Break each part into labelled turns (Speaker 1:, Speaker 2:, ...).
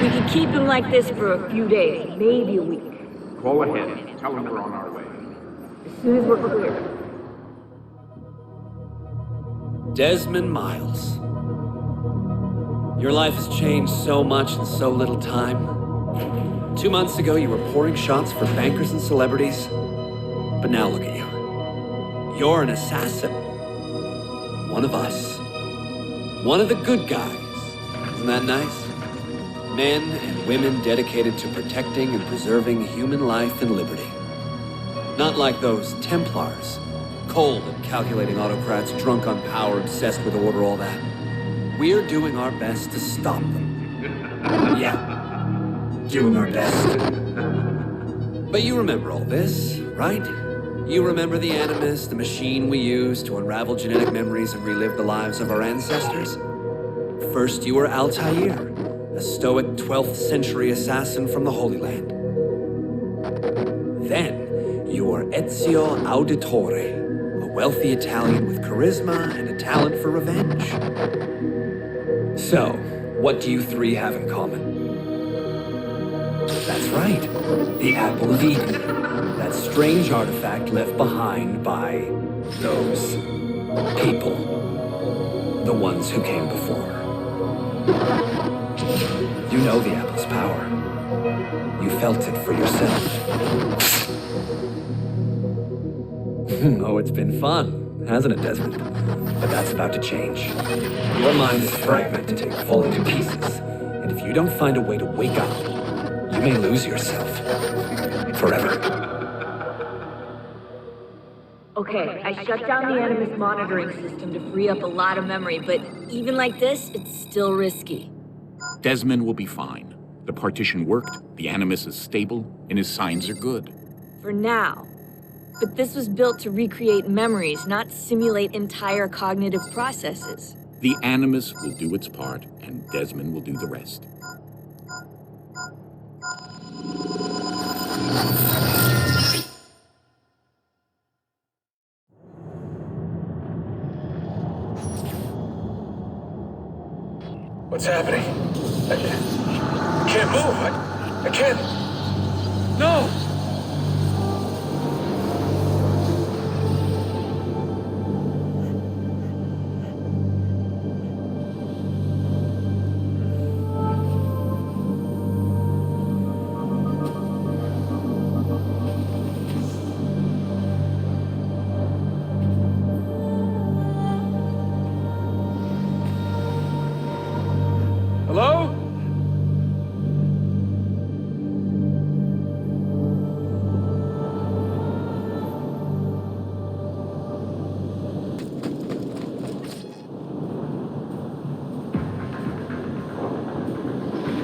Speaker 1: We could keep him like this for a few days, maybe a week.
Speaker 2: Call ahead. Tell him we're on our way.
Speaker 1: As soon as we're clear.
Speaker 3: Desmond Miles. Your life has changed so much in so little time. 2 months ago, you were pouring shots for bankers and celebrities. But now look at you. You're an assassin. One of us. One of the good guys. Isn't that nice? Men and women dedicated to protecting and preserving human life and liberty. Not like those Templars. Cold and calculating autocrats, drunk on power, obsessed with order, all that. We're doing our best to stop them. Yeah. Doing our best. But you remember all this, right? You remember the Animus, the machine we use to unravel genetic memories and relive the lives of our ancestors? First, you were Altair, a stoic 12th century assassin from the Holy Land. Then, you were Ezio Auditore, a wealthy Italian with charisma and a talent for revenge. So, what do you three have in common? That's right, the Apple of Eden. That strange artifact left behind by those people. The ones who came before. You know the apple's power. You felt it for yourself. Oh, it's been fun, hasn't it, Desmond? But that's about to change. Your mind is fragmented and falling to pieces. And if you don't find a way to wake up, you may lose yourself. Forever.
Speaker 1: Okay, I shut down the Animus monitoring system to free up a lot of memory, but even like this, it's still risky.
Speaker 2: Desmond will be fine. The partition worked, the Animus is stable, and his signs are good.
Speaker 1: For now. But this was built to recreate memories, not simulate entire cognitive processes.
Speaker 2: The Animus will do its part, and Desmond will do the rest.
Speaker 4: What's happening? I can't move. I can't. No! Hello?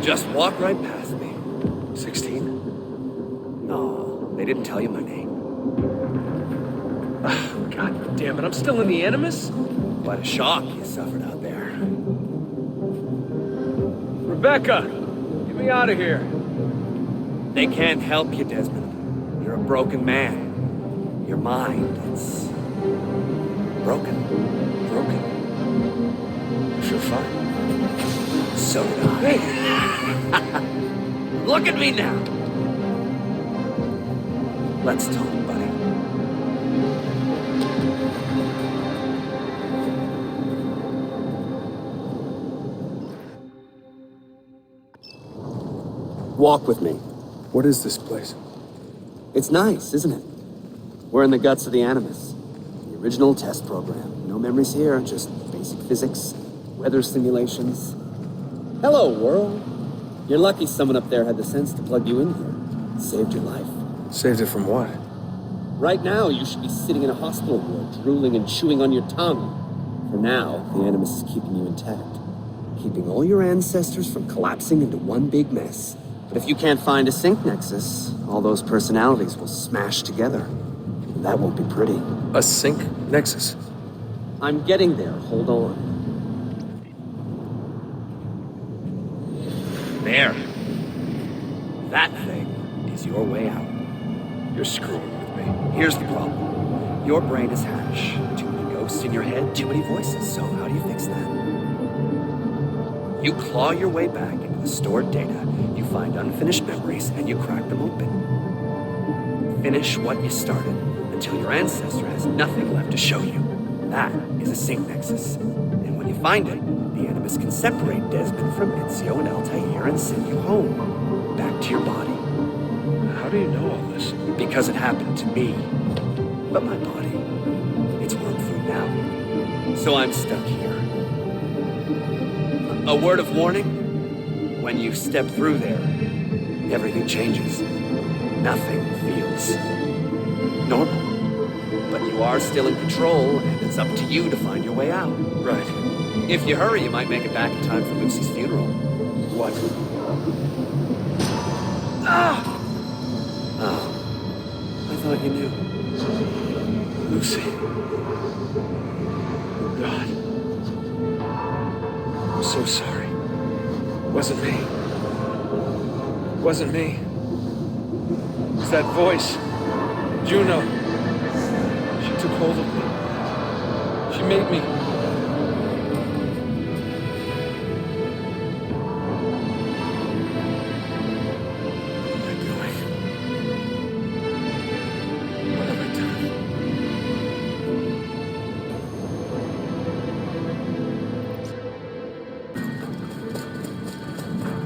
Speaker 3: Just walk right past me.
Speaker 4: 16?
Speaker 3: No, they didn't tell you my name.
Speaker 4: God damn it, I'm still in the Animus?
Speaker 3: What a shock you suffered out there.
Speaker 4: Rebecca, get me out of here.
Speaker 3: They can't help you, Desmond. You're a broken man. Your mind, it's broken.
Speaker 4: Broken? I feel fine.
Speaker 3: So did I. Look at me now. Let's talk, buddy. Walk with me.
Speaker 4: What is this place?
Speaker 3: It's nice, isn't it? We're in the guts of the Animus. The original test program. No memories here, just basic physics, weather simulations. Hello, world. You're lucky someone up there had the sense to plug you in here. Saved your life.
Speaker 4: Saved it from what?
Speaker 3: Right now, you should be sitting in a hospital ward, drooling and chewing on your tongue. For now, the Animus is keeping you intact. Keeping all your ancestors from collapsing into one big mess. But if you can't find a sync nexus, all those personalities will smash together. And that won't be pretty.
Speaker 4: A sync nexus?
Speaker 3: I'm getting there. Hold on. There. That thing is your way out.
Speaker 4: You're screwing with me.
Speaker 3: Here's the problem. Your brain is hash. Too many ghosts in your head, too many voices. So how do you fix that? You claw your way back into the stored data, you find unfinished memories, and you crack them open. Finish what you started until your ancestor has nothing left to show you. That is a sync nexus. And when you find it, the Animus can separate Desmond from Ezio and Altair and send you home, back to your body.
Speaker 4: How do you know all this?
Speaker 3: Because it happened to me. But my body, it's worm food now. So I'm stuck here. A word of warning? When you step through there, everything changes. Nothing feels normal. But you are still in control, and it's up to you to find your way out.
Speaker 4: Right.
Speaker 3: If you hurry, you might make it back in time for Lucy's funeral.
Speaker 4: What?
Speaker 3: Ah! Oh, I thought you knew.
Speaker 4: Lucy. God. I'm so sorry. Wasn't me. Wasn't me. It's that voice. Juno. She took hold of me. She made me. Where am I going? What have I done?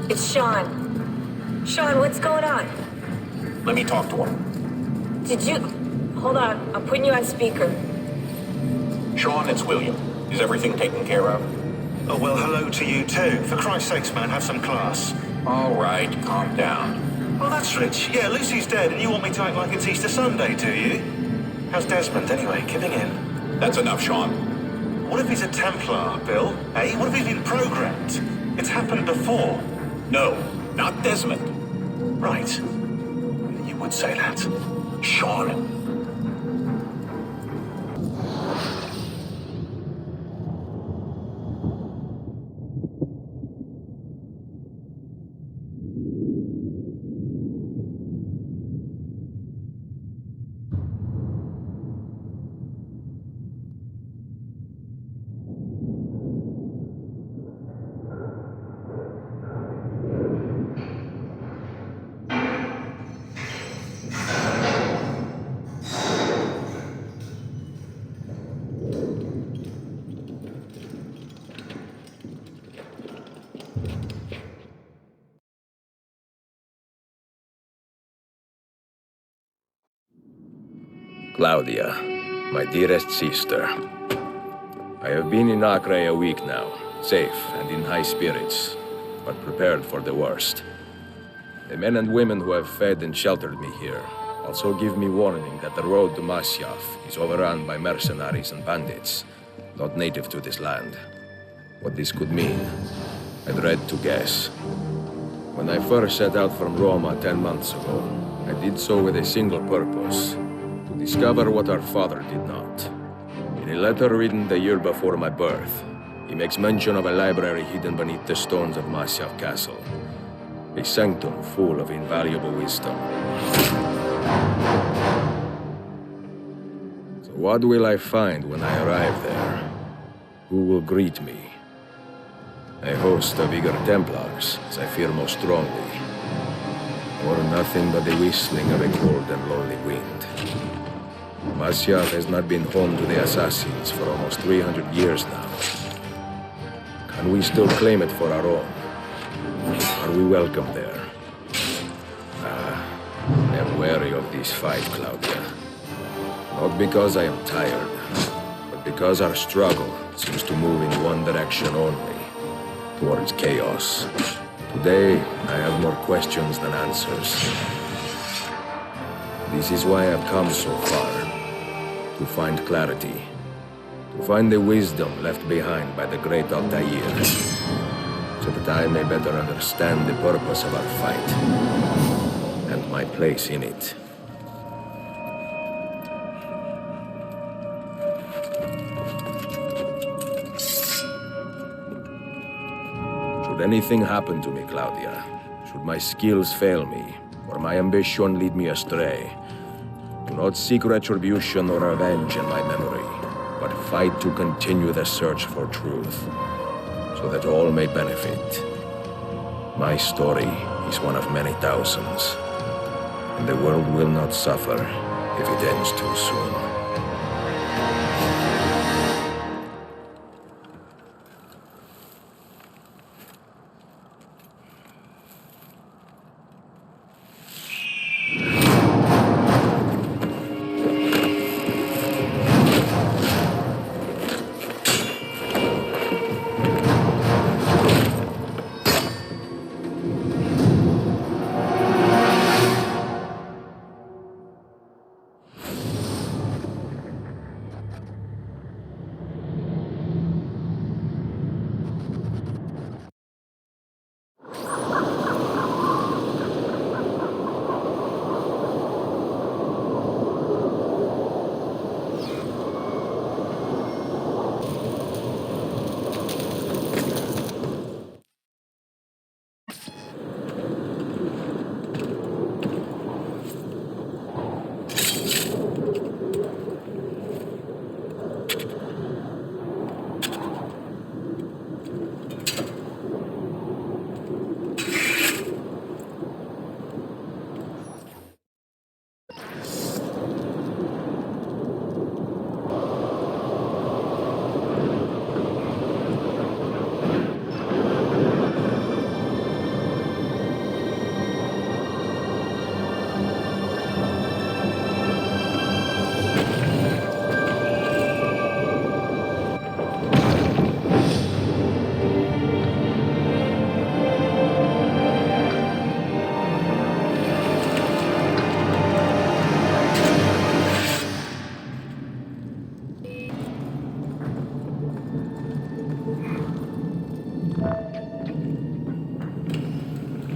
Speaker 1: It's Sean. Sean, what's going on?
Speaker 2: Let me talk to him.
Speaker 1: Did you... Hold on, I'm putting you on speaker.
Speaker 2: Sean, it's William. Is everything taken care of?
Speaker 5: Oh, well, hello to you too. For Christ's sakes, man, have some class.
Speaker 2: All right, calm down.
Speaker 5: Oh, that's rich. Yeah, Lucy's dead, and you want me to act like it's Easter Sunday, do you? How's Desmond, anyway? Giving in?
Speaker 2: That's enough, Sean.
Speaker 5: What if he's a Templar, Bill? Eh? What if he's been programmed? It's happened before.
Speaker 2: No, not Desmond.
Speaker 5: Right. You would say that.
Speaker 2: Sean.
Speaker 6: Claudia, my dearest sister. I have been in Acre a week now, safe and in high spirits, but prepared for the worst. The men and women who have fed and sheltered me here also give me warning that the road to Masyaf is overrun by mercenaries and bandits, not native to this land. What this could mean, I dread to guess. When I first set out from Roma 10 months ago, I did so with a single purpose: to discover what our father did not. In a letter written the year before my birth, he makes mention of a library hidden beneath the stones of Masyaf Castle. A sanctum full of invaluable wisdom. So what will I find when I arrive there? Who will greet me? A host of eager Templars, as I fear most strongly. Or nothing but the whistling of a cold and lonely wind. Masyaf has not been home to the assassins for almost 300 years now. Can we still claim it for our own? Are we welcome there? I am wary of this fight, Claudia. Not because I am tired, but because our struggle seems to move in one direction only, towards chaos. Today, I have more questions than answers. This is why I've come so far. To find clarity. To find the wisdom left behind by the great Altair. So that I may better understand the purpose of our fight. And my place in it. Should anything happen to me, Claudia, should my skills fail me, or my ambition lead me astray, do not seek retribution or revenge in my memory, but fight to continue the search for truth. So so that all may benefit. My story is one of many thousands, and the world will not suffer if it ends too soon.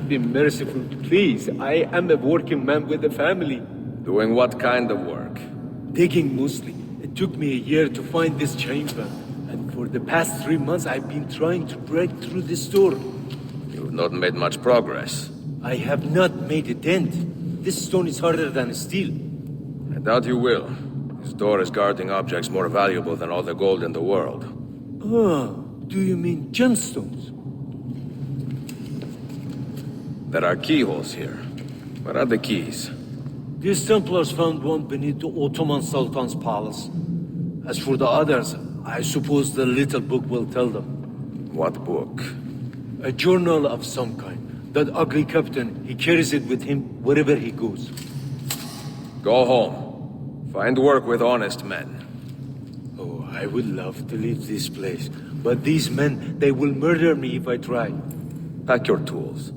Speaker 4: Be merciful, please. I am a working man with a family.
Speaker 6: Doing what kind of work?
Speaker 4: Digging mostly. It took me a year to find this chamber. And for the past 3 months, I've been trying to break through this door.
Speaker 6: You've not made much progress.
Speaker 4: I have not made a dent. This stone is harder than steel.
Speaker 6: I doubt you will. This door is guarding objects more valuable than all the gold in the world.
Speaker 4: Oh, do you mean gemstones?
Speaker 6: There are keyholes here. Where are the keys?
Speaker 4: These Templars found one beneath the Ottoman Sultan's palace. As for the others, I suppose the little book will tell them.
Speaker 6: What book?
Speaker 4: A journal of some kind. That ugly captain, he carries it with him wherever he goes.
Speaker 6: Go home. Find work with honest men.
Speaker 4: Oh, I would love to leave this place. But these men, they will murder me if I try.
Speaker 6: Pack your tools.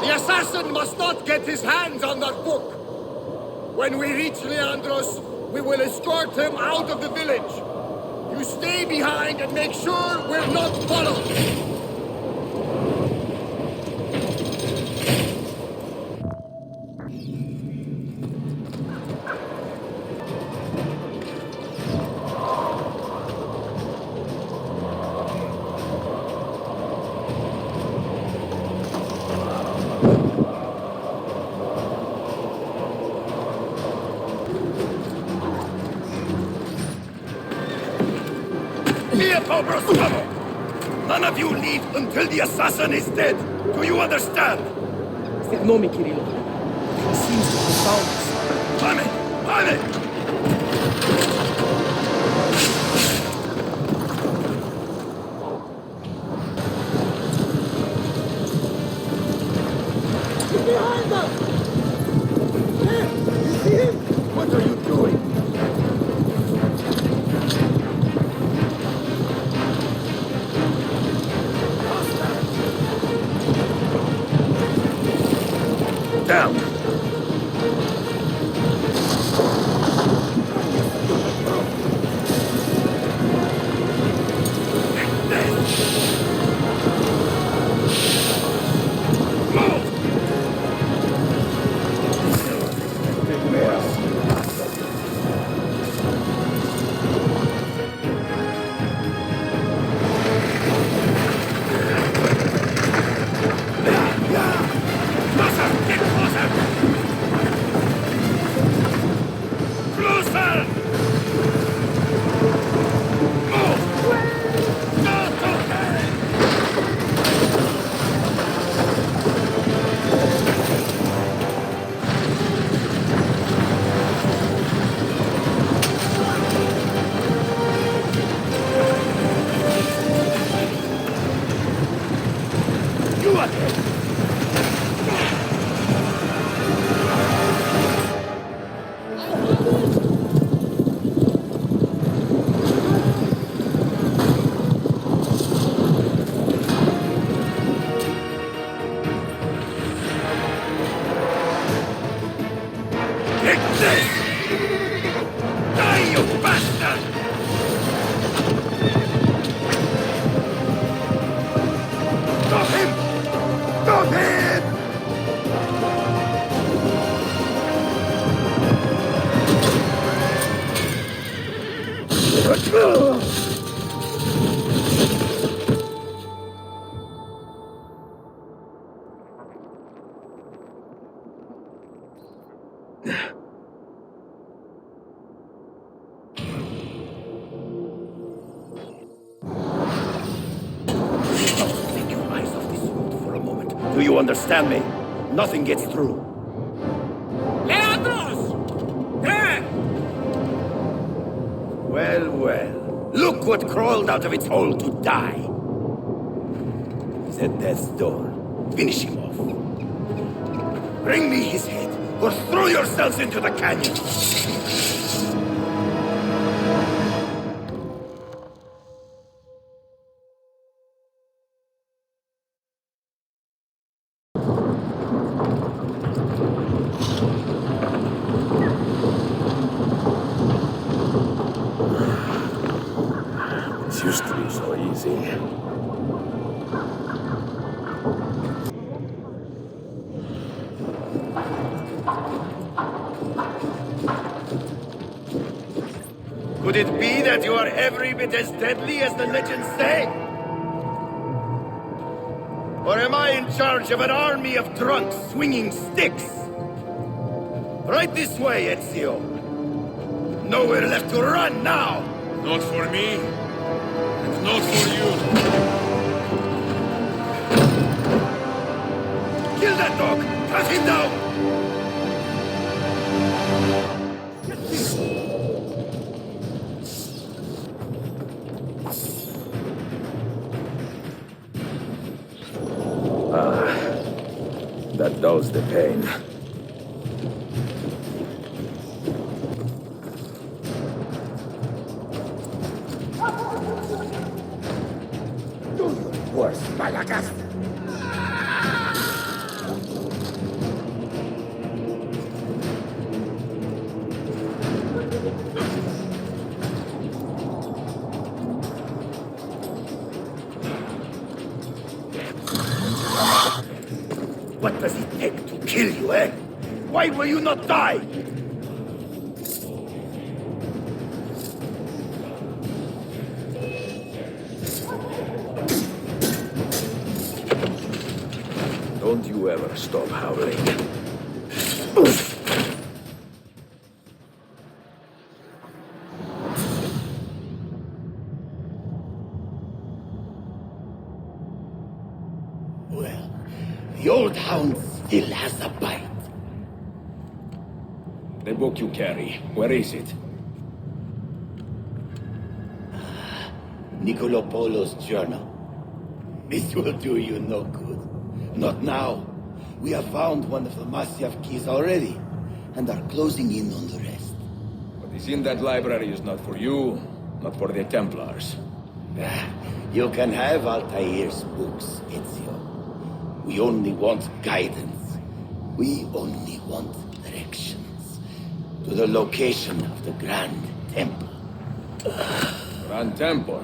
Speaker 7: The assassin must not get his hands on that book. When we reach Leandros, we will escort him out of the village. You stay behind and make sure we're not followed. None of you leave until the assassin is dead. Do you understand?
Speaker 8: Ignore me, Kirillov. He seems to have found us.
Speaker 7: Vale!
Speaker 8: He's behind us! There! You see him?
Speaker 7: What are you doing?
Speaker 6: Down!
Speaker 7: Do you understand me? Nothing gets through.
Speaker 8: Leandros! There!
Speaker 7: Well, well. Look what crawled out of its hole to die. He's at death's door. Finish him off. Bring me his head, or throw yourselves into the canyon.
Speaker 6: This used to be so easy.
Speaker 7: Could it be that you are every bit as deadly as the legends say? Or am I in charge of an army of drunks swinging sticks? Right this way, Ezio. Nowhere left to run now!
Speaker 4: Not for me, and not for you.
Speaker 7: Kill that dog! Cut him down!
Speaker 6: That dulls the pain.
Speaker 7: Worse, Malagas! What does it take to kill you, eh? Why will you not die?
Speaker 6: Don't you ever stop howling.
Speaker 7: Well, the old hound still has a bite.
Speaker 6: The book you carry, where is it?
Speaker 7: Niccolo Polo's journal. This will do you no good. Not now. We have found one of the Masyaf keys already, and are closing in on the rest.
Speaker 6: What is in that library is not for you, not for the Templars.
Speaker 7: You can have Altair's books, Ezio. We only want guidance. We only want directions. To the location of the Grand Temple.
Speaker 6: Grand Temple?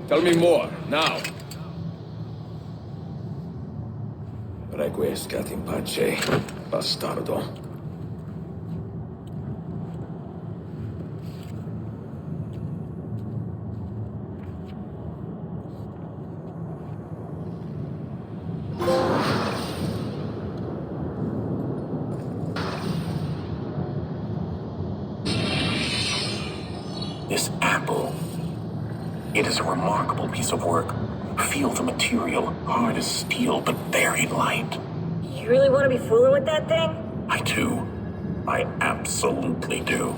Speaker 6: Tell me more, now. Requiescat in pace, bastardo.
Speaker 2: This apple. It is a remarkable piece of work. Feel the material, hard as steel, but very light.
Speaker 1: You really want to be fooling with that thing?
Speaker 2: I do. I absolutely do.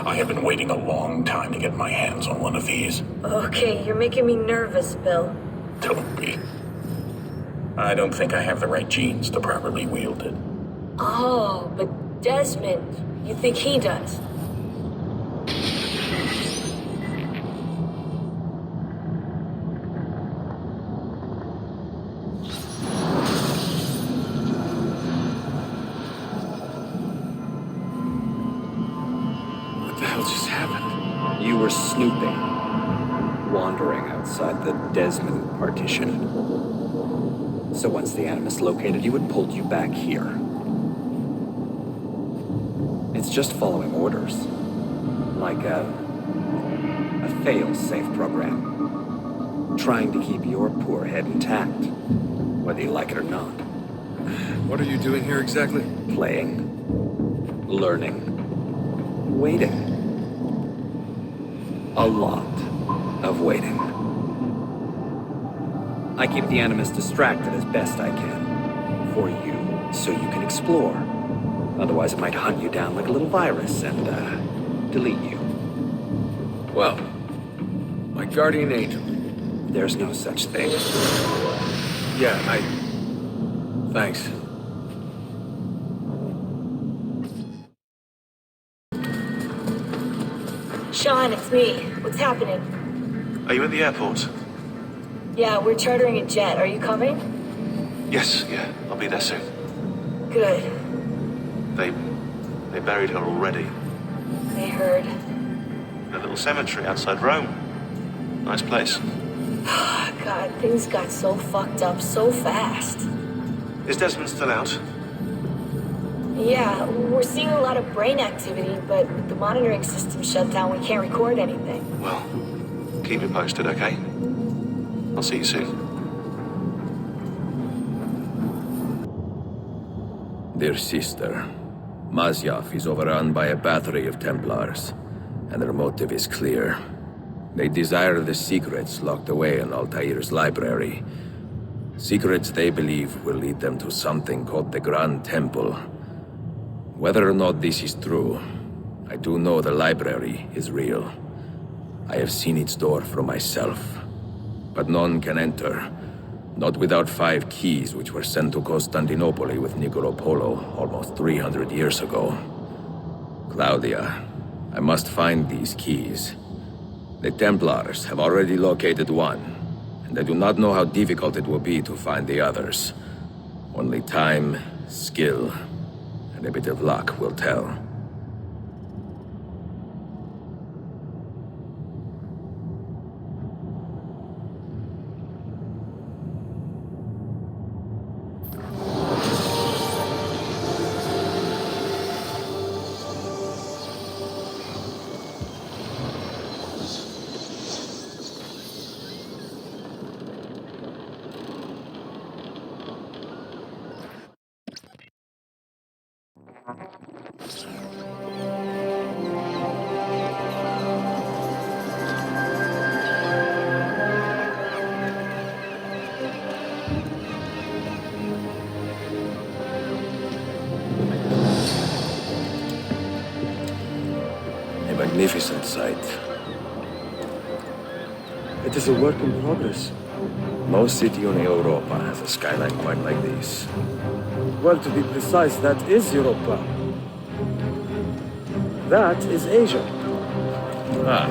Speaker 2: I have been waiting a long time to get my hands on one of these.
Speaker 1: Okay, you're making me nervous, Bill.
Speaker 2: Don't be. I don't think I have the right genes to properly wield it.
Speaker 1: Oh, but Desmond, you think he does?
Speaker 4: What the hell just happened?
Speaker 3: You were snooping, wandering outside the Desmond partition. So once the Animus located you, it pulled you back here. It's just following orders. Like a fail-safe program. Trying to keep your poor head intact, whether you like it or not.
Speaker 4: What are you doing here exactly?
Speaker 3: Playing, learning, waiting. A lot of waiting. I keep the Animus distracted as best I can. for you, so you can explore. Otherwise, it might hunt you down like a little virus and, delete you.
Speaker 4: Well, my guardian angel.
Speaker 3: There's no such thing.
Speaker 4: Yeah, Thanks.
Speaker 1: Sean, it's me. What's happening?
Speaker 5: Are you at the airport?
Speaker 1: Yeah, we're chartering a jet. Are you coming?
Speaker 5: Yes, yeah. I'll be there soon.
Speaker 1: Good.
Speaker 5: They buried her already.
Speaker 1: I heard.
Speaker 5: In a little cemetery outside Rome. Nice place.
Speaker 1: God, things got so fucked up so fast.
Speaker 5: Is Desmond still out?
Speaker 1: Yeah, we're seeing a lot of brain activity, but with the monitoring system shut down, we can't record anything.
Speaker 5: Well, keep me posted, okay? I'll see you soon.
Speaker 6: Dear sister, Masyaf is overrun by a battery of Templars, and their motive is clear. They desire the secrets locked away in Altair's library. Secrets they believe will lead them to something called the Grand Temple. Whether or not this is true, I do know the library is real. I have seen its door for myself. But none can enter, not without 5 keys which were sent to Constantinople with Niccolo Polo almost 300 years ago. Claudia, I must find these keys. The Templars have already located one, and I do not know how difficult it will be to find the others. Only time, skill, and a bit of luck will tell. A magnificent sight.
Speaker 8: It is a work in progress.
Speaker 6: No city in Europa has a skyline quite like this.
Speaker 8: Well, to be precise, that is Europa. That is Asia.
Speaker 6: Ah,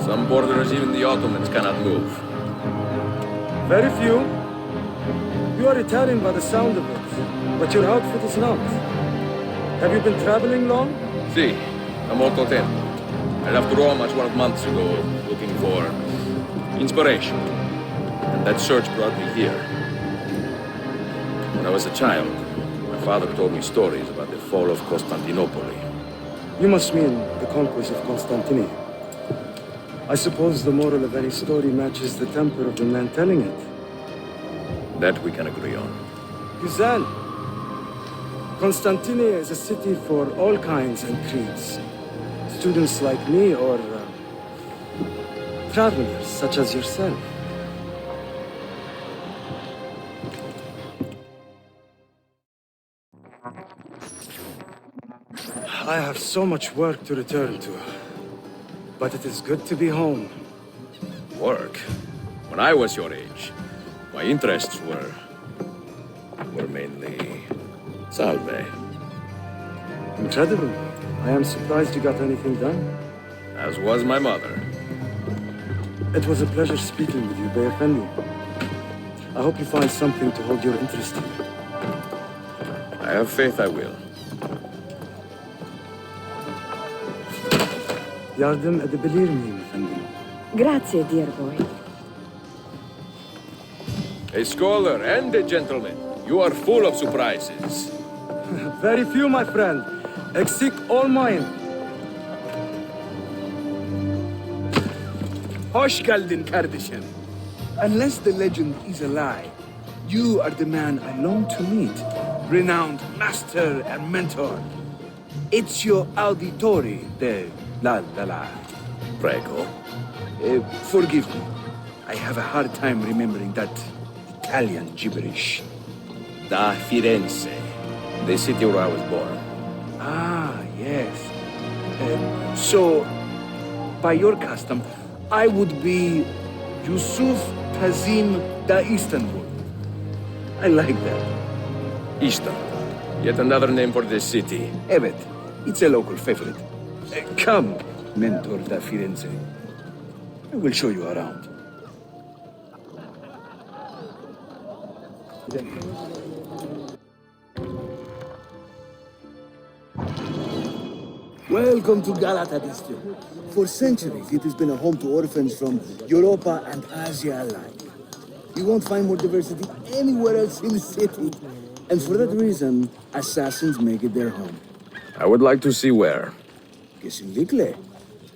Speaker 6: some borders even the Ottomans cannot move.
Speaker 8: Very few. You are Italian by the sound of it, but your outfit is not. Have you been traveling long?
Speaker 6: Si, a molto tempo. I left Rome 12 months ago, looking for inspiration. And that search brought me here. When I was a child, my father told me stories about the fall of Constantinople.
Speaker 8: You must mean the conquest of Constantinople. I suppose the moral of any story matches the temper of the man telling it.
Speaker 6: That we can agree on.
Speaker 8: Güzel. Constantinople is a city for all kinds and creeds. Students like me or travelers such as yourself. I have so much work to return to, but it is good to be home.
Speaker 6: Work? When I was your age, my interests were mainly salve.
Speaker 8: Incredible. I am surprised you got anything done.
Speaker 6: As was my mother.
Speaker 8: It was a pleasure speaking with you, Beyefendi. I hope you find something to hold your interest in.
Speaker 6: I have faith I will.
Speaker 8: Yardım edebilir miyim efendim?
Speaker 9: Grazie, dear boy.
Speaker 6: A scholar and a gentleman. You are full of surprises.
Speaker 8: Very few, my friend. Eksik olmayın.
Speaker 10: Hoş geldin kardeşim. Unless the legend is a lie, you are the man I long to meet. Renowned master and mentor. Ezio Auditori de la.
Speaker 6: Prego.
Speaker 10: Forgive me. I have a hard time remembering that Italian gibberish.
Speaker 6: da Firenze, the city where I was born.
Speaker 10: Ah, yes. So, by your custom, I would be Yusuf Tazim da Istanbul. I like that.
Speaker 6: Istanbul, yet another name for the city.
Speaker 10: Evet, it's a local favorite. Come, Mentor da Firenze. I will show you around.
Speaker 11: Welcome to Galata district. For centuries, it has been a home to orphans from Europa and Asia alike. You won't find more diversity anywhere else in the city. And for that reason, assassins make it their home.
Speaker 6: I would like to see where.
Speaker 11: Kesinlikle.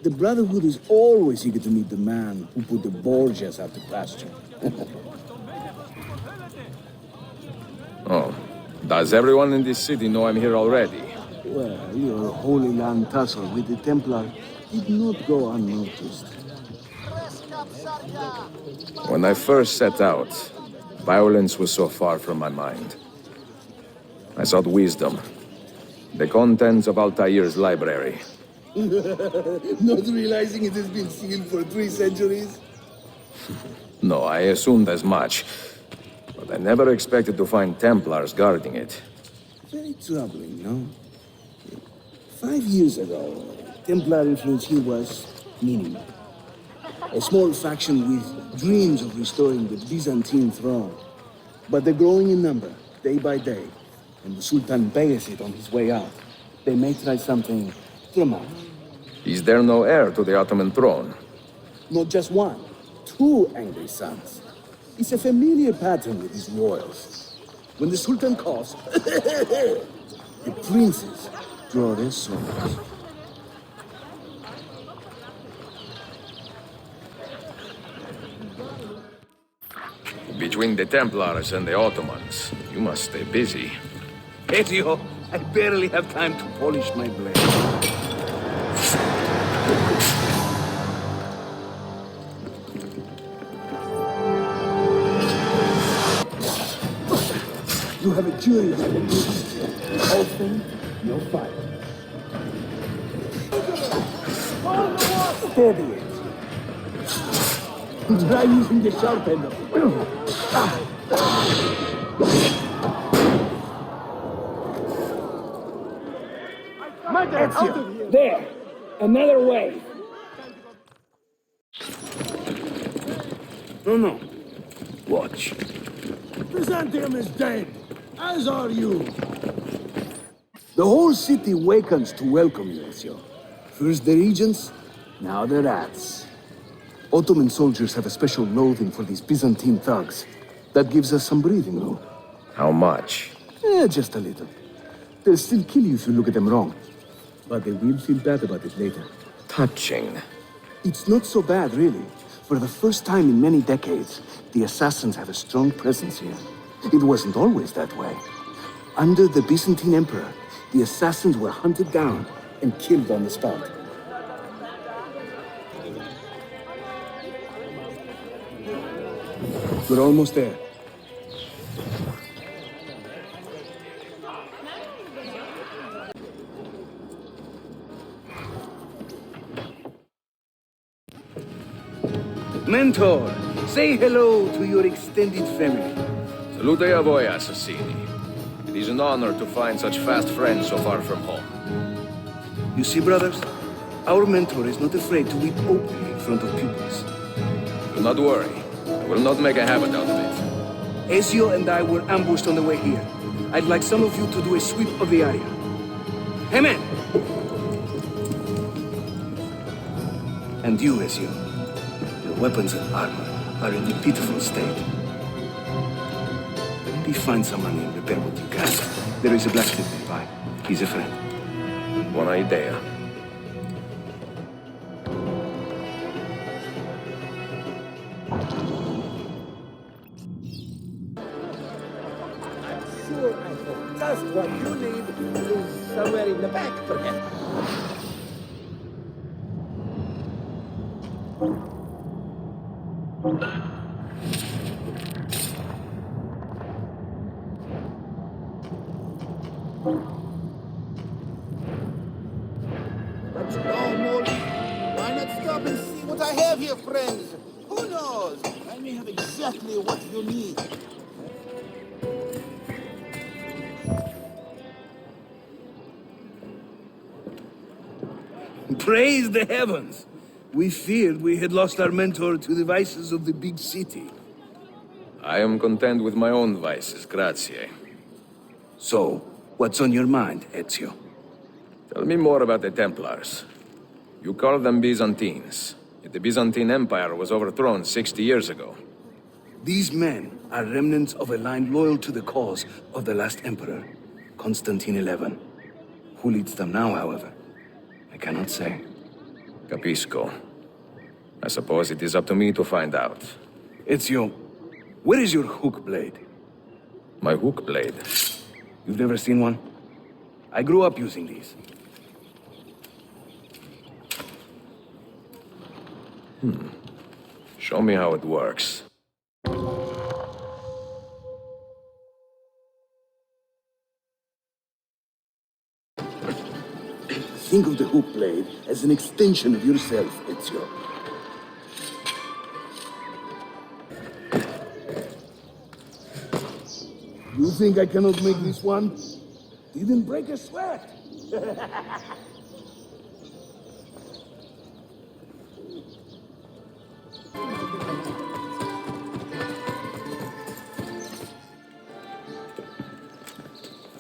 Speaker 11: The Brotherhood is always eager to meet the man who put the Borgias out to pasture.
Speaker 6: Oh, does everyone in this city know I'm here already?
Speaker 11: Well, your Holy Land tussle with the Templar did not go unnoticed.
Speaker 6: When I first set out, violence was so far from my mind. I sought wisdom, the contents of Altair's library.
Speaker 11: Not realizing it has been sealed for 3 centuries?
Speaker 6: No, I assumed as much, but I never expected to find Templars guarding it.
Speaker 11: Very troubling, no? 5 years ago, Templar influence here was minimal. A small faction with dreams of restoring the Byzantine throne. But they're growing in number, day by day. And the Sultan begs it on his way out. They may try something dramatic.
Speaker 6: Is there no heir to the Ottoman throne?
Speaker 11: Not just one, 2 angry sons. It's a familiar pattern with these royals. When the Sultan calls, the princes draw their swords.
Speaker 6: Between the Templars and the Ottomans, you must stay busy.
Speaker 10: Ezio, I barely have time to polish my blade.
Speaker 11: You have a curious tendency. Often, no fight. Steady it. Try using the sharp end of it. Ezio, there! Another way!
Speaker 10: No. Watch.
Speaker 11: Byzantium is dead, as are you. The whole city wakens to welcome you, Ezio. First the regents, now the rats. Ottoman soldiers have a special loathing for these Byzantine thugs. That gives us some breathing room.
Speaker 6: How much?
Speaker 11: Just a little. They'll still kill you if you look at them wrong. But they will feel bad about it later.
Speaker 6: Touching.
Speaker 11: It's not so bad, really. For the first time in many decades, the assassins have a strong presence here. It wasn't always that way. Under the Byzantine Emperor, the assassins were hunted down and killed on the spot. We're almost there.
Speaker 10: Mentor, say hello to your extended family.
Speaker 6: Salute a voi, assassini. It is an honor to find such fast friends so far from home.
Speaker 10: You see, brothers? Our mentor is not afraid to weep openly in front of pupils.
Speaker 6: Do not worry. I will not make a habit out of it.
Speaker 10: Ezio and I were ambushed on the way here. I'd like some of you to do a sweep of the area. Hey, man! And you, Ezio. Your weapons and armor are in a pitiful state. Maybe find some money and repair what you can. There is a blacksmith nearby. He's a friend.
Speaker 6: Buona idea.
Speaker 11: Sure, I hope just what you need is somewhere in the back, perhaps. dear friends. Who knows? I may have exactly what you need.
Speaker 10: Praise the heavens! We feared we had lost our mentor to the vices of the big city.
Speaker 6: I am content with my own vices, grazie.
Speaker 10: So, what's on your mind, Ezio?
Speaker 6: Tell me more about the Templars. You call them Byzantines, yet the Byzantine Empire was overthrown 60 years ago.
Speaker 10: These men are remnants of a line loyal to the cause of the last emperor, Constantine XI. Who leads them now, however? I cannot say.
Speaker 6: Capisco. I suppose it is up to me to find out.
Speaker 10: Ezio, where is your hook blade?
Speaker 6: My hook blade?
Speaker 10: You've never seen one? I grew up using these.
Speaker 6: Show me how it works.
Speaker 11: Think of the hook blade as an extension of yourself, Ezio. You think I cannot make this one? Didn't break a sweat.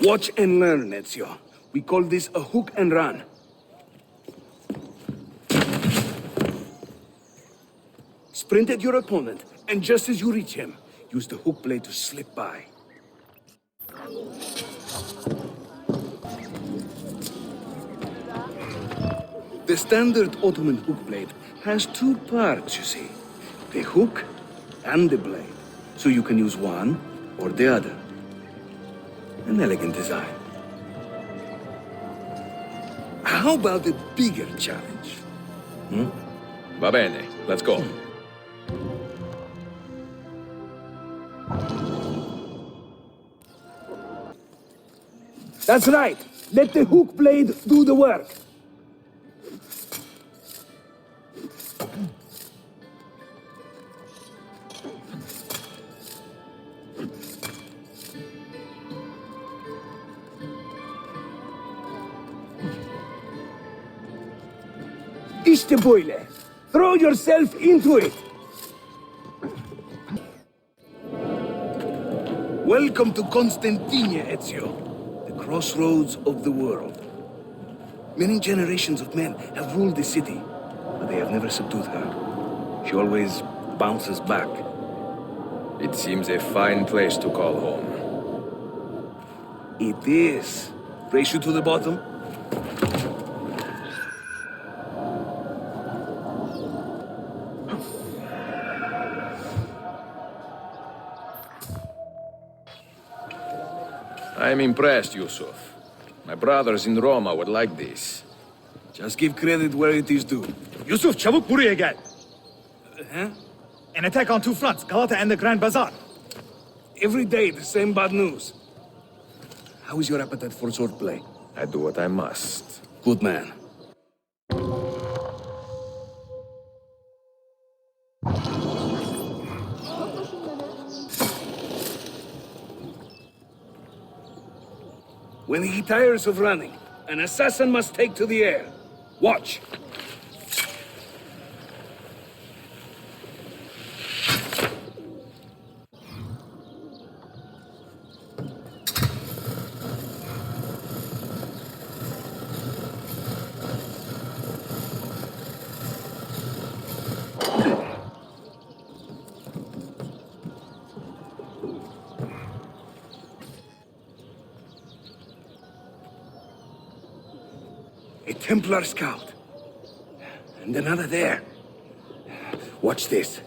Speaker 10: Watch and learn, Ezio. We call this a hook and run. Sprint at your opponent, and just as you reach him, use the hook blade to slip by. The standard Ottoman hook blade has two parts, you see. The hook and the blade. So you can use one or the other. An elegant design. How about a bigger challenge?
Speaker 6: Va bene, let's go.
Speaker 10: That's right. Let the hook blade do the work. İşte böyle. Throw yourself into it. Welcome to Constantine, Ezio. The crossroads of the world. Many generations of men have ruled the city, but they have never subdued her. She always bounces back.
Speaker 6: It seems a fine place to call home.
Speaker 10: It is. Race you to the bottom?
Speaker 6: I am impressed, Yusuf. My brothers in Roma would like this.
Speaker 10: Just give credit where it is due.
Speaker 12: Yusuf, çabuk buraya gel.
Speaker 10: Huh?
Speaker 12: An attack on two fronts, Galata and the Grand Bazaar.
Speaker 10: Every day, the same bad news. How is your appetite for swordplay?
Speaker 6: I do what I must.
Speaker 10: Good man. When he tires of running, an assassin must take to the air. Watch. A Templar scout. And another there. Watch this.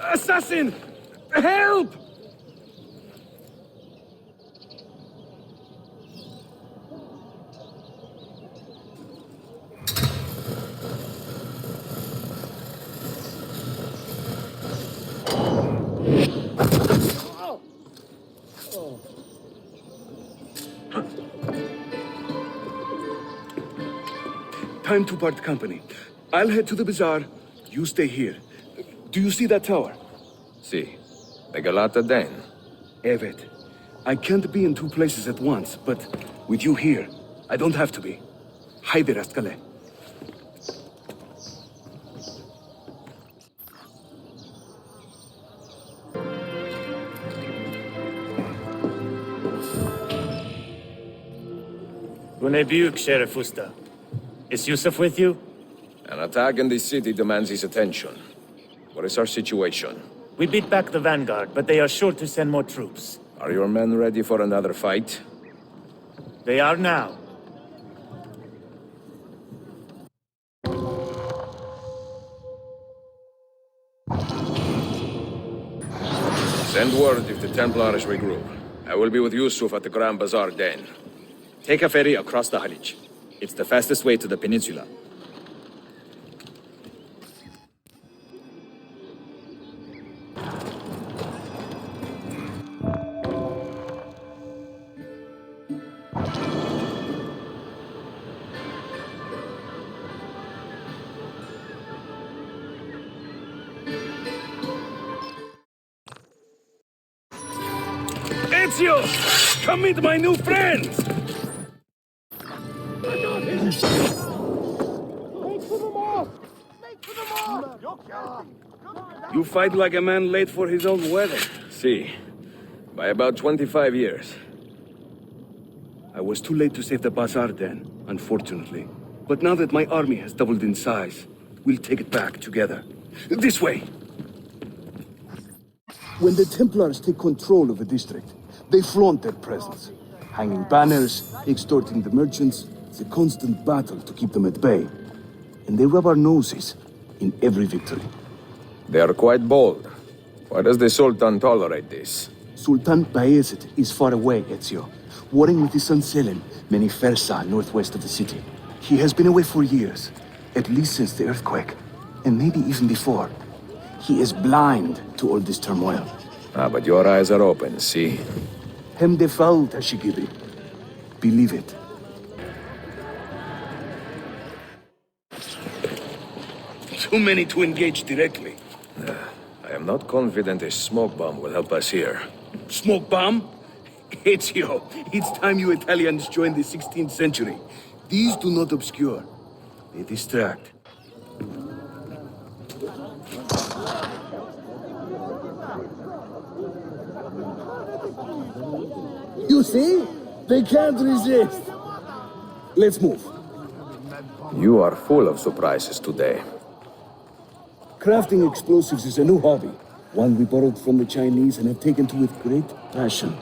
Speaker 10: Assassin! Help! Time to part company. I'll head to the bazaar. You stay here. Do you see that tower?
Speaker 6: See. Megalata Den.
Speaker 10: Evet. I can't be in two places at once, but with you here, I don't have to be. Haydi rastgele.
Speaker 13: Bu ne büyük Sheriff Usta. Is Yusuf with you?
Speaker 6: An attack in this city demands his attention. What is our situation?
Speaker 13: We beat back the vanguard, but they are sure to send more troops.
Speaker 6: Are your men ready for another fight?
Speaker 13: They are now.
Speaker 6: Send word if the Templars regroup. I will be with Yusuf at the Grand Bazaar Den.
Speaker 12: Take a ferry across the Halij. It's the fastest way to the peninsula.
Speaker 10: Ezio! Come meet my new friends! You fight like a man late for his own wedding.
Speaker 6: See. By about 25 years.
Speaker 10: I was too late to save the bazaar then, unfortunately. But now that my army has doubled in size, we'll take it back together. This way!
Speaker 11: When the Templars take control of a district, they flaunt their presence. Hanging banners, extorting the merchants. It's a constant battle to keep them at bay. And they rub our noses in every victory.
Speaker 6: They are quite bold. Why does the Sultan tolerate this?
Speaker 11: Sultan Bayezid is far away, Ezio. Warring with his son Selim, many Fersa northwest of the city. He has been away for years, at least since the earthquake, and maybe even before. He is blind to all this turmoil.
Speaker 6: Ah, but your eyes are open, see?
Speaker 11: Hem defal, Tashigiri. Believe it.
Speaker 10: Too many to engage directly.
Speaker 6: I am not confident a smoke bomb will help us here.
Speaker 10: Smoke bomb? Ezio, it's time you Italians joined the 16th century. These do not obscure. They distract.
Speaker 11: You see? They can't resist. Let's move.
Speaker 6: You are full of surprises today.
Speaker 11: Crafting explosives is a new hobby. One we borrowed from the Chinese and have taken to with great passion.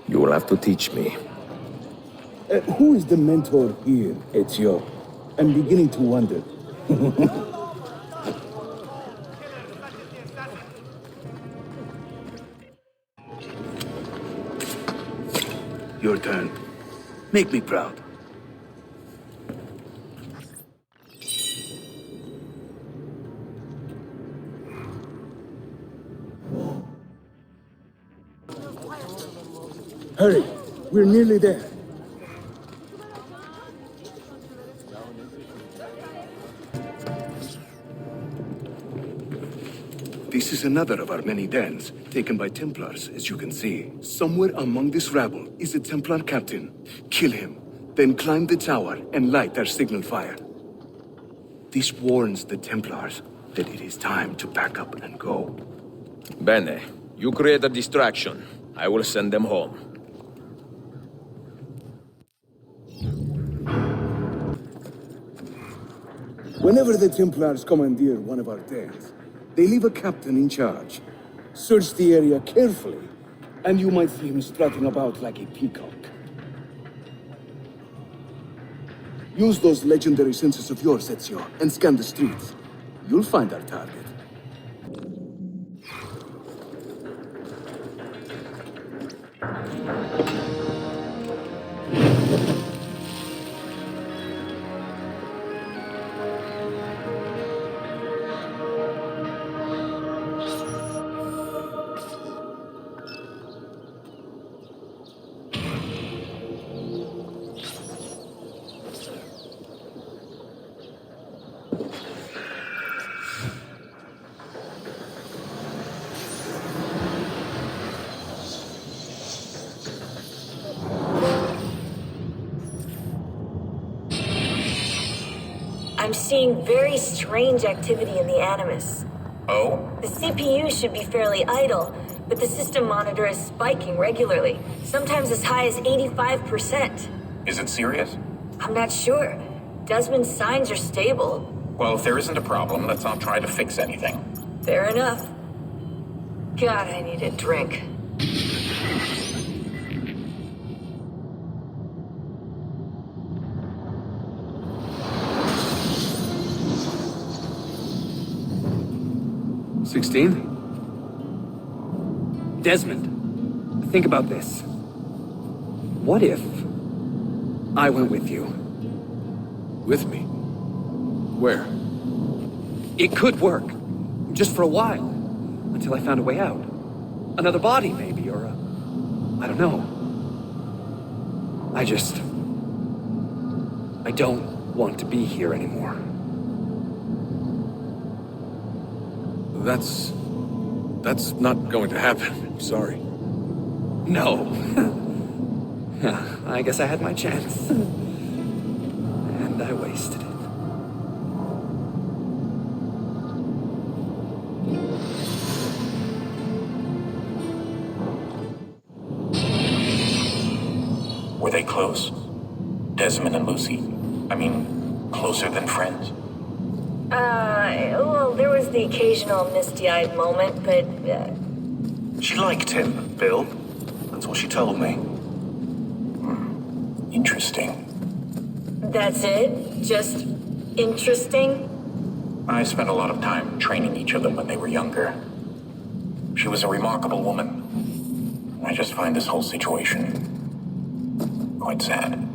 Speaker 6: You will have to teach me.
Speaker 11: Who is the mentor here, Ezio? I'm beginning to wonder.
Speaker 10: Your turn. Make me proud.
Speaker 11: Hurry, we're nearly there.
Speaker 10: This is another of our many dens, taken by Templars, as you can see. Somewhere among this rabble is a Templar captain. Kill him, then climb the tower and light our signal fire. This warns the Templars that it is time to pack up and go.
Speaker 6: Bene, you create a distraction. I will send them home.
Speaker 11: Whenever the Templars commandeer one of our dens, they leave a captain in charge. Search the area carefully, and you might see him strutting about like a peacock. Use those legendary senses of yours, Ezio, and scan the streets. You'll find our target.
Speaker 1: I'm seeing very strange activity in the Animus.
Speaker 2: Oh?
Speaker 1: The CPU should be fairly idle, but the system monitor is spiking regularly, sometimes as high as 85%.
Speaker 2: Is it serious?
Speaker 1: I'm not sure. Desmond's signs are stable.
Speaker 2: Well, if there isn't a problem, let's not try to fix anything.
Speaker 1: Fair enough. God, I need a drink.
Speaker 3: Desmond, think about this. What if I went with you?
Speaker 4: With me? Where?
Speaker 3: It could work. Just for a while. Until I found a way out. Another body, maybe, or I don't know. I don't want to be here anymore.
Speaker 4: That's not going to happen. I'm sorry.
Speaker 3: No. I guess I had my chance. And I wasted it.
Speaker 2: Were they close? Desmond and Lucy? I mean, closer than friends?
Speaker 1: Well, there was the occasional misty-eyed moment, but,
Speaker 5: She liked him, Bill. That's what she told me.
Speaker 2: Interesting.
Speaker 1: that's it? Just interesting?
Speaker 2: I spent a lot of time training each of them when they were younger. She was a remarkable woman. I just find this whole situation quite sad.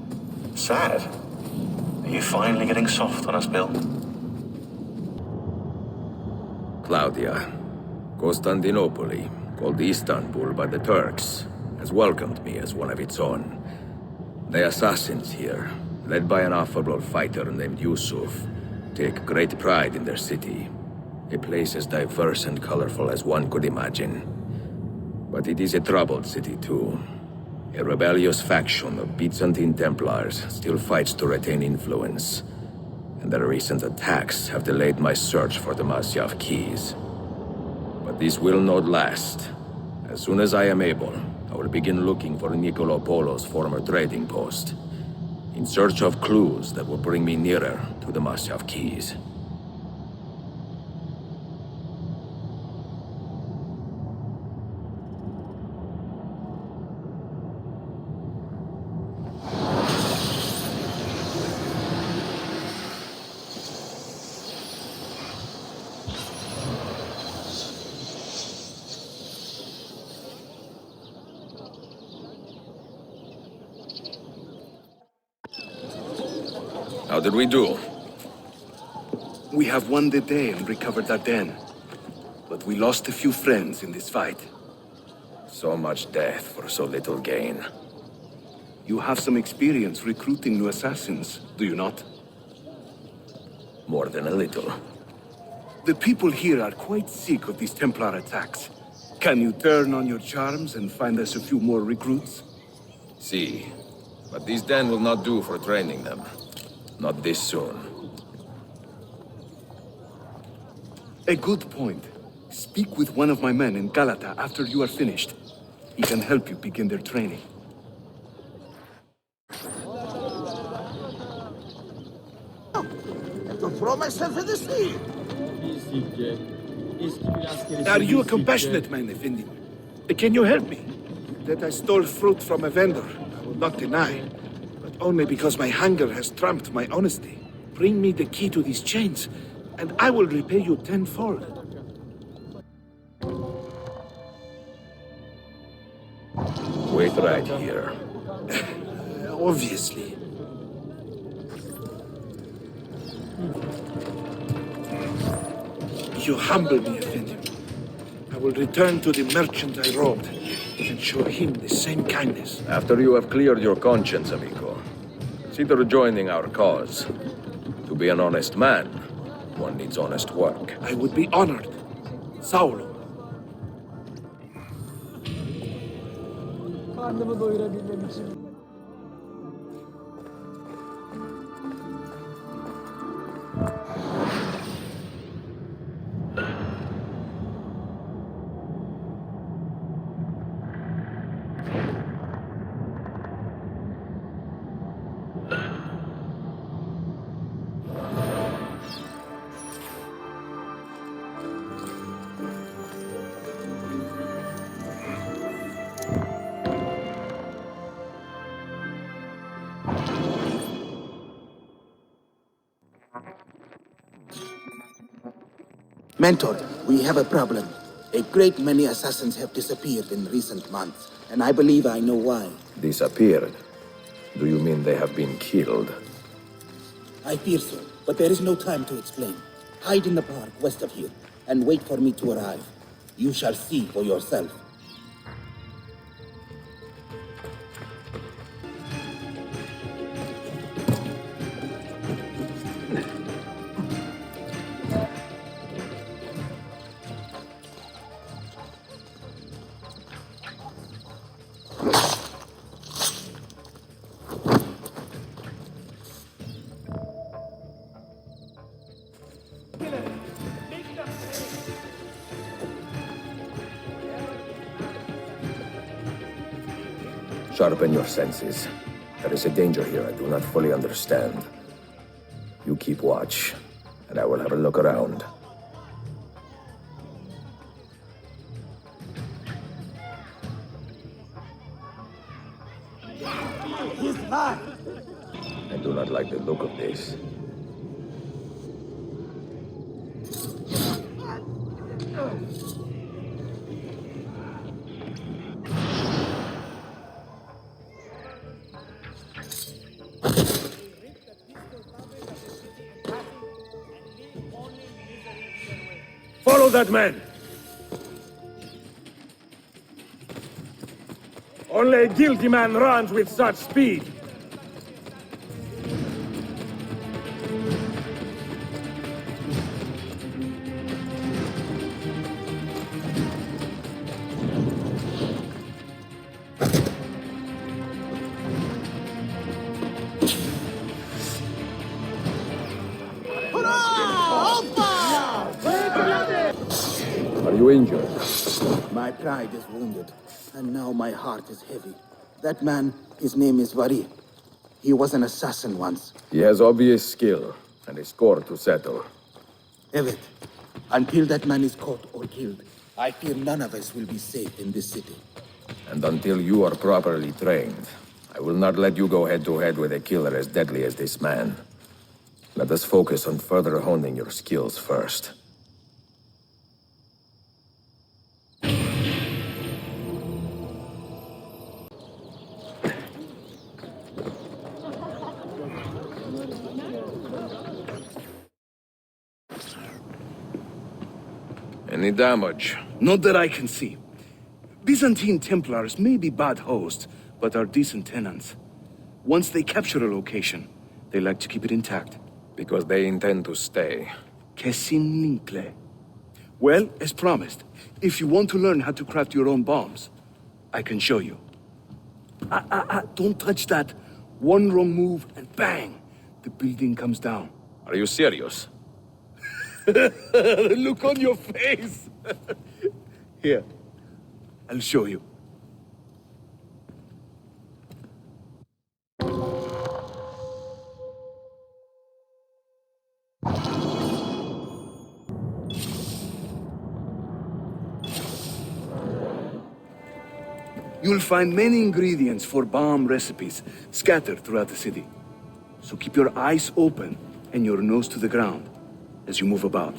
Speaker 5: Sad? Are you finally getting soft on us, Bill?
Speaker 6: Claudia, Constantinople, called Istanbul by the Turks, has welcomed me as one of its own. The assassins here, led by an affable fighter named Yusuf, take great pride in their city. A place as diverse and colorful as one could imagine. But it is a troubled city too. A rebellious faction of Byzantine Templars still fights to retain influence. And their recent attacks have delayed my search for the Masyaf keys. But this will not last. As soon as I am able, I will begin looking for Nicolo Polo's former trading post, in search of clues that will bring me nearer to the Masyaf keys. How did we do?
Speaker 10: We have won the day and recovered Ardennes. But we lost a few friends in this fight.
Speaker 6: So much death for so little gain.
Speaker 10: You have some experience recruiting new assassins, do you not?
Speaker 6: More than a little.
Speaker 10: The people here are quite sick of these Templar attacks. Can you turn on your charms and find us a few more recruits?
Speaker 6: See, but these den will not do for training them. Not this soon.
Speaker 10: A good point. Speak with one of my men in Galata after you are finished. He can help you begin their training. Are you a compassionate man, Effendi? Can you help me? That I stole fruit from a vendor, I will not deny. But only because my hunger has trumped my honesty. Bring me the key to these chains, and I will repay you tenfold.
Speaker 6: Wait right here.
Speaker 10: Obviously. You humble me, Effendi. I will return to the merchant I robbed and show him the same kindness.
Speaker 6: After you have cleared your conscience, amigo, consider joining our cause. To be an honest man, one needs honest work.
Speaker 10: I would be honored. Saulo.
Speaker 8: Karnımı doyurabilmem için.
Speaker 11: Mentor, we have a problem. A great many assassins have disappeared in recent months, and I believe I know why.
Speaker 6: Disappeared? Do you mean they have been killed?
Speaker 11: I fear so, but there is no time to explain. Hide in the park west of here, and wait for me to arrive. You shall see for yourself.
Speaker 6: Sharpen your senses. There is a danger here I do not fully understand. You keep watch, and I will have a look around.
Speaker 11: He's mine!
Speaker 6: I do not like the look of this.
Speaker 14: Follow that man! Only a guilty man runs with such speed.
Speaker 6: Are you injured?
Speaker 11: My pride is wounded, and now my heart is heavy. That man, his name is Vari. He was an assassin once.
Speaker 6: He has obvious skill, and a score to settle.
Speaker 11: Evet, until that man is caught or killed, I fear none of us will be safe in this city.
Speaker 6: And until you are properly trained, I will not let you go head-to-head with a killer as deadly as this man. Let us focus on further honing your skills first. Any damage?
Speaker 10: Not that I can see. Byzantine Templars may be bad hosts, but are decent tenants. Once they capture a location, they like to keep it intact.
Speaker 6: Because they intend to stay.
Speaker 10: Kesin Linkle. Well, as promised, if you want to learn how to craft your own bombs, I can show you. Don't touch that. One wrong move and bang! The building comes down.
Speaker 6: Are you serious?
Speaker 10: The look on your face! Here, I'll show you. You'll find many ingredients for bomb recipes scattered throughout the city. So keep your eyes open and your nose to the ground as you move about.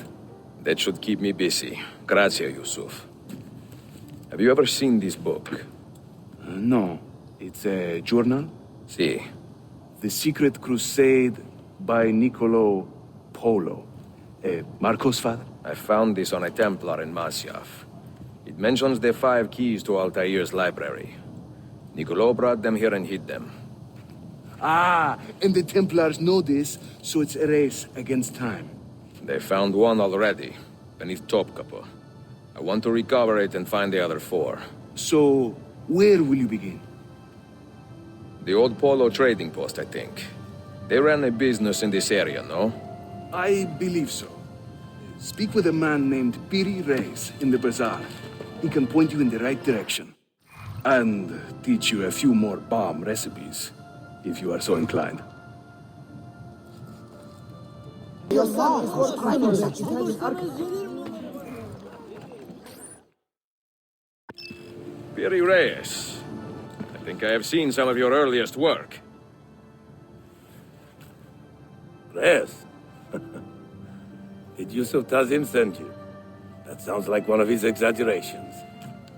Speaker 6: That should keep me busy. Grazie, Yusuf. Have you ever seen this book?
Speaker 10: No. It's a journal?
Speaker 6: Si.
Speaker 10: The Secret Crusade by Niccolo Polo. Marco's father?
Speaker 6: I found this on a Templar in Masyaf. It mentions the 5 keys to Altair's library. Niccolo brought them here and hid them.
Speaker 10: Ah, and the Templars know this, so it's a race against time.
Speaker 6: They found one already, beneath Topkapi. I want to recover it and find the other 4.
Speaker 10: So, where will you begin?
Speaker 6: The old Polo trading post, I think. They ran a business in this area, no?
Speaker 10: I believe so. Speak with a man named Piri Reis in the bazaar. He can point you in the right direction.
Speaker 11: And teach you a few more bomb recipes, if you are so inclined.
Speaker 6: Piri Reyes. I think I have seen some of your earliest work.
Speaker 14: Reyes? Did Yusuf Tazim send you? That sounds like one of his exaggerations.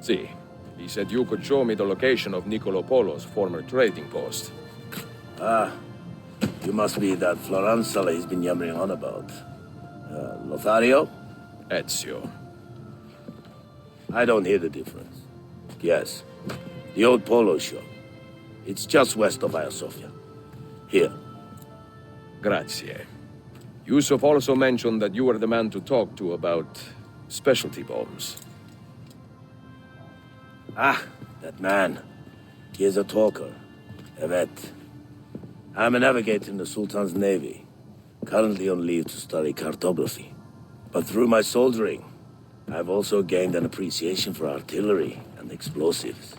Speaker 6: See, he said you could show me the location of Nicolo Polo's former trading post.
Speaker 14: Ah, you must be that Florenzala he's been yammering on about. Lothario?
Speaker 6: Ezio.
Speaker 14: I don't hear the difference. Yes, the old polo shop. It's just west of Hagia Sophia. Here.
Speaker 6: Grazie. Yusuf also mentioned that you were the man to talk to about specialty bombs.
Speaker 14: Ah, that man. He is a talker. A vet. I'm a navigator in the Sultan's Navy. Currently on leave to study cartography. But through my soldiering, I've also gained an appreciation for artillery and explosives.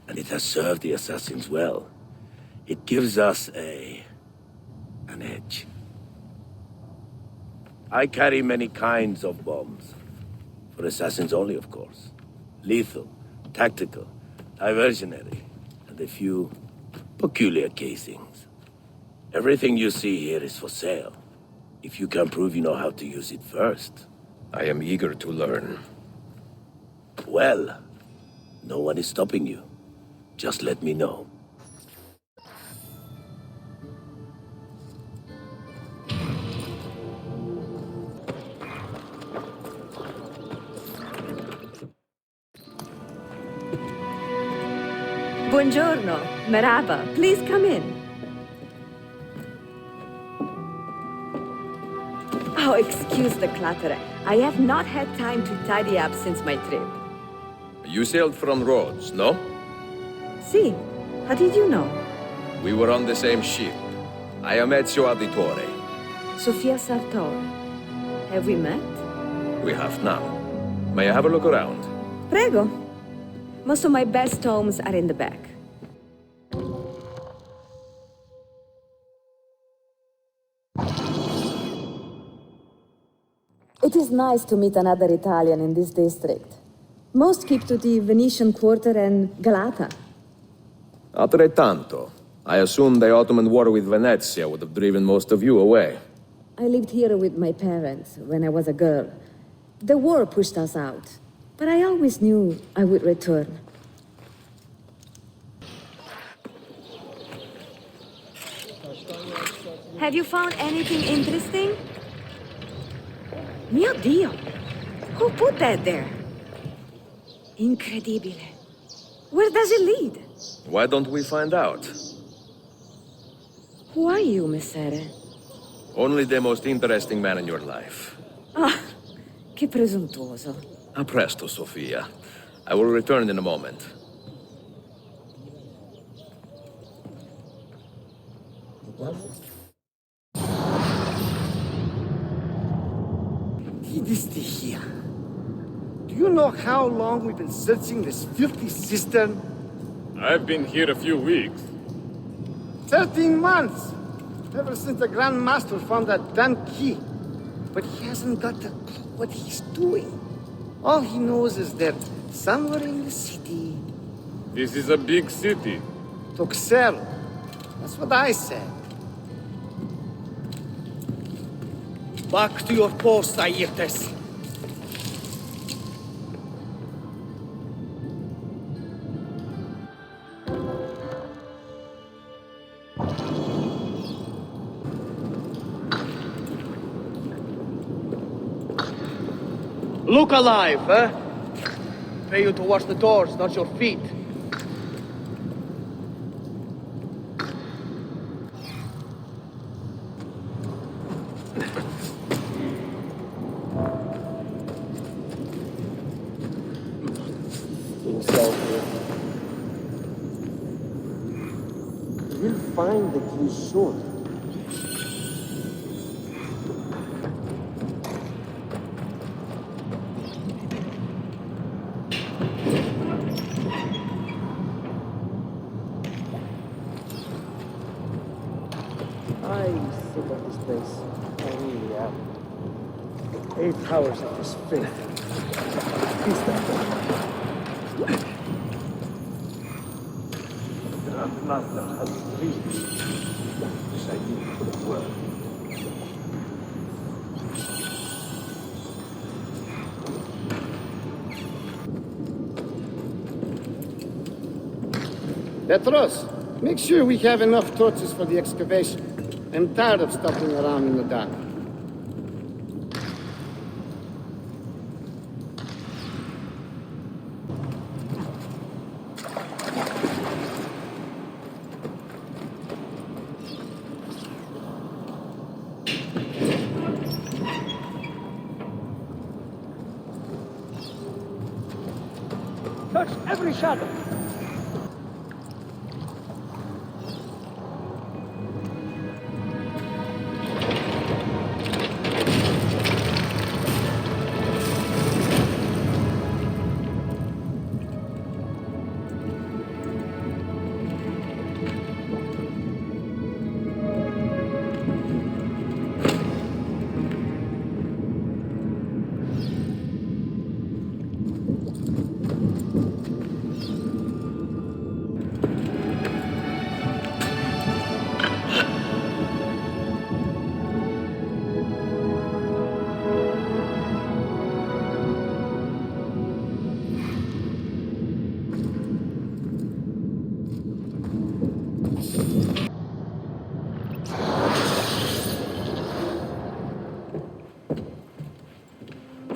Speaker 14: And it has served the assassins well. It gives us an edge. I carry many kinds of bombs. For assassins only, of course. Lethal, tactical, diversionary, and a few peculiar casings. Everything you see here is for sale. If you can prove you know how to use it first.
Speaker 6: I am eager to learn.
Speaker 14: Well, no one is stopping you. Just let me know.
Speaker 9: Buongiorno, merhaba. Please come in. Oh, excuse the clutter. I have not had time to tidy up since my trip.
Speaker 6: You sailed from Rhodes, no?
Speaker 9: See, how did you know?
Speaker 6: We were on the same ship. I am Ezio Auditore.
Speaker 9: Sofia Sartor. Have we met?
Speaker 6: We have now. May I have a look around?
Speaker 9: Prego. Most of my best tomes are in the back. It is nice to meet another Italian in this district. Most keep to the Venetian Quarter and Galata.
Speaker 6: Altrettanto. I assume the Ottoman war with Venezia would have driven most of you away.
Speaker 9: I lived here with my parents when I was a girl. The war pushed us out, but I always knew I would return. Have you found anything interesting? Mio Dio! Who put that there? Incredibile. Where does it lead?
Speaker 6: Why don't we find out?
Speaker 9: Who are you, Messere?
Speaker 6: Only the most interesting man in your life.
Speaker 9: Ah, che presuntuoso.
Speaker 6: A presto, Sofia. I will return in a moment.
Speaker 15: Did here? Do you know how long we've been searching this filthy cistern?
Speaker 4: I've been here a few weeks.
Speaker 15: 13 months! Ever since the Grand Master found that damn key. But he hasn't got a clue what he's doing. All he knows is that somewhere in the city...
Speaker 4: This is a big city.
Speaker 15: Toxero. That's what I said. Back to your post, Ayrtes.
Speaker 16: Look alive, eh? Pay you to watch the doors, not your feet.
Speaker 15: We'll find the key soon.
Speaker 11: really sick of this place. I really am. 8 hours of this filth. Peace that. The master has reasons. Which I need for the world.
Speaker 15: Petros, make sure we have enough torches for the excavation. I'm tired of stopping around in the dark.
Speaker 11: Touch every shadow.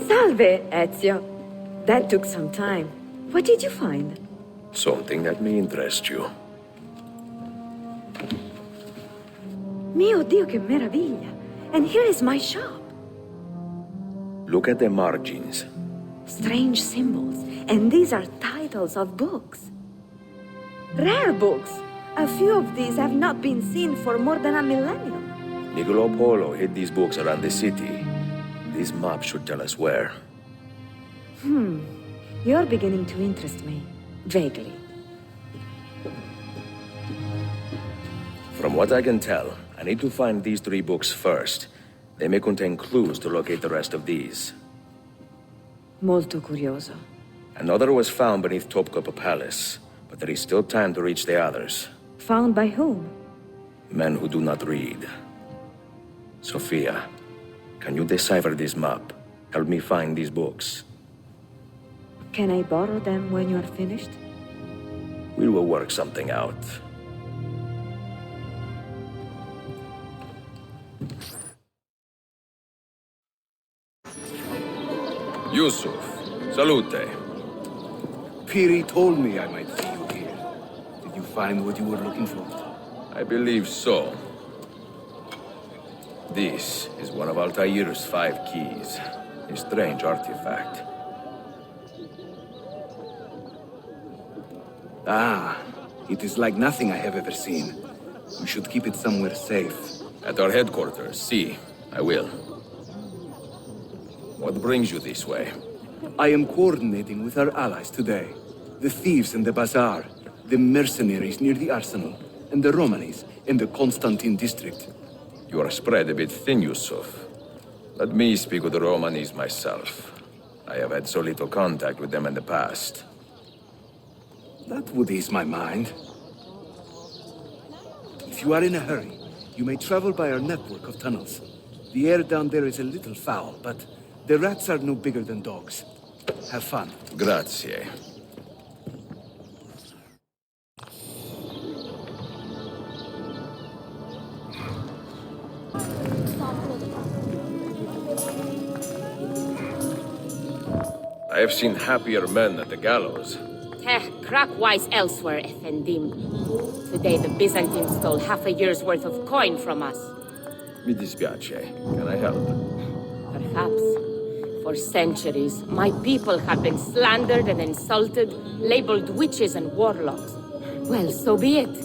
Speaker 9: Salve, Ezio. That took some time. What did you find?
Speaker 6: Something that may interest you.
Speaker 9: Mio Dio, che meraviglia. And here is my shop.
Speaker 6: Look at the margins.
Speaker 9: Strange symbols. And these are titles of books. Rare books. A few of these have not been seen for more than a millennium.
Speaker 6: Niccolo Polo hid these books around the city. This map should tell us where.
Speaker 9: You're beginning to interest me. Vaguely.
Speaker 6: From what I can tell, I need to find these 3 books first. They may contain clues to locate the rest of these.
Speaker 9: Molto curioso.
Speaker 6: Another was found beneath Topkapi Palace, but there is still time to reach the others.
Speaker 9: Found by whom?
Speaker 6: Men who do not read. Sophia, can you decipher this map? Help me find these books.
Speaker 9: Can I borrow them when you are finished?
Speaker 6: We will work something out. Yusuf, salute.
Speaker 10: Piri told me I might see you here. Did you find what you were looking for?
Speaker 6: I believe so. This is one of Altair's 5 keys. A strange artifact.
Speaker 10: Ah, it is like nothing I have ever seen. We should keep it somewhere safe.
Speaker 6: At our headquarters, see. I will. What brings you this way?
Speaker 10: I am coordinating with our allies today. The thieves in the bazaar, the mercenaries near the arsenal, and the Romanis in the Constantine district.
Speaker 6: You are spread a bit thin, Yusuf. Let me speak with the Romanis myself. I have had so little contact with them in the past.
Speaker 10: That would ease my mind. If you are in a hurry, you may travel by our network of tunnels. The air down there is a little foul, but the rats are no bigger than dogs. Have fun.
Speaker 6: Grazie. I have seen happier men at the gallows.
Speaker 17: Crack-wise elsewhere, Effendim. Today the Byzantines stole half a year's worth of coin from us.
Speaker 6: Mi dispiace. Can I help?
Speaker 17: Perhaps. For centuries, my people have been slandered and insulted, labeled witches and warlocks. Well, so be it.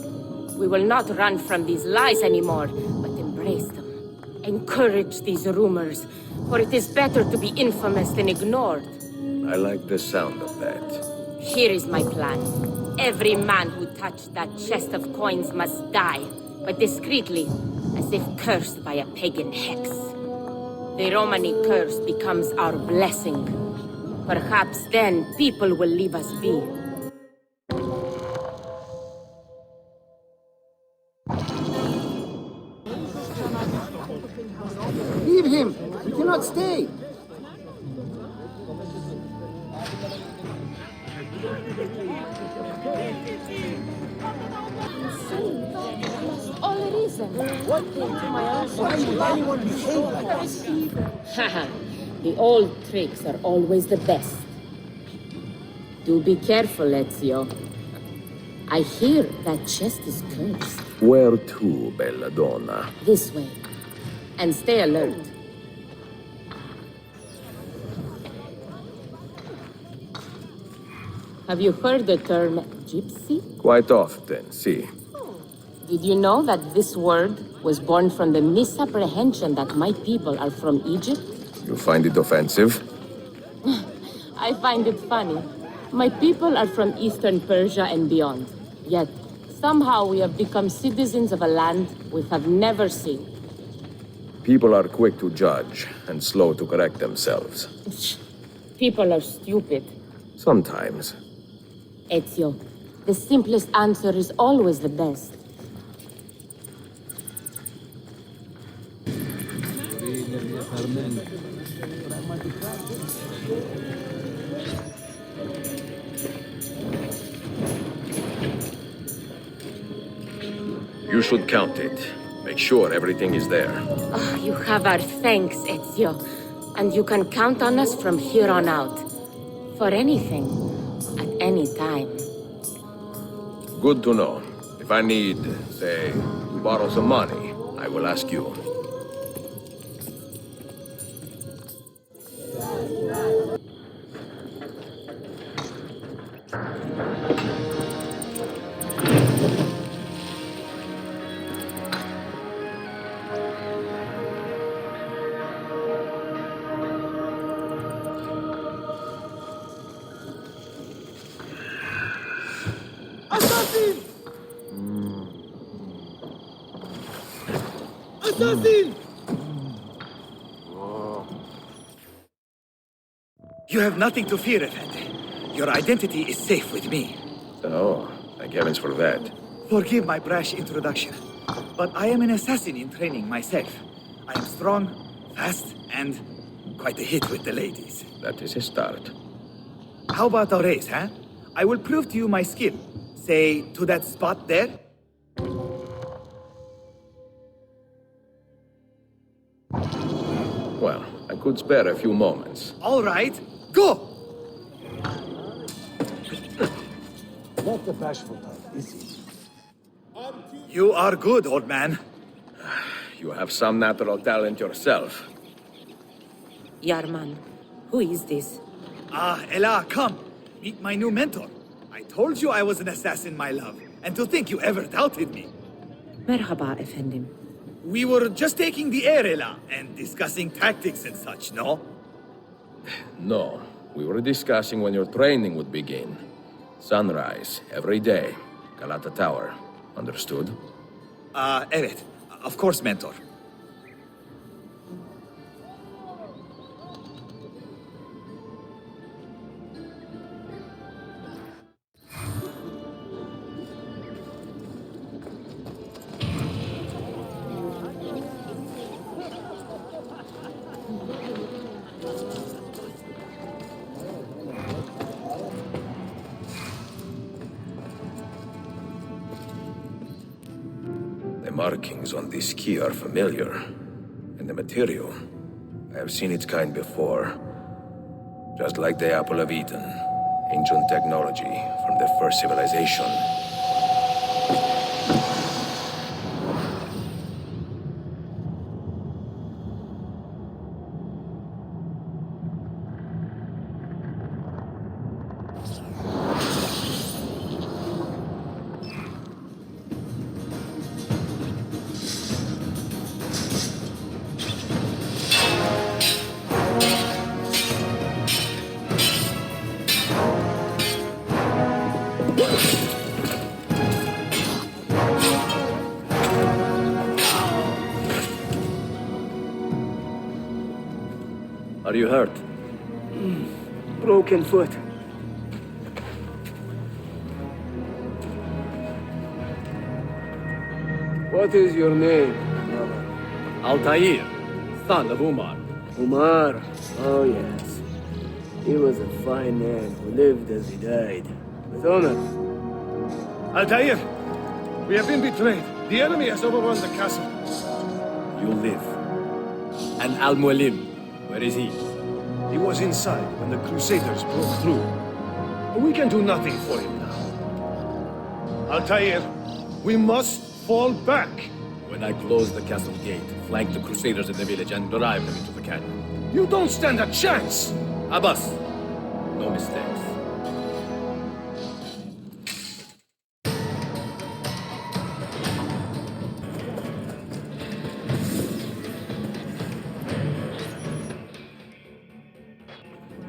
Speaker 17: We will not run from these lies anymore, but embrace them. Encourage these rumors, for it is better to be infamous than ignored.
Speaker 6: I like the sound of that.
Speaker 17: Here is my plan. Every man who touched that chest of coins must die, but discreetly. as if cursed by a pagan hex. The Romani curse becomes our blessing. Perhaps then people will leave us be.
Speaker 15: Leave him! He cannot stay!
Speaker 17: All reason. What came to my own?
Speaker 15: Why would anyone behave like this?
Speaker 17: Haha, the old tricks are always the best. Do be careful, Ezio. I hear that chest is cursed.
Speaker 6: Where to, Belladonna?
Speaker 17: This way. And stay alert. Have you heard the term gypsy?
Speaker 6: Quite often, see.
Speaker 17: Did you know that this word was born from the misapprehension that my people are from Egypt?
Speaker 6: You find it offensive?
Speaker 17: I find it funny. My people are from Eastern Persia and beyond. Yet, somehow we have become citizens of a land we have never seen.
Speaker 6: People are quick to judge and slow to correct themselves.
Speaker 17: People are stupid.
Speaker 6: Sometimes.
Speaker 17: Ezio, the simplest answer is always the best.
Speaker 6: You should count it. Make sure everything is there.
Speaker 17: Oh, you have our thanks, Ezio. And you can count on us from here on out. For anything. At any time.
Speaker 6: Good to know. If I need, say, to borrow some money, I will ask you.
Speaker 15: Assassin! Assassin!
Speaker 12: You have nothing to fear, Effendi. Your identity is safe with me.
Speaker 6: Oh, thank heavens for that.
Speaker 12: Forgive my brash introduction, but I am an assassin in training myself. I am strong, fast, and quite a hit with the ladies.
Speaker 6: That is a start.
Speaker 12: How about a race, huh? I will prove to you my skill. Say, to that spot there.
Speaker 6: Well, I could spare a few moments.
Speaker 12: All right, go!
Speaker 11: Not the bashful type, is he?
Speaker 12: You are good, old man.
Speaker 6: You have some natural talent yourself.
Speaker 17: Yarman, who is this?
Speaker 12: Ah, Ella, come. Meet my new mentor. I told you I was an assassin, my love. And to think you ever doubted me.
Speaker 17: Merhaba, Efendim.
Speaker 12: We were just taking the air, Ella, and discussing tactics and such, no?
Speaker 6: No, we were discussing when your training would begin. Sunrise, every day. Galata Tower. Understood?
Speaker 12: Evet. Of course, mentor.
Speaker 6: The markings on this key are familiar. And the material. I have seen its kind before. Just like the Apple of Eden. Ancient technology from the first civilization. Are you hurt?
Speaker 11: Broken foot. What is your name, brother?
Speaker 6: Altair, son of Umar.
Speaker 11: Umar. Oh, yes. He was a fine man who lived as he died. With honor.
Speaker 7: Altair, we have been betrayed. The enemy has overrun the castle.
Speaker 6: You live. And Al-Mualim, where is he?
Speaker 7: He was inside when the Crusaders broke through. But we can do nothing for him now. Altair, we must fall back.
Speaker 6: When I close the castle gate, flank the Crusaders in the village and drive them into the canyon.
Speaker 7: You don't stand a chance!
Speaker 6: Abbas, no mistakes.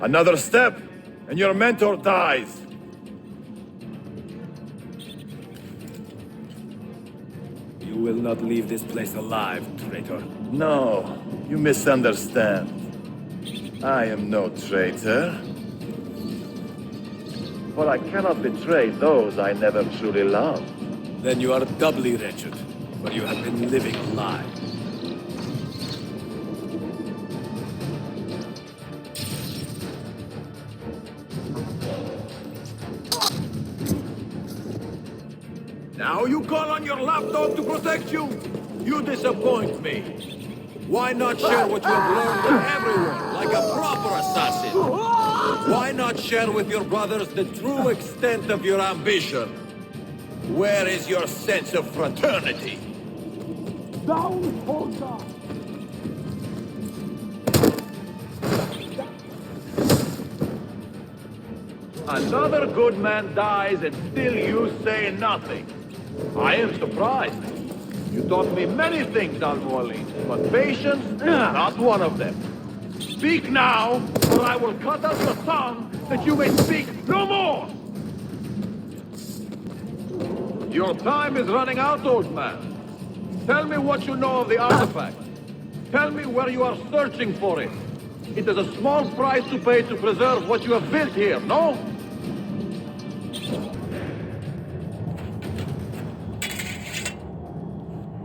Speaker 14: Another step, and your mentor dies.
Speaker 6: You will not leave this place alive, traitor.
Speaker 14: No, you misunderstand. I am no traitor. For I cannot betray those I never truly loved.
Speaker 6: Then you are doubly wretched, for you have been living a lie.
Speaker 14: Now you call on your lapdog to protect you? You disappoint me.
Speaker 6: Why not share what you have learned with everyone, like a proper assassin? Why not share with your brothers the true extent of your ambition? Where is your sense of fraternity?
Speaker 7: Down, Holger!
Speaker 14: Another good man dies and still you say nothing. I am surprised. You taught me many things, Al-Mualim, but patience, not one of them. Speak now, or I will cut out your tongue that you may speak no more! Your time is running out, old man. Tell me what you know of the artifact. Tell me where you are searching for it. It is a small price to pay to preserve what you have built here, no?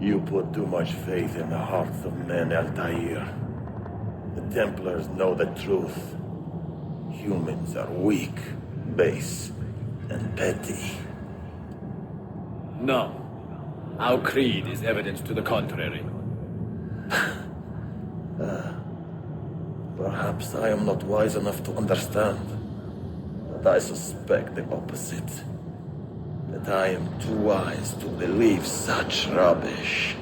Speaker 14: You put too much faith in the hearts of men, Altair. The Templars know the truth. Humans are weak, base, and petty.
Speaker 6: No. Our creed is evidence to the contrary.
Speaker 14: Perhaps I am not wise enough to understand, but I suspect the opposite. That I am too wise to believe such rubbish.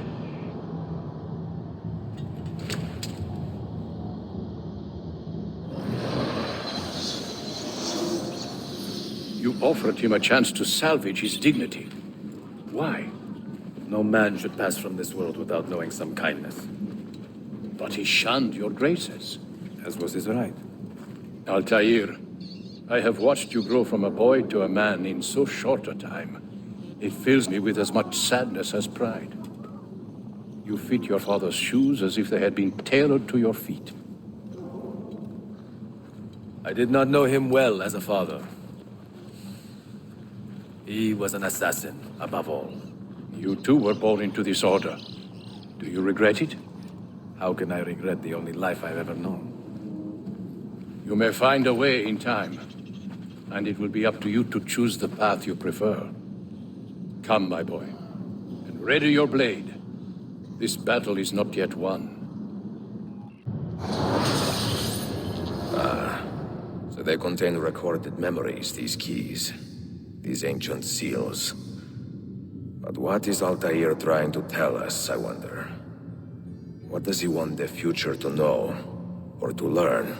Speaker 18: You offered him a chance to salvage his dignity. Why?
Speaker 6: No man should pass from this world without knowing some kindness.
Speaker 18: But he shunned your graces.
Speaker 6: As was his right.
Speaker 18: Altair, I have watched you grow from a boy to a man in so short a time. It fills me with as much sadness as pride. You fit your father's shoes as if they had been tailored to your feet.
Speaker 6: I did not know him well as a father. He was an assassin, above all.
Speaker 18: You too were born into this order. Do you regret it?
Speaker 6: How can I regret the only life I've ever known?
Speaker 18: You may find a way in time, and it will be up to you to choose the path you prefer. Come, my boy, and ready your blade. This battle is not yet won.
Speaker 6: So they contain recorded memories, these keys. These ancient seals. But what is Altair trying to tell us, I wonder? What does he want the future to know, or to learn?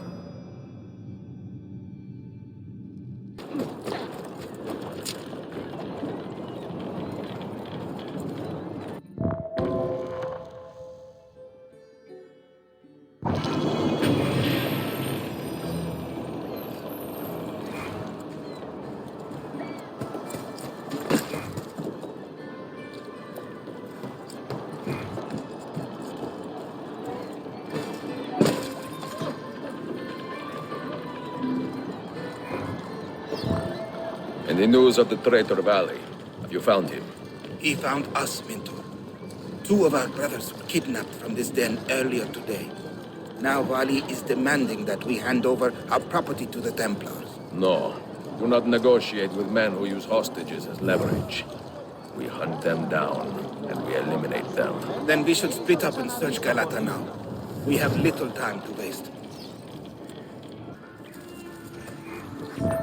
Speaker 6: Any news of the traitor Valley? Have you found him?
Speaker 11: He found us, Mentor. 2 of our brothers were kidnapped from this den earlier today. Now Valley is demanding that we hand over our property to the Templars.
Speaker 6: No. Do not negotiate with men who use hostages as leverage. We hunt them down, and we eliminate them.
Speaker 11: Then we should split up and search Galata now. We have little time to waste.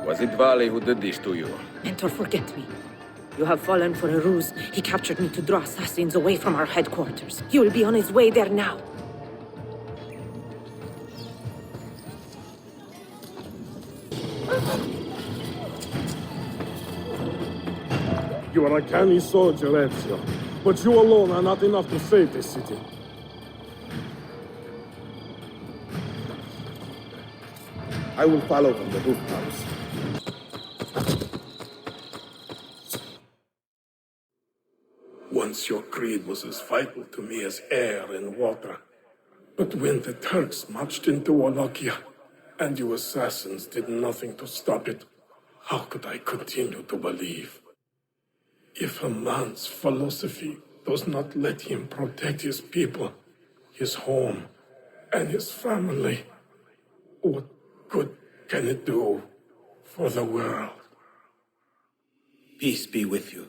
Speaker 6: Was it Valley who did this to you?
Speaker 17: Mentor, forget me. You have fallen for a ruse. He captured me to draw assassins away from our headquarters. He will be on his way there now.
Speaker 19: You are a canny soldier, Ezio, but you alone are not enough to save this city.
Speaker 11: I will follow from the rooftops.
Speaker 19: Once your creed was as vital to me as air and water. But when the Turks marched into Wallachia, and you assassins did nothing to stop it, how could I continue to believe? If a man's philosophy does not let him protect his people, his home, and his family, what good can it do for the world?
Speaker 11: Peace be with you.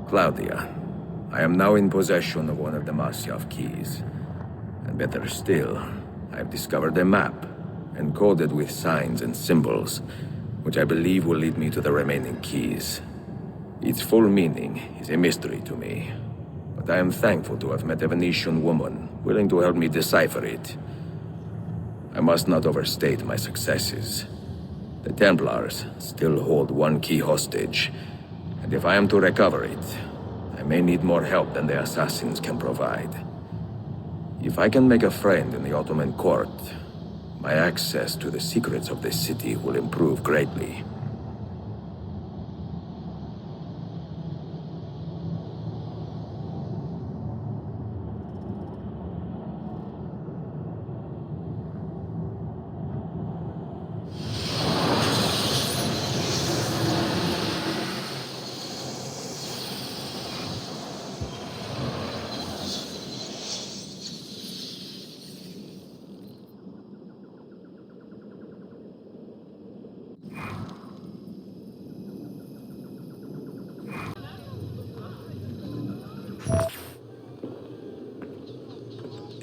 Speaker 6: Claudia, I am now in possession of one of the Masyaf keys. And better still, I have discovered a map, encoded with signs and symbols, which I believe will lead me to the remaining keys. Its full meaning is a mystery to me, but I am thankful to have met a Venetian woman willing to help me decipher it. I must not overstate my successes. The Templars still hold one key hostage, and if I am to recover it, I may need more help than the assassins can provide. If I can make a friend in the Ottoman court, my access to the secrets of this city will improve greatly.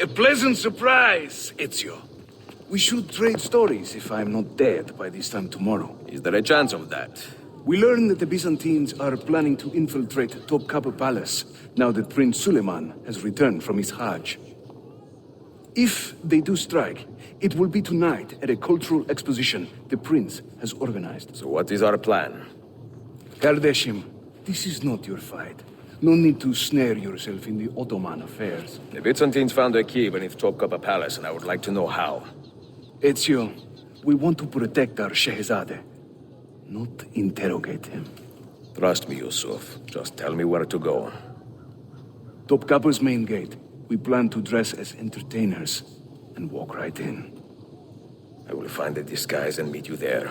Speaker 10: A pleasant surprise, Ezio. We should trade stories if I'm not dead by this time tomorrow.
Speaker 6: Is there a chance of that?
Speaker 10: We learn that the Byzantines are planning to infiltrate Topkapi Palace now that Prince Suleiman has returned from his Hajj. If they do strike, it will be tonight at a cultural exposition the prince has organized.
Speaker 6: So what is our plan?
Speaker 10: Kardashim, this is not your fight. No need to snare yourself in the Ottoman affairs.
Speaker 6: The Byzantines found a key beneath Topkapi Palace, and I would like to know how.
Speaker 10: Ezio, we want to protect our Shehzade, not interrogate him.
Speaker 6: Trust me, Yusuf. Just tell me where to go.
Speaker 10: Topkapi's main gate. We plan to dress as entertainers and walk right in.
Speaker 6: I will find a disguise and meet you there.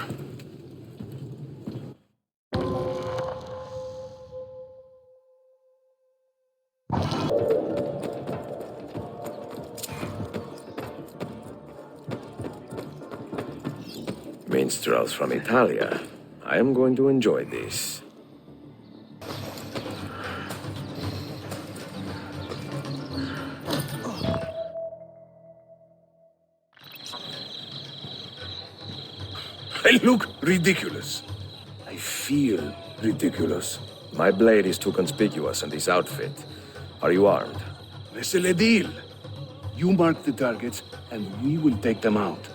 Speaker 6: Minstrels from Italia. I am going to enjoy this.
Speaker 10: I look ridiculous. I feel ridiculous.
Speaker 6: My blade is too conspicuous in this outfit. Are you armed?
Speaker 10: C'est le deal. You mark the targets, and we will take them out.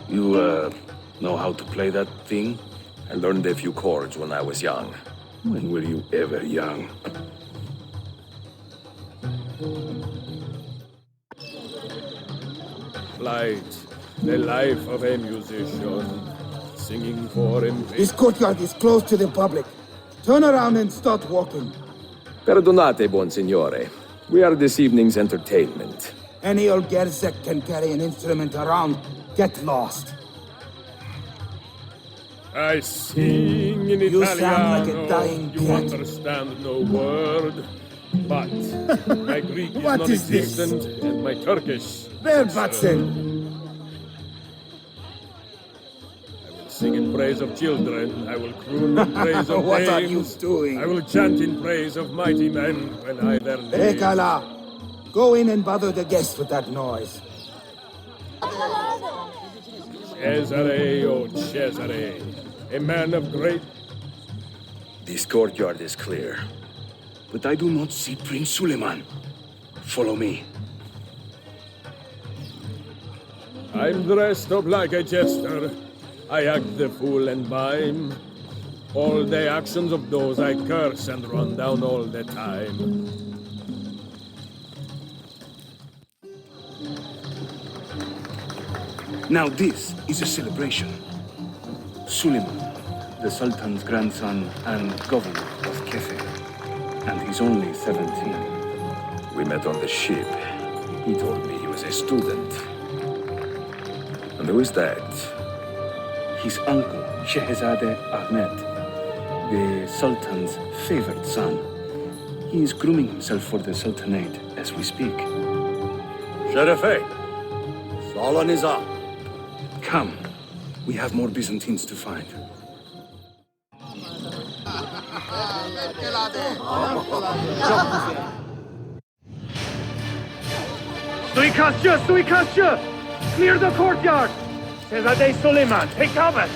Speaker 10: You, know how to play that thing?
Speaker 6: I learned a few chords when I was young. When were you ever young?
Speaker 18: Flight, the life of a musician, singing for him.
Speaker 11: This courtyard is closed to the public. Turn around and start walking.
Speaker 6: Perdonate, buon signore. We are this evening's entertainment.
Speaker 11: Any old gerzek can carry an instrument around. Get lost.
Speaker 18: I sing in
Speaker 11: You
Speaker 18: Italiano.
Speaker 11: sound like a dying
Speaker 18: You
Speaker 11: cat.
Speaker 18: understand no word. But my Greek is
Speaker 11: What is this?
Speaker 18: non-existent, and my Turkish.
Speaker 11: Verbatim.
Speaker 18: I will sing in praise of children. I will croon in praise of
Speaker 11: What are you
Speaker 18: dames.
Speaker 11: doing?
Speaker 18: I will chant in praise of mighty men when I their names.
Speaker 11: Rekala, go in and bother the guests with that noise.
Speaker 18: Cesare, oh Cesare, a man of great.
Speaker 6: This courtyard is clear.
Speaker 11: But I do not see Prince Suleiman. Follow me.
Speaker 18: I'm dressed up like a jester. I act the fool and mime. All the actions of those I curse and run down all the time.
Speaker 10: Now this is a celebration. Suleiman, the Sultan's grandson and governor of Kefe. And he's only 17.
Speaker 6: We met on the ship. He told me he was a student. And who is that?
Speaker 10: His uncle, Shehzade Ahmed, the Sultan's favorite son. He is grooming himself for the Sultanate as we speak.
Speaker 14: Sherife, Salah Nizam.
Speaker 10: Come, we have more Byzantines to find.
Speaker 13: Suikastçı! Clear the courtyard! Şehzade Suleiman, take cover!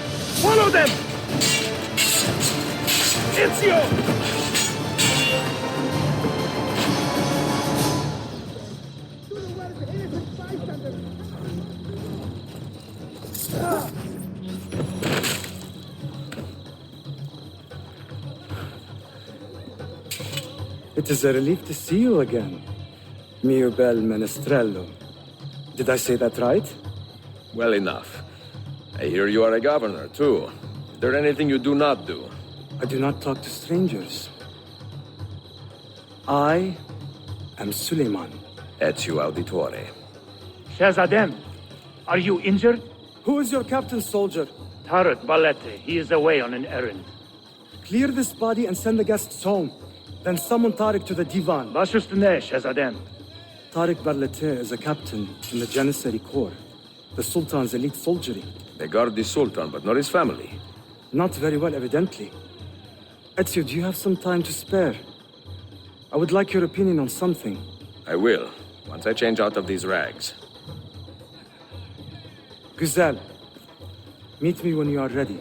Speaker 13: Follow them! Ezio!
Speaker 8: It is a relief to see you again, mio bel menestrello. Did I say that right?
Speaker 6: Well enough. I hear you are a governor, too. Is there anything you do not do?
Speaker 8: I do not talk to strangers. I am Suleiman.
Speaker 6: Ezio Auditore.
Speaker 13: Shehzadem, are you injured?
Speaker 8: Who is your captain, soldier?
Speaker 13: Tarek Balete, he is away on an errand.
Speaker 8: Clear this body and send the guests home. Then summon Tariq to the divan.
Speaker 13: Baş üstüne, Shehzadem.
Speaker 8: Tariq Barlete is a captain in the Janissary Corps, the Sultan's elite soldiery.
Speaker 6: They guard the Sultan, but not his family.
Speaker 8: Not very well, evidently. Ezio, do you have some time to spare? I would like your opinion on something.
Speaker 6: I will, once I change out of these rags.
Speaker 8: Güzel. Meet me when you are ready.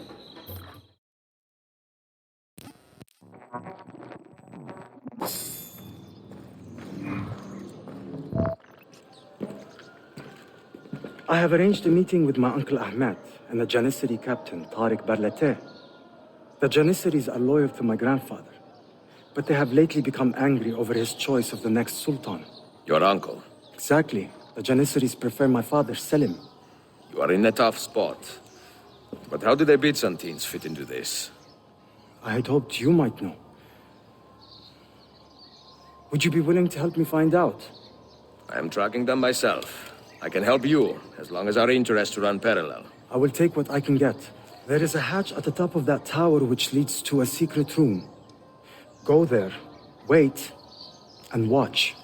Speaker 8: I have arranged a meeting with my uncle Ahmed and the Janissary captain, Tariq Barlete. The Janissaries are loyal to my grandfather, but they have lately become angry over his choice of the next sultan.
Speaker 6: Your uncle?
Speaker 8: Exactly. The Janissaries prefer my father, Selim.
Speaker 6: You are in a tough spot. But how do the Byzantines fit into this?
Speaker 8: I had hoped you might know. Would you be willing to help me find out?
Speaker 6: I am tracking them myself. I can help you, as long as our interests run parallel.
Speaker 8: I will take what I can get. There is a hatch at the top of that tower which leads to a secret room. Go there, wait, and watch.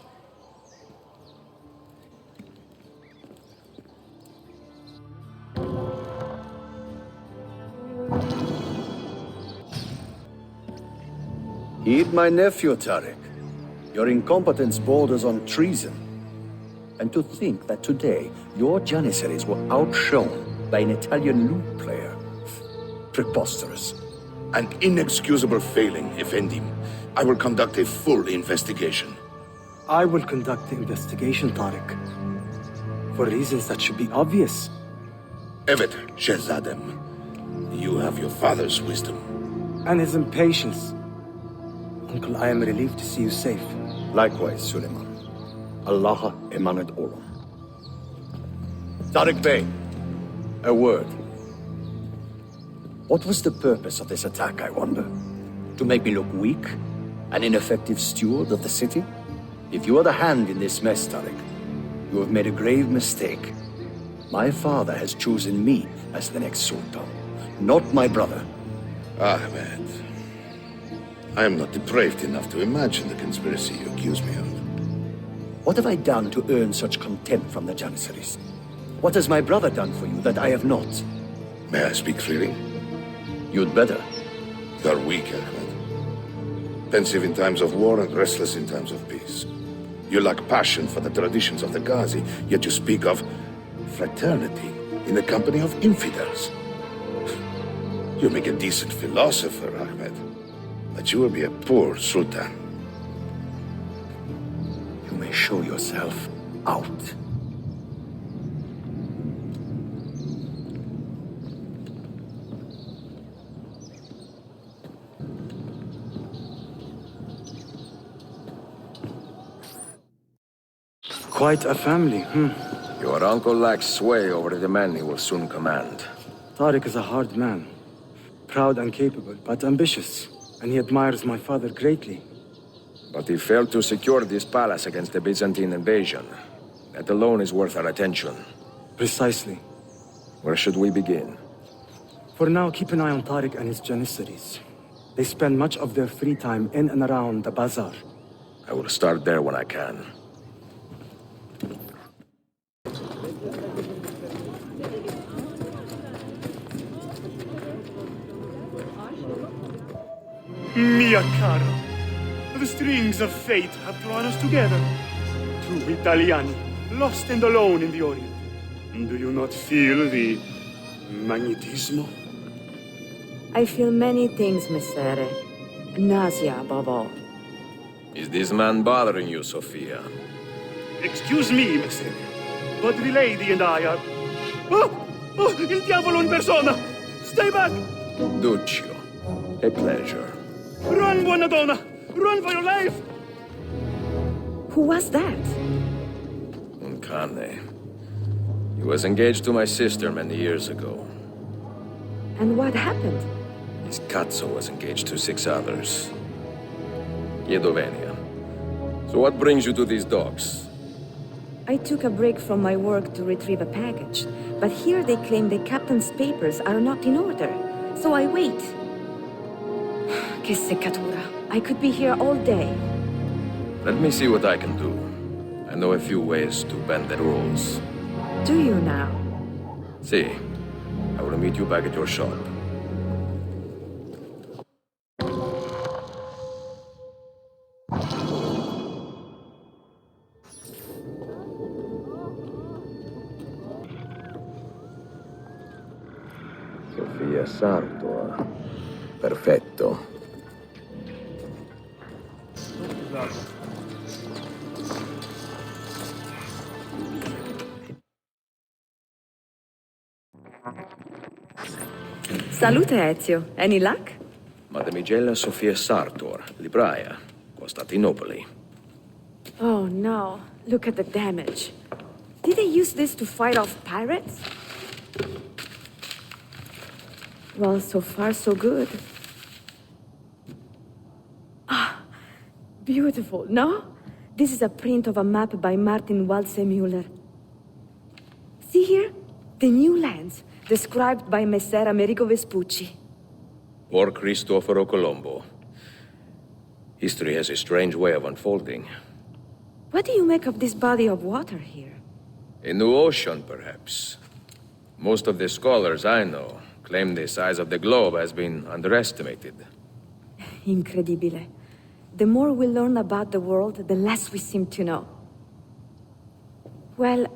Speaker 20: Heed my nephew, Tariq. Your incompetence borders on treason. And to think that today your Janissaries were outshone by an Italian lute player. Preposterous.
Speaker 21: An inexcusable failing, Effendim. I will conduct a full investigation.
Speaker 8: I will conduct the investigation, Tariq. For reasons that should be obvious.
Speaker 21: Evet, Shehzadem. You have your father's wisdom.
Speaker 8: And his impatience. Uncle, I am relieved to see you safe.
Speaker 20: Likewise, Suleiman. Allah emanet olun. Tariq Bey, a word. What was the purpose of this attack, I wonder? To make me look weak? An ineffective steward of the city? If you are the hand in this mess, Tariq, you have made a grave mistake. My father has chosen me as the next Sultan, not my brother.
Speaker 21: Ahmed, I am not depraved enough to imagine the conspiracy you accuse me of.
Speaker 20: What have I done to earn such contempt from the Janissaries? What has my brother done for you that I have not?
Speaker 21: May I speak freely?
Speaker 20: You'd better.
Speaker 21: You are weak, Ahmed. Pensive in times of war and restless in times of peace. You lack passion for the traditions of the Ghazi, yet you speak of fraternity in the company of infidels. You make a decent philosopher, Ahmed, but you will be a poor sultan.
Speaker 20: You may show yourself out.
Speaker 8: Quite a family,
Speaker 6: Your uncle lacks sway over the men he will soon command.
Speaker 8: Tariq is a hard man. Proud and capable, but ambitious. And he admires my father greatly.
Speaker 6: But he failed to secure this palace against the Byzantine invasion. That alone is worth our attention.
Speaker 8: Precisely.
Speaker 6: Where should we begin?
Speaker 8: For now, keep an eye on Tariq and his Janissaries. They spend much of their free time in and around the bazaar.
Speaker 6: I will start there when I can.
Speaker 13: Mia cara, the strings of fate have drawn us together. Two Italiani, lost and alone in the Orient. Do you not feel the magnetismo?
Speaker 9: I feel many things, Messere. Nausea above all.
Speaker 6: Is this man bothering you, Sophia?
Speaker 13: Excuse me, Messere, but the lady and I are... Oh! Oh, il diavolo in persona! Stay back!
Speaker 6: Duccio, a pleasure.
Speaker 13: Run, buona donna! Run for your life!
Speaker 9: Who was that?
Speaker 6: Uncane. He was engaged to my sister many years ago.
Speaker 9: And what happened?
Speaker 6: His Cazzo was engaged to 6 others. Chiedovenia. So what brings you to these docks?
Speaker 9: I took a break from my work to retrieve a package, but here they claim the captain's papers are not in order, so I wait. Che seccatura. I could be here all day.
Speaker 6: Let me see what I can do. I know a few ways to bend the rules.
Speaker 9: Do you now?
Speaker 6: See, I will meet you back at your shop. Sofia Sartor. Perfetto.
Speaker 9: Salute, Ezio. Any luck?
Speaker 6: Mademoiselle Sofia Sartor, libraia, Costantinopoli.
Speaker 9: Oh no, look at the damage. Did they use this to fight off pirates? Well, so far so good. Ah, beautiful, no? This is a print of a map by Martin Waldseemüller. See here? The new lands, described by Messer Amerigo Vespucci.
Speaker 6: Or Cristoforo Colombo. History has a strange way of unfolding.
Speaker 9: What do you make of this body of water here?
Speaker 6: A new ocean, perhaps. Most of the scholars I know claim the size of the globe has been underestimated.
Speaker 9: Incredibile. The more we learn about the world, the less we seem to know. Well,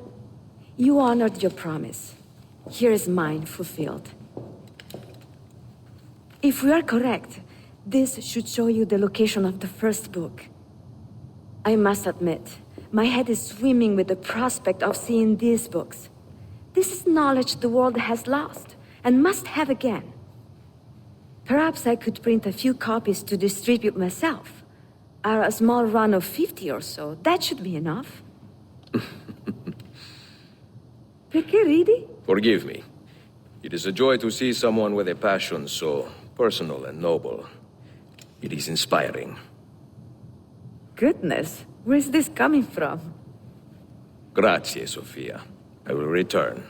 Speaker 9: you honored your promise. Here is mine fulfilled. If we are correct, this should show you the location of the first book. I must admit, my head is swimming with the prospect of seeing these books. This is knowledge the world has lost, and must have again. Perhaps I could print a few copies to distribute myself, a small run of 50 or so. That should be enough. Perché ridi?
Speaker 6: Forgive me. It is a joy to see someone with a passion so personal and noble. It is inspiring.
Speaker 9: Goodness, where's this coming from?
Speaker 6: Grazie, Sofia. I will return.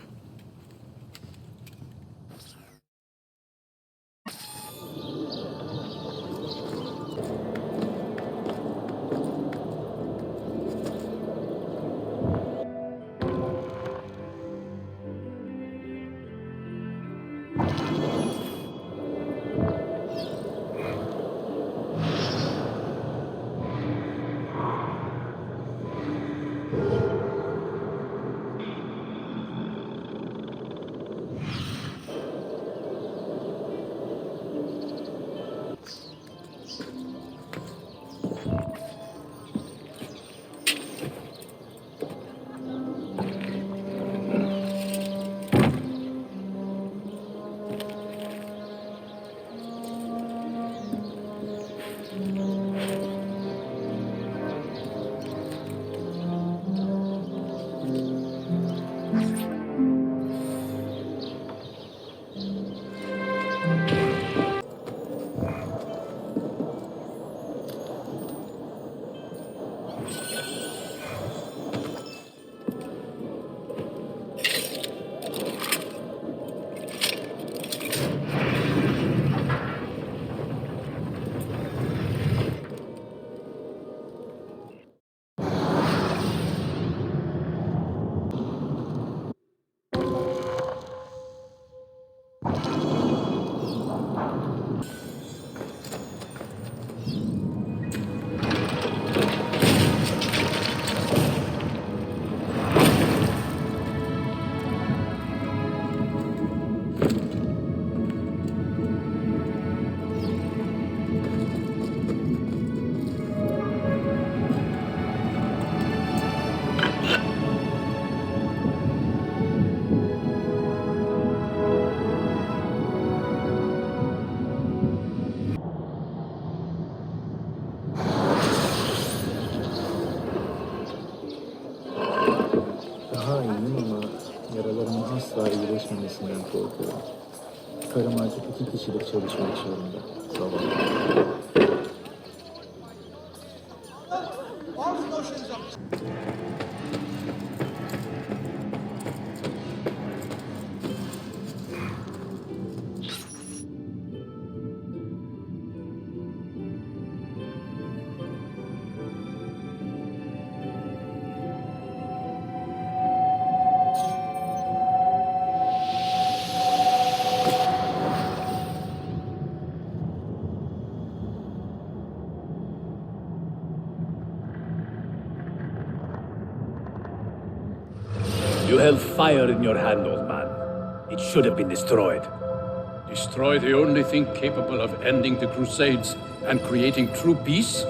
Speaker 3: Daha iyiyim ama yaralarımın asla iyileşmemesinden korkuyorum. Karım artık 2 kişilik çalışmak zorunda. Zavallı.
Speaker 14: You held fire in your hand, old man. It should have been destroyed.
Speaker 18: Destroy the only thing capable of ending the Crusades and creating true peace?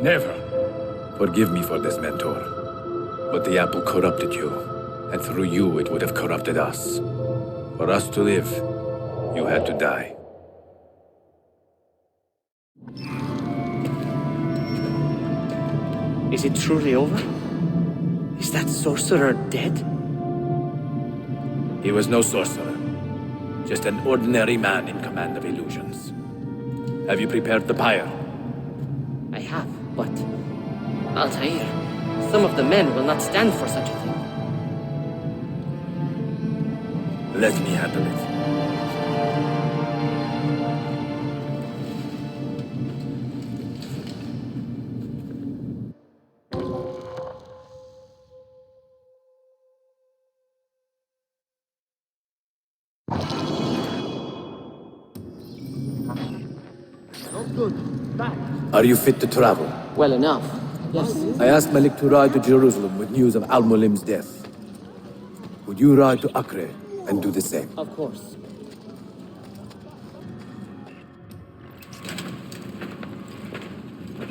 Speaker 18: Never.
Speaker 22: Forgive me for this, Mentor. But the apple corrupted you, and through you it would have corrupted us. For us to live, you had to die.
Speaker 12: Is it truly over? Is that sorcerer dead?
Speaker 22: He was no sorcerer, just an ordinary man in command of illusions. Have you prepared the pyre?
Speaker 17: I have, but... Altair, some of the men will not stand for such a thing.
Speaker 22: Let me handle it. Are you fit to travel?
Speaker 17: Well enough, yes.
Speaker 22: I asked Malik to ride to Jerusalem with news of Al-Mulim's death. Would you ride to Acre and do the same?
Speaker 17: Of course.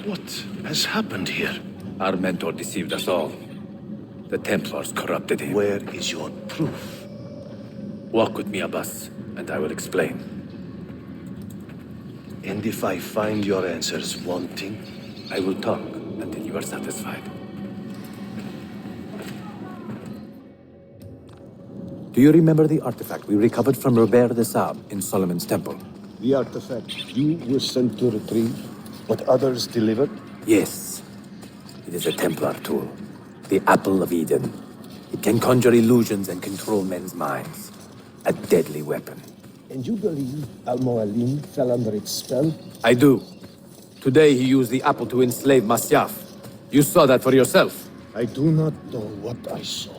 Speaker 22: What has happened here? Our mentor deceived us all. The Templars corrupted him. Where is your proof? Walk with me, Abbas, and I will explain. And if I find your answers wanting? I will talk until you are satisfied. Do you remember the artifact we recovered from Robert de Sab in Solomon's temple?
Speaker 11: The artifact you were sent to retrieve, but others delivered?
Speaker 22: Yes. It is a Templar tool. The Apple of Eden. It can conjure illusions and control men's minds. A deadly weapon.
Speaker 11: And you believe Al-Mualim fell under its spell?
Speaker 22: I do. Today he used the apple to enslave Masyaf. You saw that for yourself.
Speaker 11: I do not know what I saw.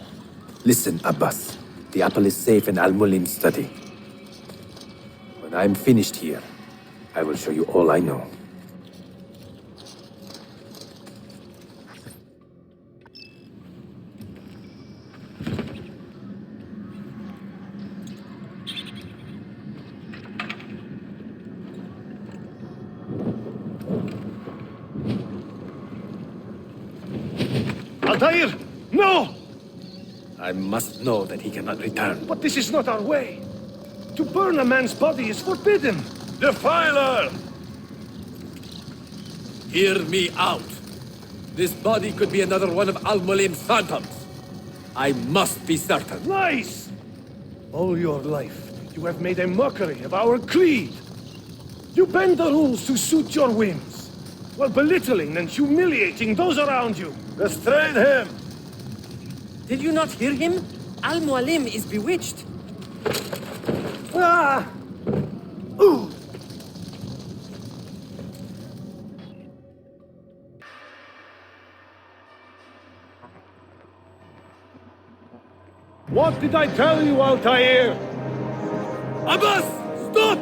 Speaker 22: Listen, Abbas. The apple is safe in Al-Mulim's study. When I'm finished here, I will show you all I know.
Speaker 13: Altair! No!
Speaker 22: I must know that he cannot return.
Speaker 13: But this is not our way. To burn a man's body is forbidden.
Speaker 22: Defiler! Hear me out. This body could be another one of Al-Mulim's phantoms. I must be certain.
Speaker 13: Lies! All your life, you have made a mockery of our creed. You bend the rules to suit your whims, while belittling and humiliating those around you.
Speaker 22: Restrain him!
Speaker 16: Did you not hear him? Al-Mualim is bewitched.
Speaker 13: Ah! Ooh! What did I tell you, Altair?
Speaker 22: Abbas! Stop!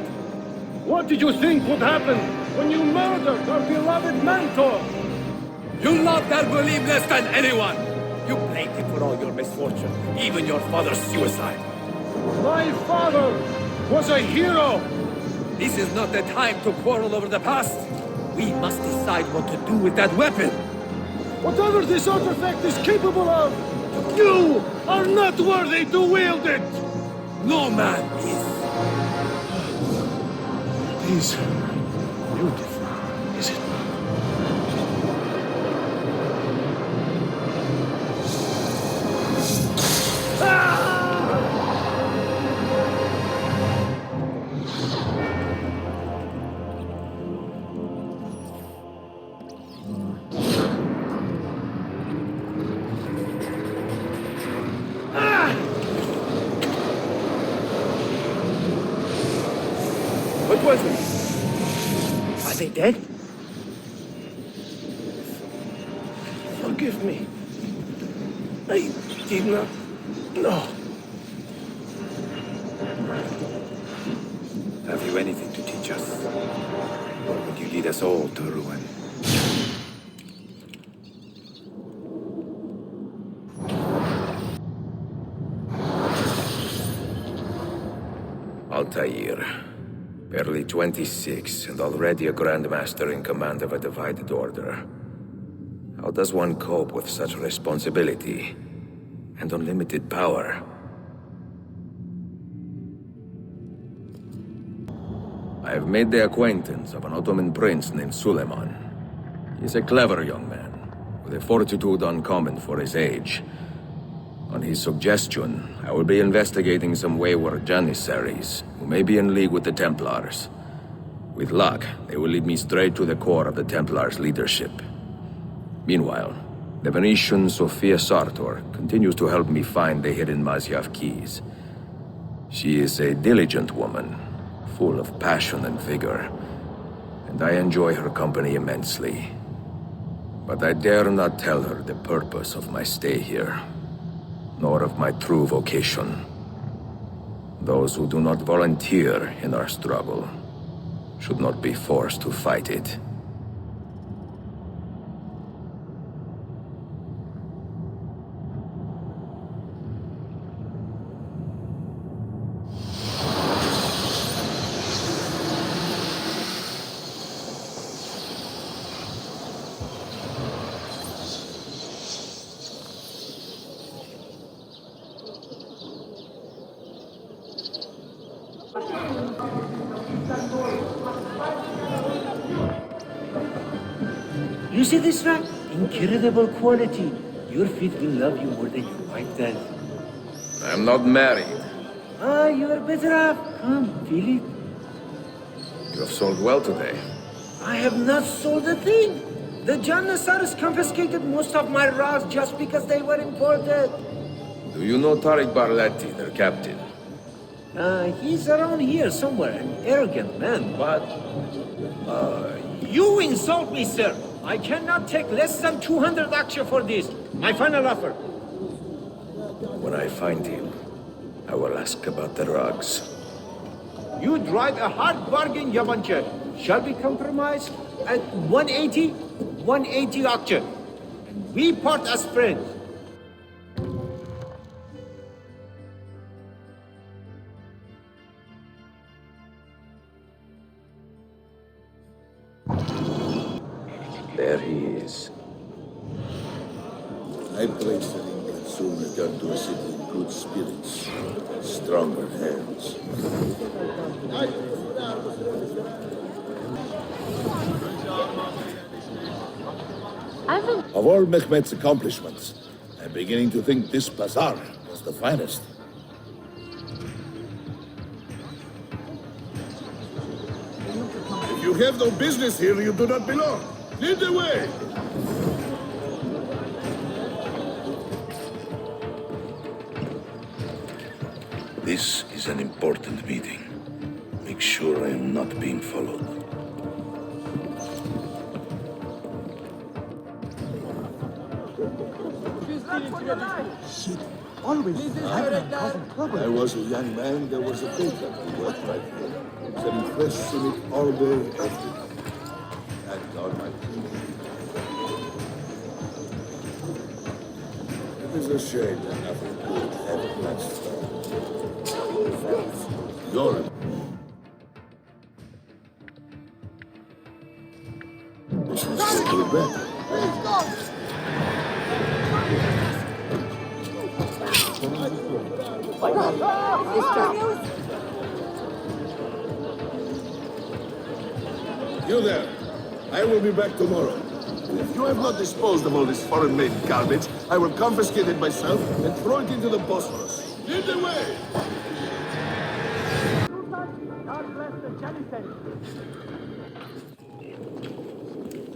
Speaker 13: What did you think would happen when you murdered our beloved mentor?
Speaker 22: You loved Al-Mulim less than anyone! You blamed him for all your misfortune, even your father's suicide.
Speaker 13: My father was a hero!
Speaker 22: This is not the time to quarrel over the past. We must decide what to do with that weapon.
Speaker 13: Whatever this artifact is capable of, you are not worthy to wield it!
Speaker 22: No man is.
Speaker 13: It is beautiful, is it not?
Speaker 22: What was it?
Speaker 16: Are they dead?
Speaker 13: Forgive me. I did not know.
Speaker 22: Have you anything to teach us? Or would you lead us all to ruin?
Speaker 6: Altair. Barely 26 and already a Grandmaster in command of a divided order. How does one cope with such responsibility and unlimited power? I have made the acquaintance of an Ottoman prince named Suleiman. He's a clever young man, with a fortitude uncommon for his age. On his suggestion, I will be investigating some wayward Janissaries who may be in league with the Templars. With luck, they will lead me straight to the core of the Templars' leadership. Meanwhile, the Venetian Sophia Sartor continues to help me find the hidden Masyaf keys. She is a diligent woman, full of passion and vigor, and I enjoy her company immensely. But I dare not tell her the purpose of my stay here, nor of my true vocation. Those who do not volunteer in our struggle should not be forced to fight it.
Speaker 1: You see this rack? Incredible quality. Your feet will love you more than your wife does.
Speaker 6: I'm not married.
Speaker 1: Ah, you're better off. Come, feel it.
Speaker 6: You have sold well today.
Speaker 1: I have not sold a thing. The Janissaries confiscated most of my raws just because they were imported.
Speaker 6: Do you know Tariq Barlatti, their captain?
Speaker 1: He's around here somewhere, an arrogant man, but... you insult me, sir! I cannot take less than 200 aksha for this. My final offer.
Speaker 6: When I find him, I will ask about the rugs.
Speaker 1: You drive a hard bargain, Yamanche. Shall we compromise at 180? 180 aksha. And we part as friends.
Speaker 6: There he is.
Speaker 21: I pray Selim can soon return to a city in good spirits, stronger hands. Of all Mehmet's accomplishments, I'm beginning to think this bazaar was the finest. If you have no business here, you do not belong. Lead the way! This is an important meeting. Make sure I am not being followed.
Speaker 11: Shit. Always. I was a young man, there was a baker who worked right here. Selling fresh civet all day, every day. And on my team. It is a shame that nothing good ever lasts. You're this is so bad. You there. I will be back tomorrow. If you have not disposed of all this foreign-made garbage, I will confiscate it myself and throw it into the Bosphorus. Lead the way!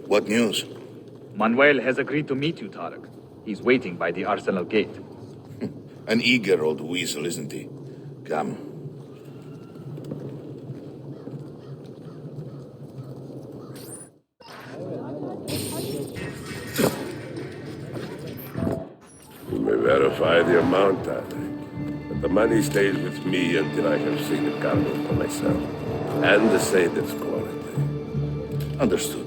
Speaker 11: What news?
Speaker 2: Manuel has agreed to meet you, Tariq. He's waiting by the arsenal gate.
Speaker 21: An eager old weasel, isn't he? Come.
Speaker 23: You may verify the amount, Tariq. But the money stays with me until I have seen the cargo for myself. And the Seder's quality.
Speaker 21: Understood.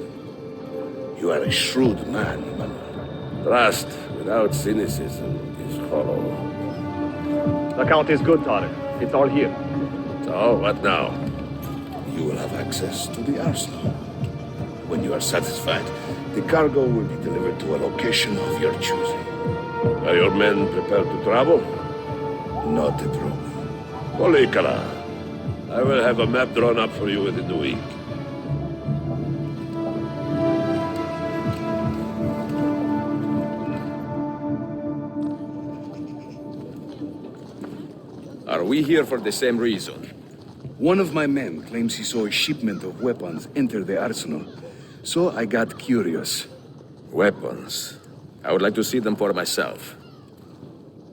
Speaker 21: You are a shrewd man, Manuel.
Speaker 23: Trust without cynicism is hollow.
Speaker 2: The count is good, Tariq. It's all here.
Speaker 23: So, what now?
Speaker 21: You will have access to the arsenal. When you are satisfied, the cargo will be delivered to a location of your choosing.
Speaker 23: Are your men prepared to travel?
Speaker 21: Not a problem.
Speaker 23: Polikara, I will have a map drawn up for you within the week.
Speaker 6: Are we here for the same reason?
Speaker 10: One of my men claims he saw a shipment of weapons enter the arsenal, so I got curious.
Speaker 6: Weapons? I would like to see them for myself.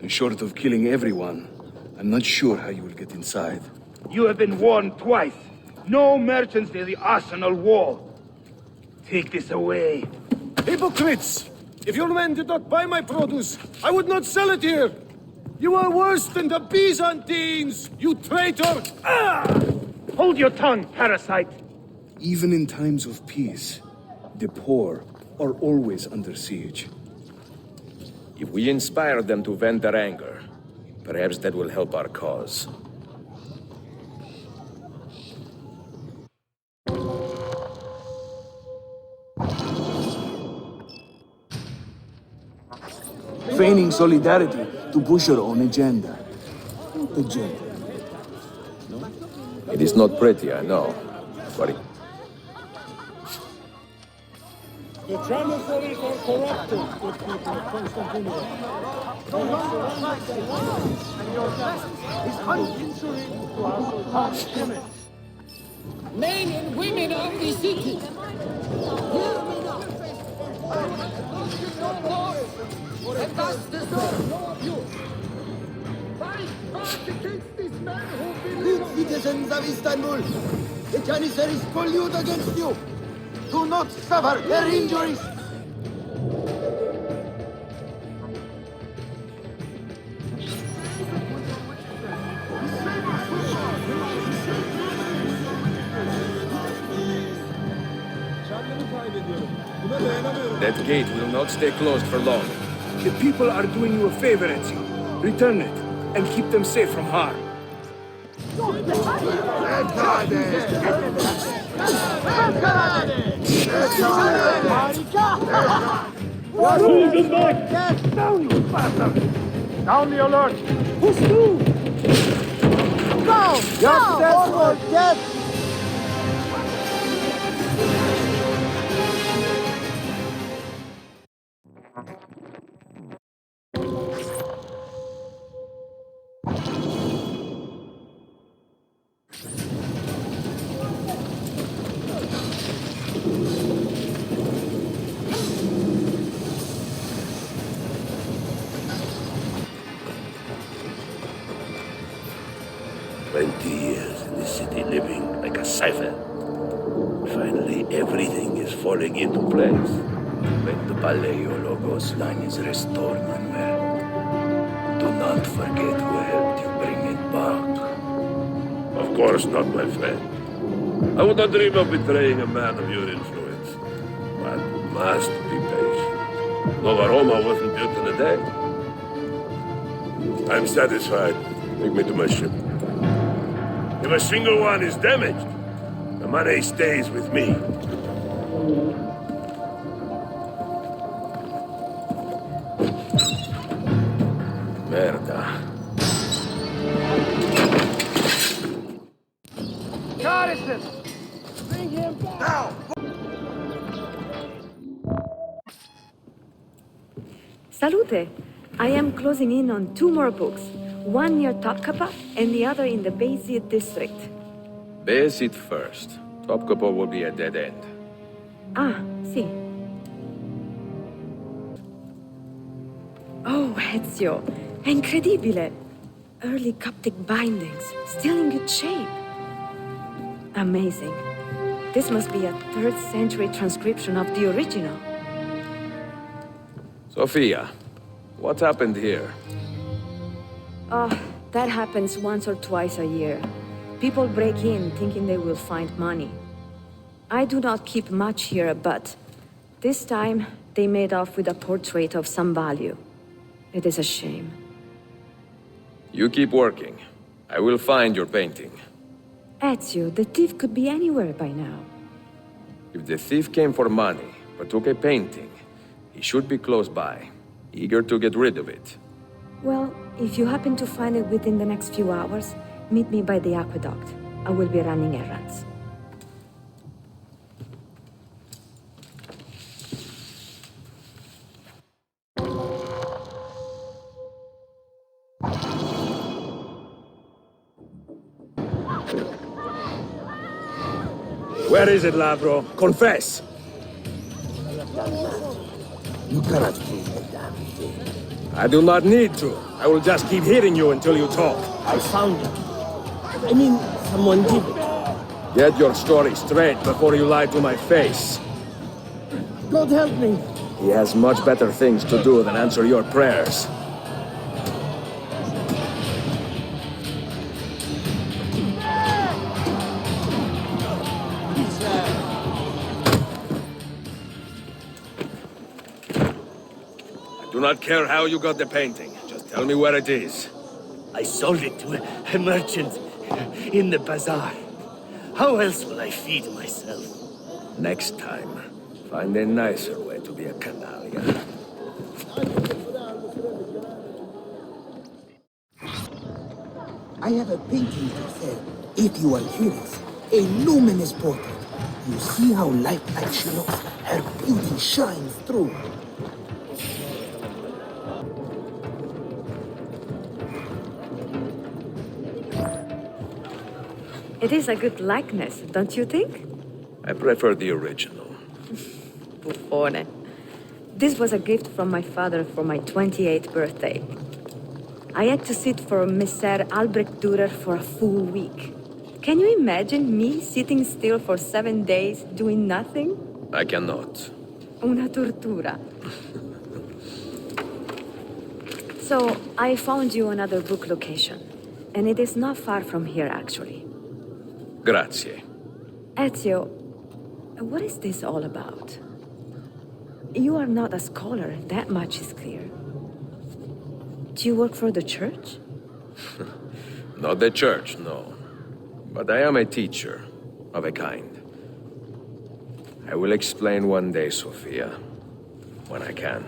Speaker 10: And short of killing everyone, I'm not sure how you will get inside.
Speaker 24: You have been warned twice. No merchants near the arsenal wall. Take this away.
Speaker 7: Hypocrites! If your men did not buy my produce, I would not sell it here! You are worse than the Byzantines, you traitor!
Speaker 24: Hold your tongue, parasite!
Speaker 10: Even in times of peace, the poor are always under siege.
Speaker 6: If we inspire them to vent their anger, perhaps that will help our cause.
Speaker 11: Feigning solidarity to push your own agenda. Agenda.
Speaker 6: It is not pretty, I know, but
Speaker 4: Janissaries are corrupted, good people of Constantinople. They have surrendered their land, and your best is uninjury to our Sultan's image.
Speaker 5: Men and women of the city, hear me now. No more, and thus deserve no abuse. Fight back against these men who believe.
Speaker 15: Good citizens of Istanbul, the Janissaries collude against you. Do not suffer their injuries.
Speaker 6: That gate will not stay closed for long.
Speaker 10: The people are doing you a favor, Ezio. Return it, and keep them safe from harm.
Speaker 4: Pull them back! Get down, you bastard! Down the alert! Push through! Go! Go! Forward, get!
Speaker 14: Years in this city living like a cipher. Finally, everything is falling into place. When the Paleologos line is restored, Manuel, do not forget who helped you bring it back.
Speaker 23: Of course not, my friend. I would not dream of betraying a man of your influence. But must be patient. Nova Roma wasn't built in a day. I'm satisfied. Take me to my ship. If a single one is damaged, the money stays with me.
Speaker 6: Merda.
Speaker 4: Garrison! Bring him back! Now!
Speaker 9: Salute! I am closing in on 2 more books. One near Topkapi and the other in the Bayezid district.
Speaker 6: Bayezid first. Topkapi will be a dead end.
Speaker 9: Ah, see. Oh, Ezio. Incredibile. Early Coptic bindings, still in good shape. Amazing. This must be a 3rd century transcription of the original.
Speaker 6: Sophia, what happened here?
Speaker 9: That happens once or twice a year. People break in thinking they will find money. I do not keep much here, but this time they made off with a portrait of some value. It is a shame.
Speaker 6: You keep working. I will find your painting.
Speaker 9: Ezio, the thief could be anywhere by now.
Speaker 6: If the thief came for money, but took a painting, he should be close by, eager to get rid of it.
Speaker 9: Well, if you happen to find it within the next few hours, meet me by the aqueduct. I will be running errands.
Speaker 10: Where is it, Lavro? Confess!
Speaker 11: You cannot prove the damn thing.
Speaker 10: I do not need to. I will just keep hitting you until you talk.
Speaker 11: I found it. I mean, someone did it.
Speaker 10: Get your story straight before you lie to my face.
Speaker 11: God help me.
Speaker 10: He has much better things to do than answer your prayers. I do not care how you got the painting. Just tell me where it is.
Speaker 14: I sold it to a merchant in the bazaar. How else will I feed myself?
Speaker 10: Next time, find a nicer way to be a canallia.
Speaker 11: I have a painting to sell, if you are curious. A luminous portrait. You see how light like she looks? Her beauty shines through.
Speaker 9: It is a good likeness, don't you think?
Speaker 6: I prefer the original.
Speaker 9: Buffone. This was a gift from my father for my 28th birthday. I had to sit for Messer Albrecht Dürer for a full week. Can you imagine me sitting still for 7 days doing nothing?
Speaker 6: I cannot.
Speaker 9: Una tortura. So, I found you another book location. And it is not far from here, actually.
Speaker 6: Grazie.
Speaker 9: Ezio, what is this all about? You are not a scholar, that much is clear. Do you work for the church?
Speaker 6: Not the church, no. But I am a teacher, of a kind. I will explain one day, Sophia, when I can.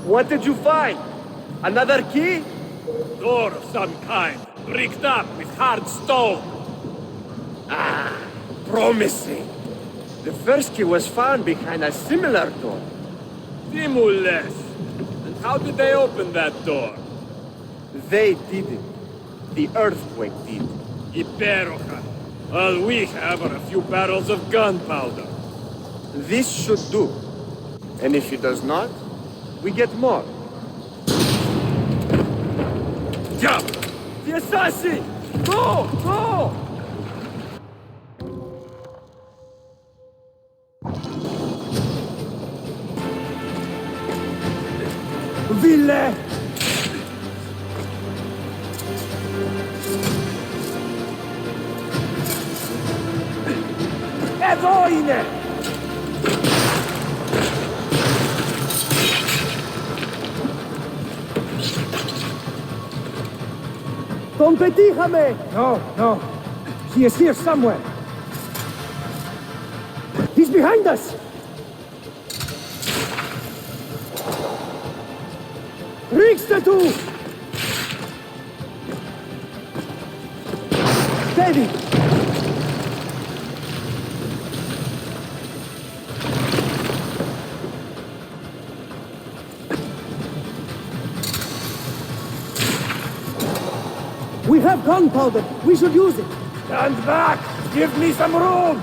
Speaker 3: What did you find? Another key?
Speaker 8: Door of some kind, bricked up with hard stone.
Speaker 3: Ah, promising. The first key was found behind a similar door.
Speaker 8: Timules. And how did they open that door?
Speaker 3: They didn't. The earthquake did.
Speaker 8: Iperoja. All we have are a few barrels of gunpowder.
Speaker 3: This should do. And if it does not, we get more.
Speaker 8: Jump!
Speaker 3: The assassin! Go! Go! Ville! Evoine! Competijame! No, no. He is here somewhere. He's behind us! Rickstatu! Steady! We have gunpowder. We should use it.
Speaker 8: Stand back! Give me some room!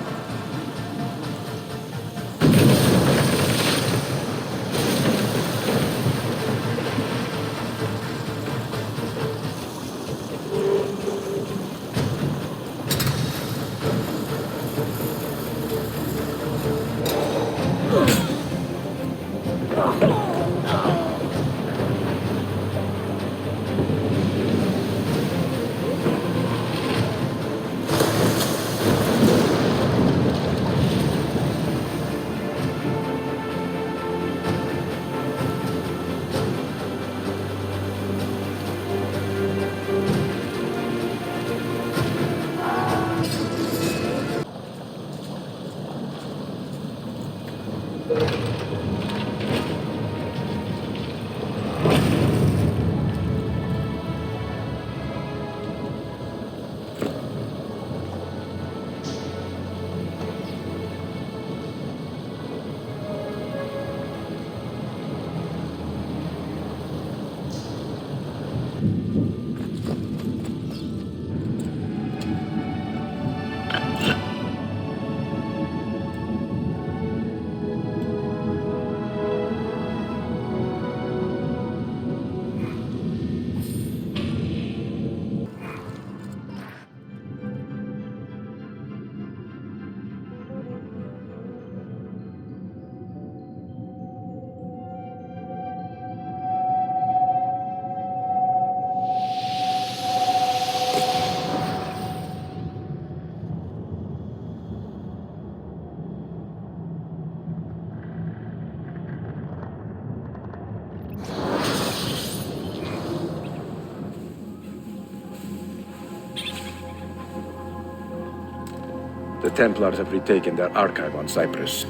Speaker 22: The Templars have retaken their archive on Cyprus.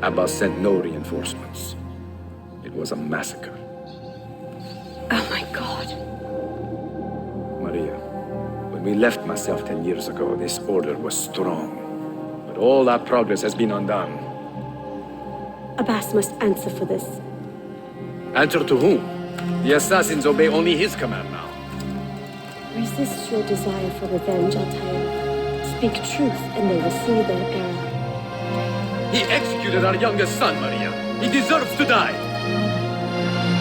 Speaker 22: Abbas sent no reinforcements. It was a massacre.
Speaker 9: Oh my God.
Speaker 22: Maria, when we left myself 10 years ago, this order was strong. But all our progress has been undone.
Speaker 9: Abbas must answer for this.
Speaker 22: Answer to whom? The assassins obey only his command now.
Speaker 9: Resist your desire for revenge, Altair. Speak truth, and they will see their error.
Speaker 22: He executed our youngest son, Maria. He deserves to die.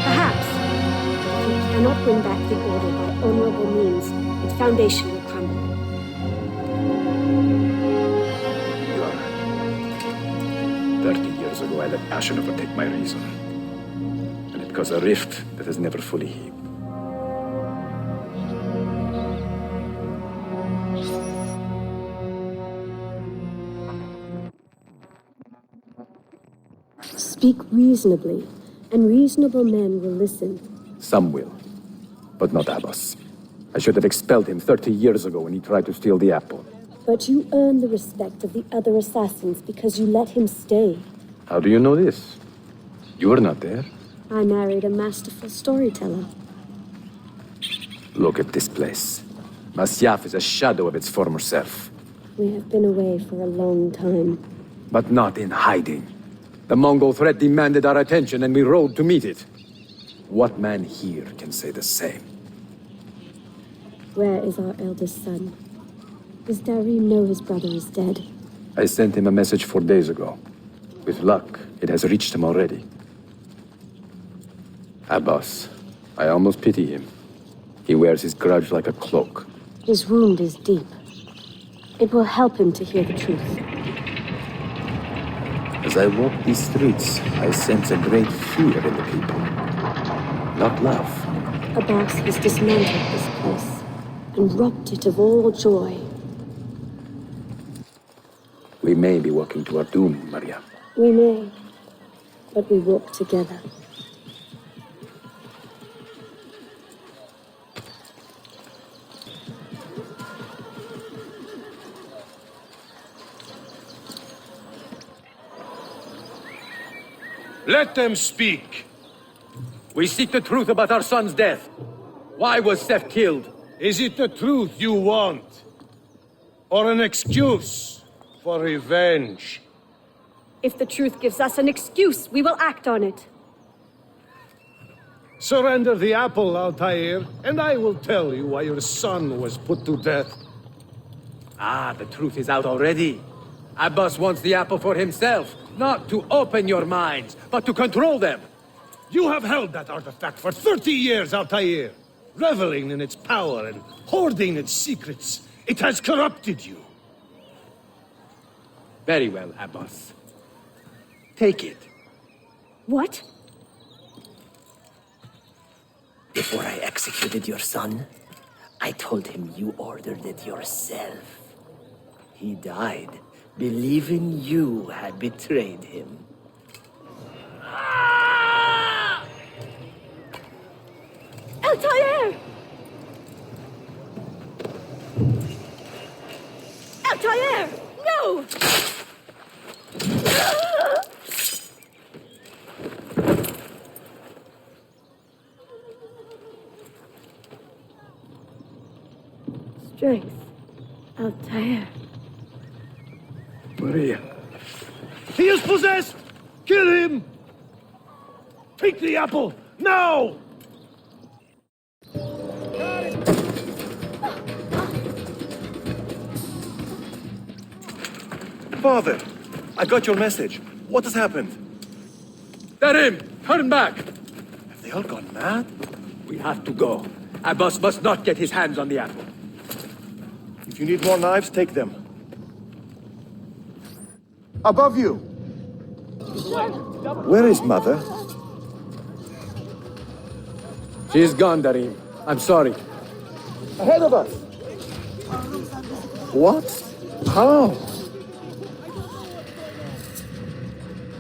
Speaker 9: Perhaps. But if you cannot win back the order by honorable means, its foundation will crumble.
Speaker 22: You are right. 30 years ago, I let passion overtake my reason. And it caused a rift that has never fully healed.
Speaker 9: Speak reasonably, and reasonable men will listen.
Speaker 22: Some will, but not Abbas. I should have expelled him 30 years ago when he tried to steal the apple.
Speaker 9: But you earn the respect of the other assassins because you let him stay.
Speaker 22: How do you know this? You were not there.
Speaker 9: I married a masterful storyteller.
Speaker 22: Look at this place. Masyaf is a shadow of its former self.
Speaker 9: We have been away for a long time.
Speaker 22: But not in hiding. The Mongol threat demanded our attention and we rode to meet it. What man here can say the same?
Speaker 9: Where is our eldest son? Does Darim know his brother is dead?
Speaker 22: I sent him a message 4 days ago. With luck, it has reached him already. Abbas, I almost pity him. He wears his grudge like a cloak.
Speaker 9: His wound is deep. It will help him to hear the truth.
Speaker 22: As I walk these streets, I sense a great fear in the people. Not love.
Speaker 9: Abbas has dismantled this place and robbed it of all joy.
Speaker 22: We may be walking to our doom, Maria.
Speaker 9: We may, but we walk together.
Speaker 22: Let them speak. We seek the truth about our son's death. Why was Seth killed?
Speaker 12: Is it the truth you want? Or an excuse for revenge?
Speaker 9: If the truth gives us an excuse, we will act on it.
Speaker 12: Surrender the apple, Altair, and I will tell you why your son was put to death.
Speaker 22: Ah, the truth is out already. Abbas wants the apple for himself, not to open your minds, but to control them.
Speaker 12: You have held that artifact for 30 years, Altair, reveling in its power and hoarding its secrets. It has corrupted you.
Speaker 22: Very well, Abbas. Take it.
Speaker 9: What?
Speaker 18: Before I executed your son, I told him you ordered it yourself. He died, believing you had betrayed him.
Speaker 9: Altair! Altair! No! Strength. Altair.
Speaker 22: Maria.
Speaker 12: He is possessed! Kill him! Take the apple, now!
Speaker 19: Father, I got your message. What has happened?
Speaker 22: Darim, turn back!
Speaker 19: Have they all gone mad?
Speaker 22: We have to go. Abbas must not get his hands on the apple.
Speaker 19: If you need more knives, take them.
Speaker 24: Above you!
Speaker 19: Where is Mother?
Speaker 22: She's gone, Darim. I'm sorry.
Speaker 24: Ahead of us!
Speaker 19: What? How?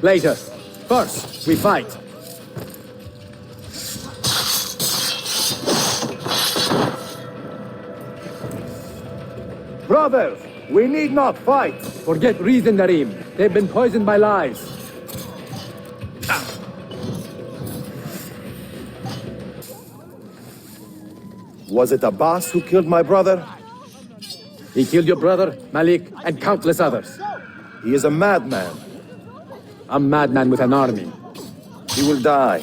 Speaker 22: Later. First, we fight.
Speaker 24: Brothers,
Speaker 13: We need not fight.
Speaker 22: Forget reason, Narim. They've been poisoned by lies.
Speaker 19: Was it Abbas who killed my brother?
Speaker 22: He killed your brother, Malik, and countless others.
Speaker 19: He is a madman.
Speaker 22: A madman with an army.
Speaker 19: He will die.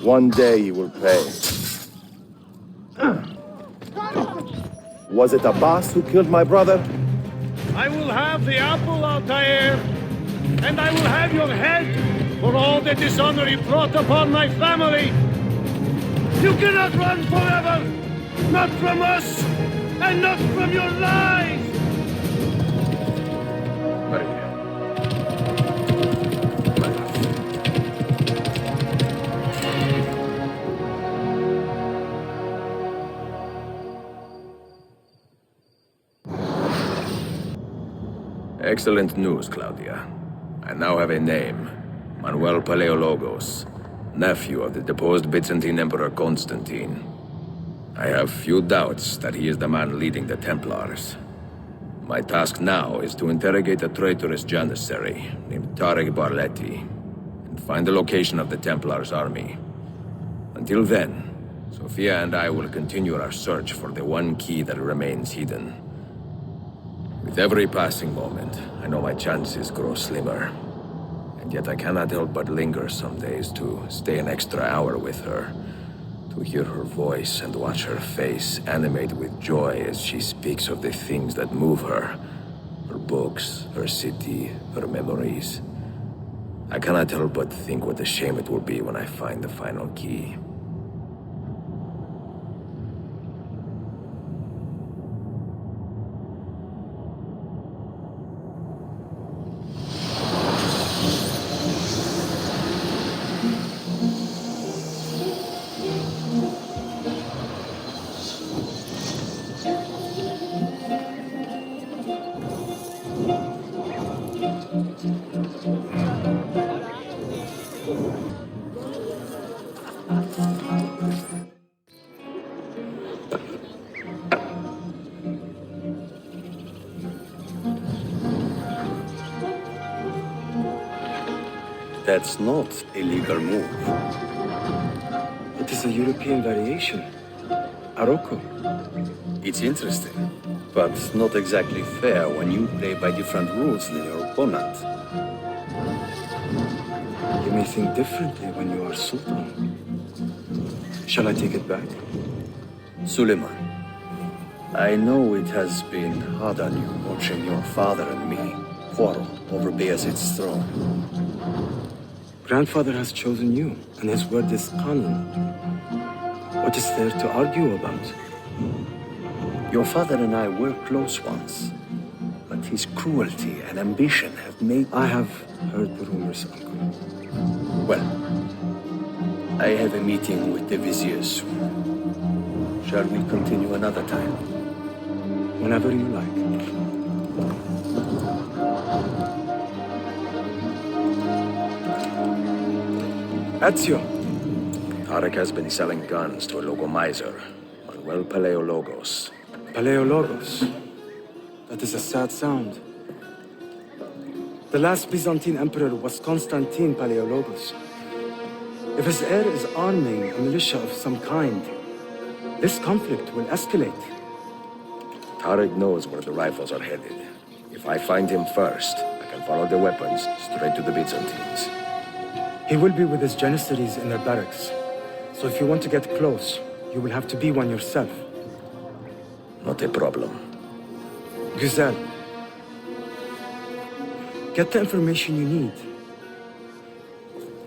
Speaker 19: One day he will pay. Was it Abbas who killed my brother?
Speaker 12: I will have the apple, Altair, and I will have your head for all the dishonor he brought upon my family. You cannot run forever! Not from us, and not from your lies!
Speaker 6: Excellent news, Claudia. I now have a name. Manuel Paleologos, nephew of the deposed Byzantine Emperor Constantine. I have few doubts that he is the man leading the Templars. My task now is to interrogate a traitorous janissary named Tarek Barletti and find the location of the Templars' army. Until then, Sophia and I will continue our search for the one key that remains hidden. With every passing moment, I know my chances grow slimmer. And yet I cannot help but linger some days to stay an extra hour with her. To hear her voice and watch her face animate with joy as she speaks of the things that move her. Her books, her city, her memories. I cannot help but think what a shame it will be when I find the final key.
Speaker 16: That's not a legal move.
Speaker 17: It is a European variation. Aroko.
Speaker 16: It's interesting, but not exactly fair when you play by different rules than your opponent.
Speaker 17: You may think differently when you are Sultan. Shall I take it back?
Speaker 16: Suleiman, I know it has been hard on you watching your father and me quarrel over Bayezid's throne.
Speaker 17: Grandfather has chosen you, and his word is canon. What is there to argue about?
Speaker 16: Your father and I were close once, but his cruelty and ambition have made...
Speaker 17: I have heard the rumors, Uncle.
Speaker 16: Well, I have a meeting with the vizier soon. Shall we continue another time?
Speaker 17: Whenever you like. Ezio.
Speaker 6: Tarek has been selling guns to a local miser, Manuel Paleologos.
Speaker 17: Paleologos? That is a sad sound. The last Byzantine emperor was Constantine Paleologos. If his heir is arming a militia of some kind, this conflict will escalate.
Speaker 6: Tarek knows where the rifles are headed. If I find him first, I can follow the weapons straight to the Byzantines.
Speaker 17: He will be with his janissaries in their barracks. So if you want to get close, you will have to be one yourself.
Speaker 6: Not a problem.
Speaker 17: Güzel. Get the information you need.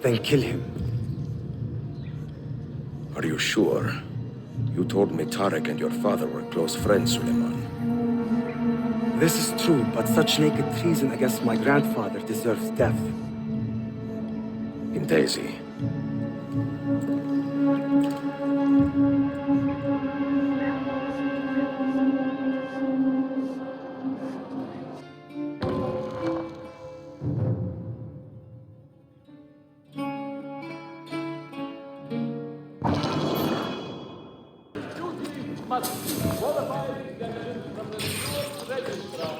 Speaker 17: Then kill him.
Speaker 6: Are you sure? You told me Tarek and your father were close friends, Suleiman.
Speaker 17: This is true, but such naked treason against my grandfather deserves death.
Speaker 6: In Daisy.
Speaker 20: Must qualify the executive from the registrar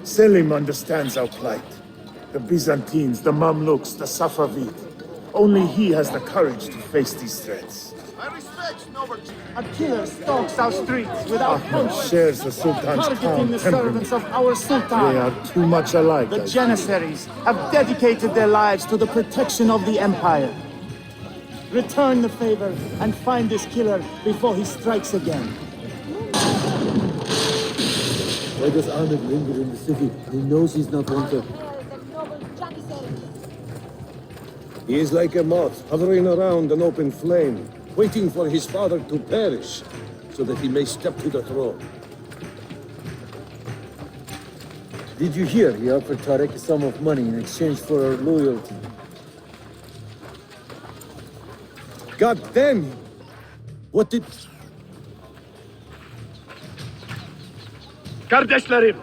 Speaker 12: Selim understands our plight. The Byzantines, the Mamluks, the Safavid. Only he has the courage to face these threats.
Speaker 5: I respect Norbert.
Speaker 1: A killer stalks our streets without
Speaker 12: Ahmed
Speaker 1: conscience,
Speaker 12: shares the Sultan's
Speaker 1: targeting
Speaker 12: calm
Speaker 1: the
Speaker 12: temperament.
Speaker 1: servants of our Sultan.
Speaker 12: They are too much alike.
Speaker 1: The Janissaries have dedicated their lives to the protection of the Empire. Return the favor and find this killer before he strikes again.
Speaker 2: Why does Ahmed linger in the city? He knows he's not wanted. He is like a moth hovering around an open flame, waiting for his father to perish, so that he may step to the throne. Did you hear he offered Tarek a sum of money in exchange for our loyalty? God damn him! What did...
Speaker 3: Kardeşlerim!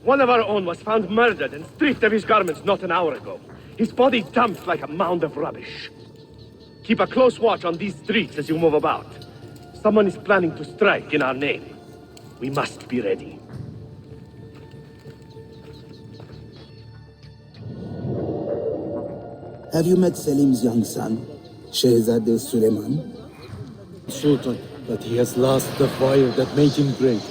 Speaker 3: One of our own was found murdered and stripped of his garments not an hour ago. His body dumped like a mound of rubbish. Keep a close watch on these streets as you move about. Someone is planning to strike in our name. We must be ready.
Speaker 11: Have you met Selim's young son, Shehzade Suleiman?
Speaker 2: Sultan, but he has lost the fire that made him great.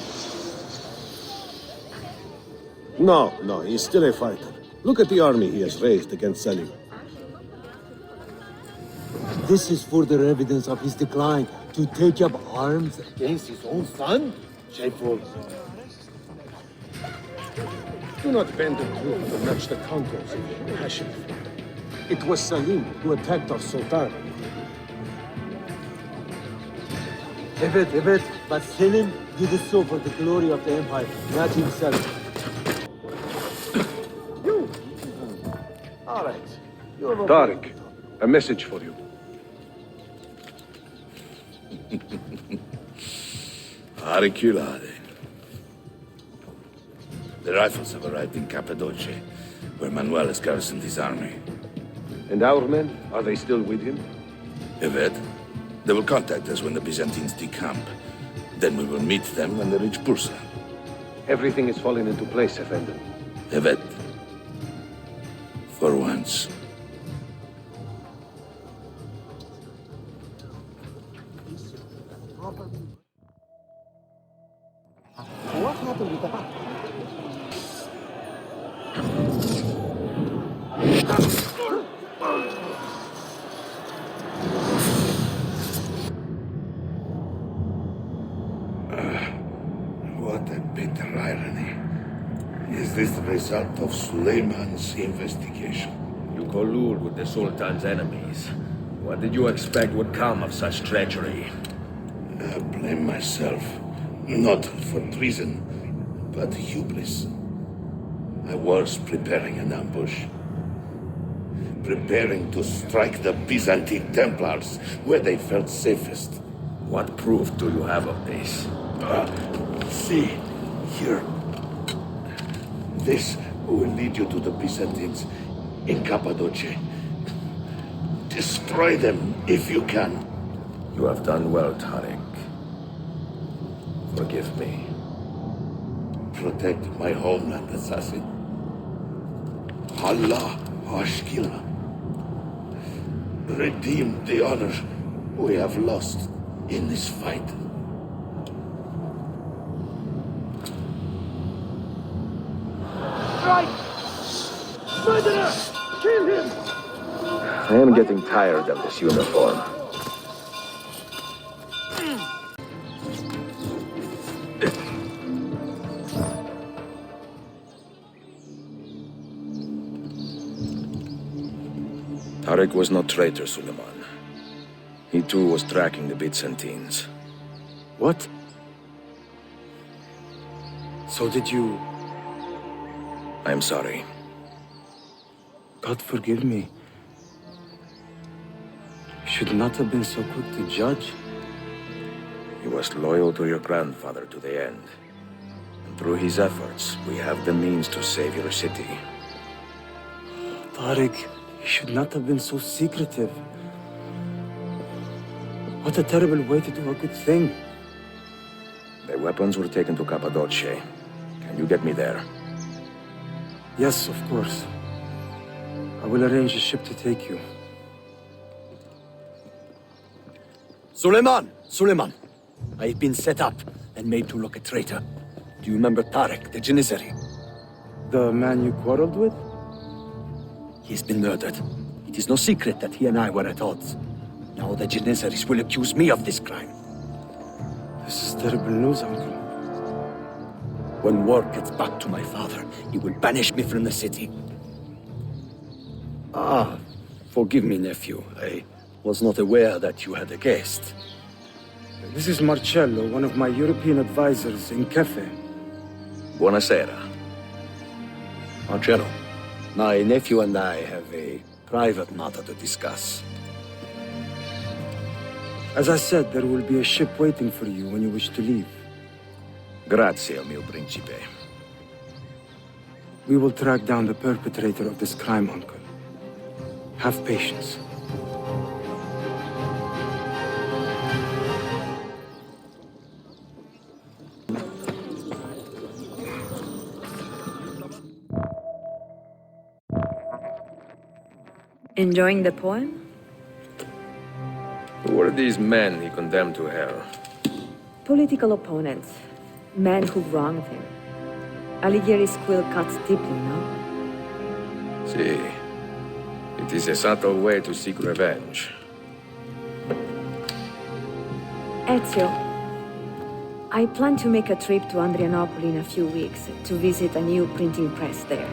Speaker 2: No, he's still a fighter. Look at the army he has raised against Selim. This is further evidence of his decline. To take up arms against his own son? Shameful. Do not bend the truth to match the contours of your passion. It was Selim who attacked our Sultan. Evet, but Selim did it so for the glory of the Empire, not himself.
Speaker 21: All right. Tariq, a message for you.
Speaker 14: Auriculade. The rifles have arrived in Cappadocia, where Manuel has garrisoned his army.
Speaker 21: And our men, are they still with him?
Speaker 14: Evet. They will contact us when the Byzantines decamp. Then we will meet them when they reach Bursa.
Speaker 21: Everything is falling into place, Effendi.
Speaker 14: Evet. For once.
Speaker 1: What happened with the back?
Speaker 21: What a bitter irony. Is this the result of Suleiman's investigation?
Speaker 6: You collude with the Sultan's enemies. What did you expect would come of such treachery?
Speaker 21: I blame myself. Not for treason, but hubris. I was preparing an ambush. Preparing to strike the Byzantine Templars where they felt safest.
Speaker 6: What proof do you have of this?
Speaker 21: See, here. This will lead you to the Byzantines in Cappadocia. Destroy them if you can.
Speaker 6: You have done well, Tariq. Forgive me.
Speaker 21: Protect my homeland, assassin. Allah Ashkila. Redeem the honor we have lost in this fight.
Speaker 12: Strike! Murderer! Kill him!
Speaker 6: I am getting tired of this uniform. Tariq was no traitor, Suleiman. He too was tracking the Byzantines.
Speaker 17: What? So did you...
Speaker 6: I'm sorry.
Speaker 17: God forgive me. You should not have been so quick to judge.
Speaker 6: You was loyal to your grandfather to the end. And
Speaker 22: Through his efforts, we have the means to save your city.
Speaker 17: Tariq, you should not have been so secretive. What a terrible way to do a good thing.
Speaker 22: The weapons were taken to Cappadocia. Can you get me there?
Speaker 17: Yes, of course. I will arrange a ship to take you.
Speaker 16: Suleiman! Suleiman! I've been set up and made to look a traitor. Do you remember Tariq, the Janissary?
Speaker 17: The man you quarreled with?
Speaker 16: He's been murdered. It is no secret that he and I were at odds. Now the Janissaries will accuse me of this crime.
Speaker 17: This is terrible news, Uncle.
Speaker 16: When word gets back to my father, he will banish me from the city. Ah, forgive me, nephew. I was not aware that you had a guest.
Speaker 17: This is Marcello, one of my European advisors in Cafe.
Speaker 22: Buonasera.
Speaker 16: Marcello, my nephew and I have a private matter to discuss.
Speaker 17: As I said, there will be a ship waiting for you when you wish to leave.
Speaker 22: Grazie, mio principe.
Speaker 17: We will track down the perpetrator of this crime, Uncle. Have patience.
Speaker 9: Enjoying the poem?
Speaker 22: Who were these men he condemned to hell?
Speaker 9: Political opponents. Men who wronged him. Alighieri's quill cuts deeply, no?
Speaker 22: See, it is a subtle way to seek revenge.
Speaker 9: Ezio, I plan to make a trip to Andrianople in a few weeks to visit a new printing press there.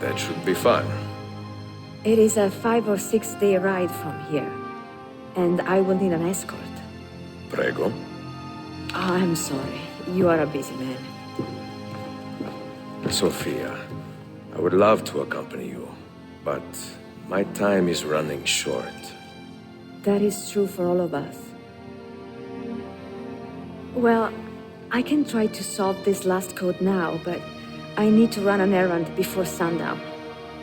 Speaker 22: That should be fun.
Speaker 9: It is a 5 or 6 day ride from here, and I will need an escort.
Speaker 22: Prego.
Speaker 9: Oh, I'm sorry. You are a busy man.
Speaker 22: Sophia, I would love to accompany you, but my time is running short.
Speaker 9: That is true for all of us. Well, I can try to solve this last code now, but I need to run an errand before sundown.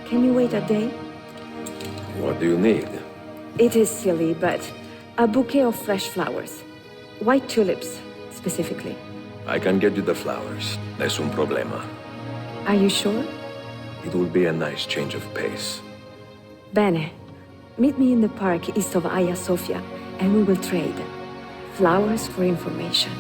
Speaker 9: Can you wait a day?
Speaker 22: What do you need?
Speaker 9: It is silly, but a bouquet of fresh flowers. White tulips, specifically.
Speaker 22: I can get you the flowers. Nessun problema.
Speaker 9: Are you sure?
Speaker 22: It will be a nice change of pace.
Speaker 9: Bene. Meet me in the park east of Hagia Sophia, and we will trade. Flowers for information.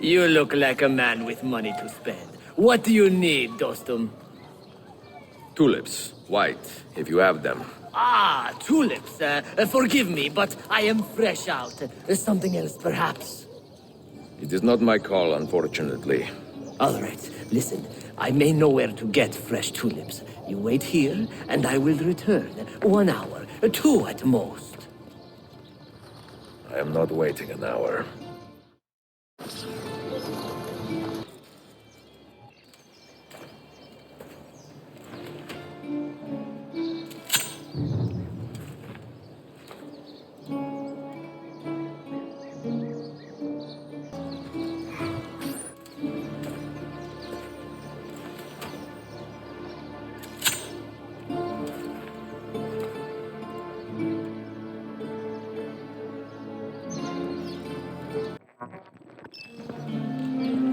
Speaker 18: You look like a man with money to spend. What do you need, Dostum?
Speaker 22: Tulips, white, if you have them.
Speaker 18: Ah, tulips. Forgive me, but I am fresh out. Something else, perhaps?
Speaker 22: It is not my call, unfortunately.
Speaker 18: All right, listen. I may know where to get fresh tulips. You wait here, and I will return. 1 hour, 2 at most.
Speaker 22: I am not waiting an hour.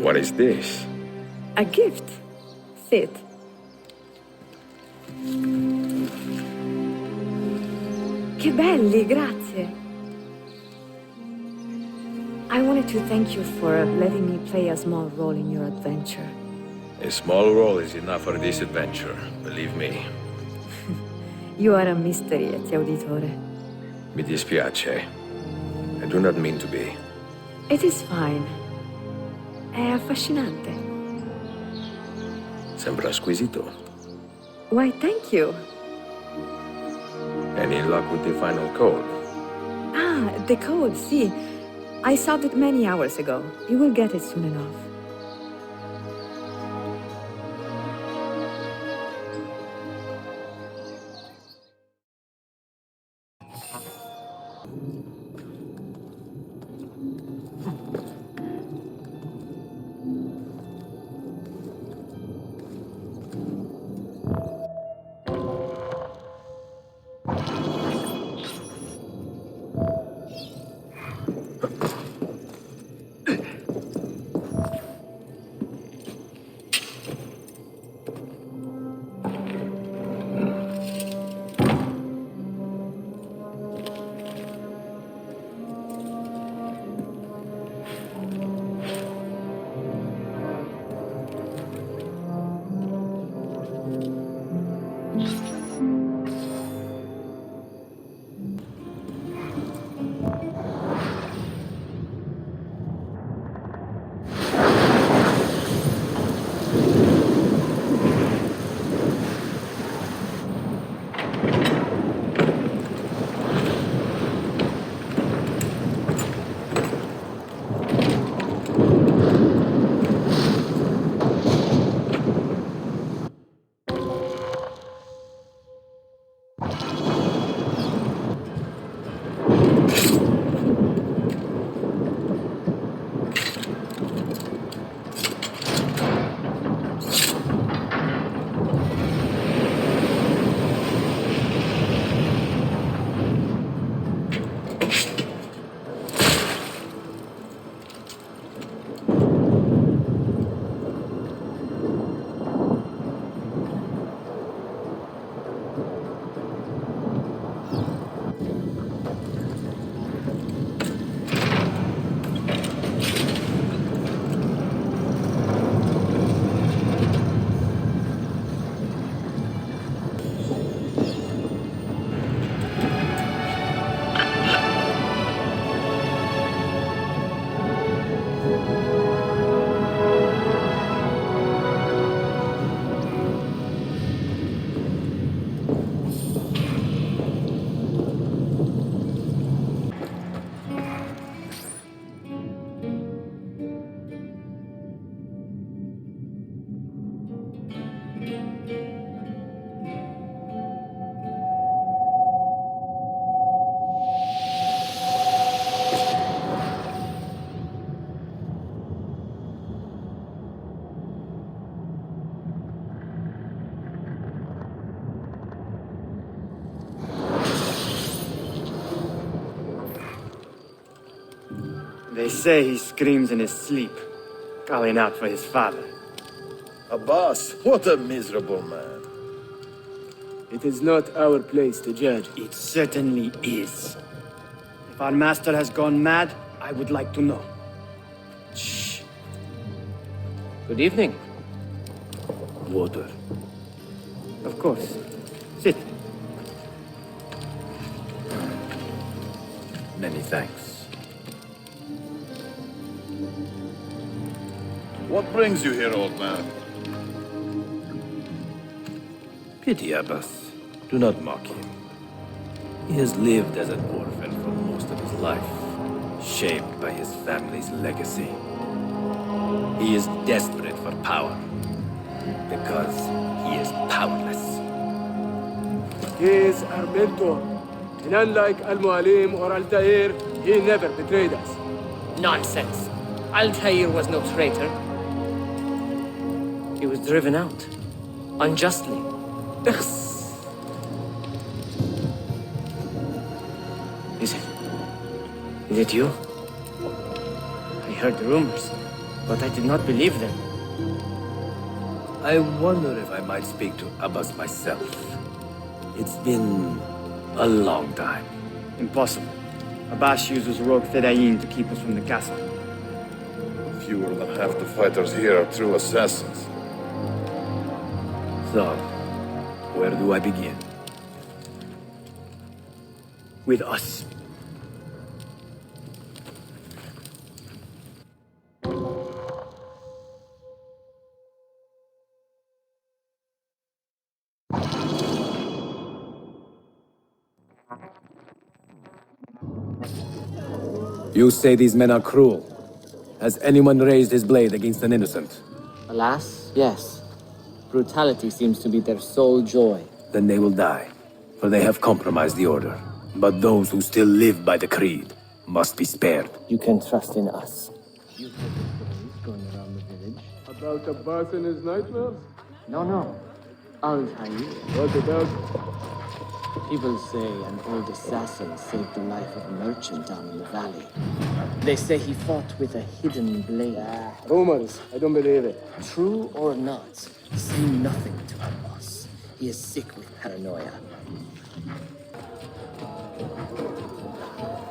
Speaker 22: What is this?
Speaker 9: A gift. Sit. Che belli, grazie. I wanted to thank you for letting me play a small role in your adventure.
Speaker 22: A small role is enough for this adventure, believe me.
Speaker 9: You are a mystery, Ezio Auditore.
Speaker 22: Mi dispiace. I do not mean to be.
Speaker 9: It is fine. È affascinante.
Speaker 6: Sembra squisito.
Speaker 9: Why, thank you.
Speaker 6: Any luck with the final code?
Speaker 9: Ah, the code, see. I solved it many hours ago. You will get it soon enough.
Speaker 17: They say he screams in his sleep, calling out for his father.
Speaker 14: Abbas, what a miserable man.
Speaker 17: It is not our place to judge. It certainly is. If our master has gone mad, I would like to know.
Speaker 7: Shh. Good evening.
Speaker 14: Water.
Speaker 17: Of course. Sit.
Speaker 22: Many thanks.
Speaker 21: What brings you here, old man?
Speaker 14: Pity Abbas. Do not mock him. He has lived as an orphan for most of his life, shaped by his family's legacy. He is desperate for power, because he is powerless.
Speaker 17: He is our mentor. And unlike Al-Mualim or Altair, he never betrayed us.
Speaker 7: Nonsense. Altair was no traitor. He was driven out. Unjustly. Is it you? I heard the rumors, but I did not believe them.
Speaker 14: I wonder if I might speak to Abbas myself. It's been a long time.
Speaker 17: Impossible. Abbas uses rogue Fedayeen to keep us from the castle.
Speaker 21: Fewer than half the fighters here are true assassins.
Speaker 14: So, where do I begin?
Speaker 17: With us.
Speaker 16: You say these men are cruel. Has anyone raised his blade against an innocent?
Speaker 7: Alas, yes. Brutality seems to be their sole joy.
Speaker 16: Then they will die, for they have compromised the Order. But those who still live by the Creed must be spared.
Speaker 7: You can trust in us.
Speaker 13: You heard the stories going around the village? About the boss and his nightmares?
Speaker 7: No. Altair.
Speaker 13: What about?
Speaker 7: People say an old assassin saved the life of a merchant down in the valley. They say he fought with a hidden blade.
Speaker 13: Rumors. I don't believe it.
Speaker 7: True or not, say nothing to our boss. He is sick with paranoia.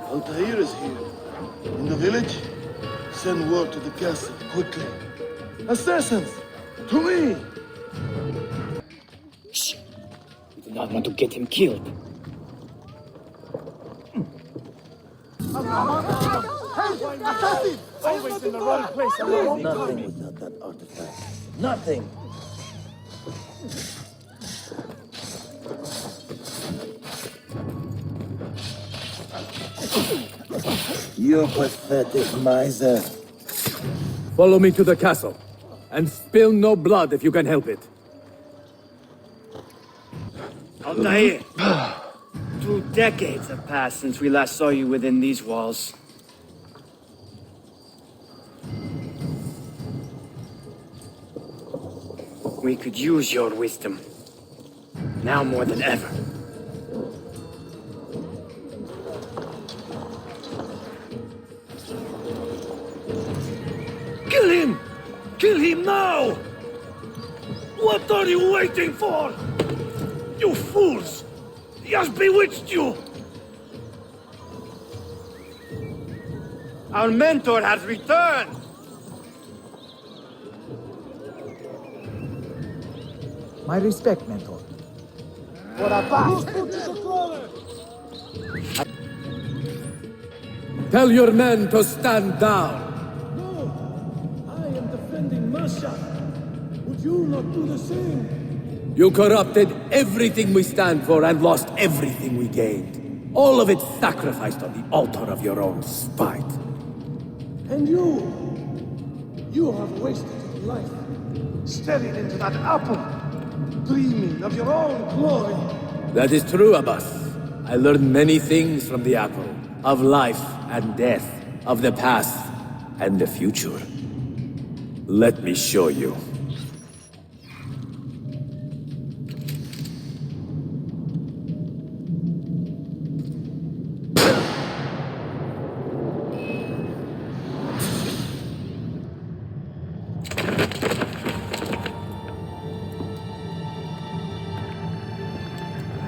Speaker 15: Altair is here. In the village? Send word to the castle, quickly. Assassins! To me!
Speaker 7: Shh! We do not want to get him killed.
Speaker 1: Assassin! Always in the wrong place at the wrong time.
Speaker 18: Nothing without that artifact. Nothing! You pathetic miser.
Speaker 16: Follow me to the castle, and spill no blood if you can help it.
Speaker 7: Altair! 2 decades have passed since we last saw you within these walls. We could use your wisdom. Now more than ever.
Speaker 12: Kill him! Kill him now! What are you waiting for? You fools! He has bewitched you!
Speaker 7: Our mentor has returned!
Speaker 1: My respect, mentor.
Speaker 4: For a pass!
Speaker 16: Tell your men to stand down.
Speaker 15: I am defending Masha. Would you not do the same?
Speaker 16: You corrupted everything we stand for and lost everything we gained. All of it sacrificed on the altar of your own spite.
Speaker 15: And you have wasted your life staring into that apple, dreaming of your own glory.
Speaker 16: That is true, Abbas. I learned many things from the apple. Of life and death. Of the past and the future. Let me show you.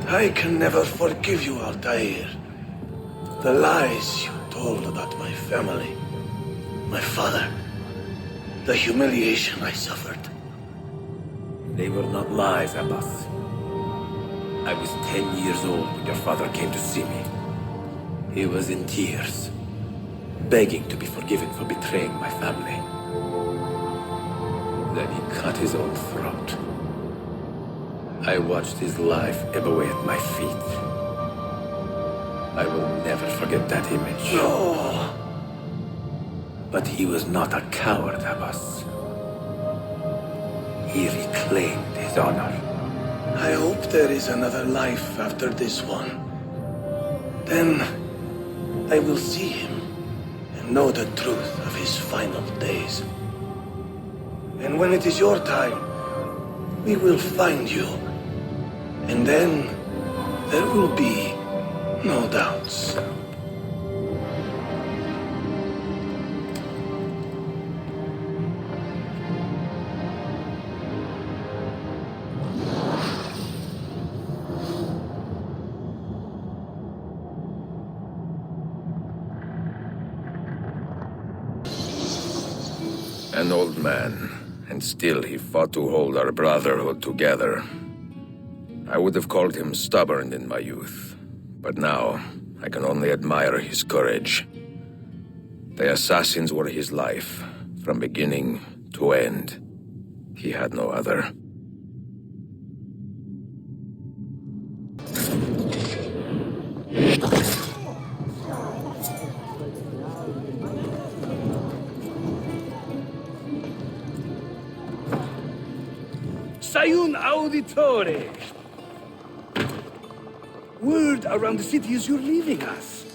Speaker 14: I can never forgive you, Altair. The lies you told about my family, my father, the humiliation I suffered.
Speaker 16: They were not lies, Abbas. I was 10 years old when your father came to see me. He was in tears, begging to be forgiven for betraying my family. Then he cut his own throat. I watched his life ebb away at my feet. I will never forget that image.
Speaker 14: No!
Speaker 16: But he was not a coward, Abbas. He reclaimed his honor.
Speaker 14: I hope there is another life after this one. Then I will see him and know the truth of his final days. And when it is your time, we will find you. And then there will be no doubts.
Speaker 6: An old man, and still he fought to hold our brotherhood together. I would have called him stubborn in my youth, but now I can only admire his courage. The assassins were his life, from beginning to end. He had no other.
Speaker 12: Sayun Auditore. Word around the city is you're leaving us.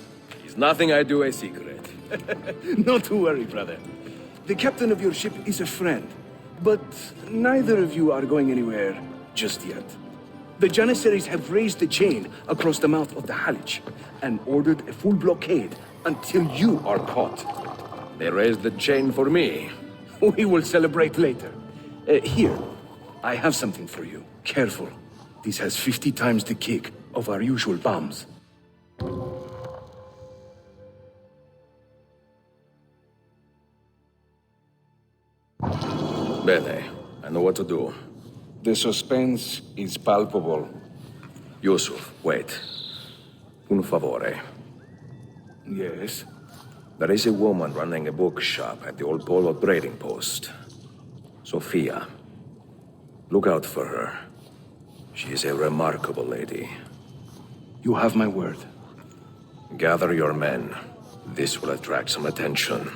Speaker 6: Is nothing I do a secret.
Speaker 12: Not to worry, brother. The captain of your ship is a friend, but neither of you are going anywhere just yet. The Janissaries have raised the chain across the mouth of the Halych and ordered a full blockade until you are caught.
Speaker 6: They raised the chain for me.
Speaker 12: We will celebrate later. Here, I have something for you. Careful. This has 50 times the kick of our usual bombs.
Speaker 6: Bene, I know what to do.
Speaker 2: The suspense is palpable.
Speaker 6: Yusuf, wait. Un favore.
Speaker 12: Yes?
Speaker 6: There is a woman running a bookshop at the Old Polo trading post. Sophia. Look out for her. She is a remarkable lady.
Speaker 12: You have my word.
Speaker 6: Gather your men. This will attract some attention.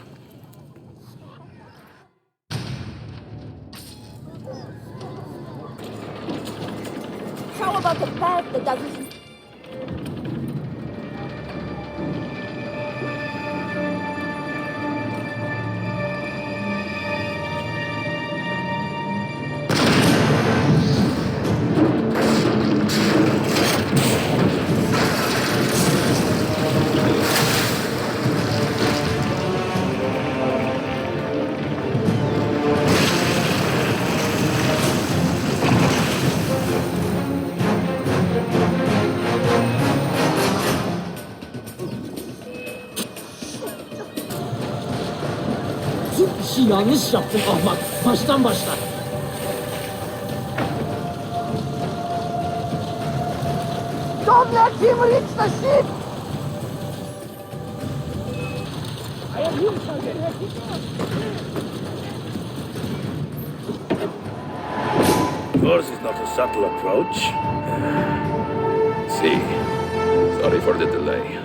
Speaker 8: How about a path that doesn't...
Speaker 10: İşi yanlış yaptın ahmak. Baştan başla.
Speaker 5: Don't let him reach the ship!
Speaker 14: Yours is not a subtle approach.
Speaker 6: See. Sorry for the delay.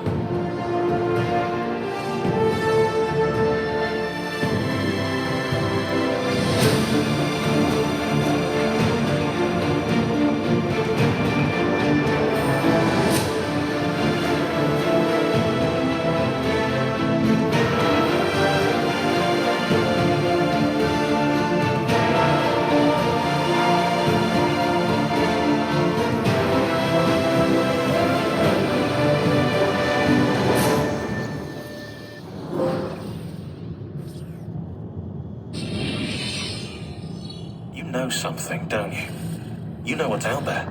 Speaker 16: You know something, don't you? You know what's out there.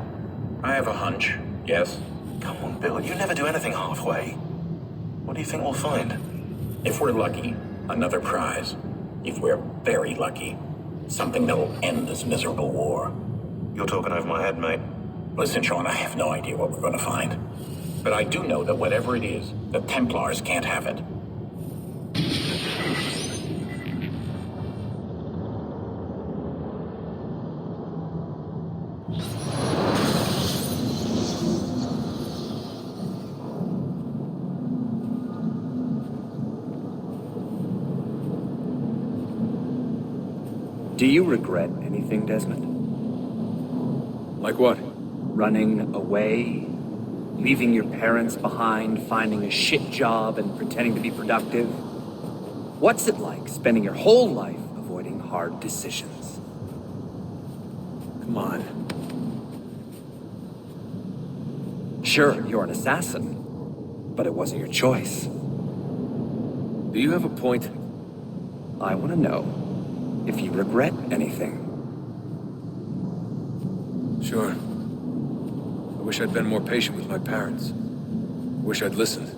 Speaker 16: I have a hunch, yes. Come on, Bill, you never do anything halfway. What do you think we'll find? If we're lucky, another prize. If we're very lucky, something that'll end this miserable war. You're talking over my head, mate. Listen, Sean, I have no idea what we're going to find. But I do know that whatever it is, the Templars can't have it.
Speaker 20: Do you regret anything, Desmond?
Speaker 6: Like what?
Speaker 20: Running away? Leaving your parents behind, finding a shit job, and pretending to be productive? What's it like spending your whole life avoiding hard decisions?
Speaker 6: Come on.
Speaker 20: Sure, you're an assassin, but it wasn't your choice.
Speaker 6: Do you have a point?
Speaker 20: I want to know if you regret anything.
Speaker 6: Sure. I wish I'd been more patient with my parents. I wish I'd listened.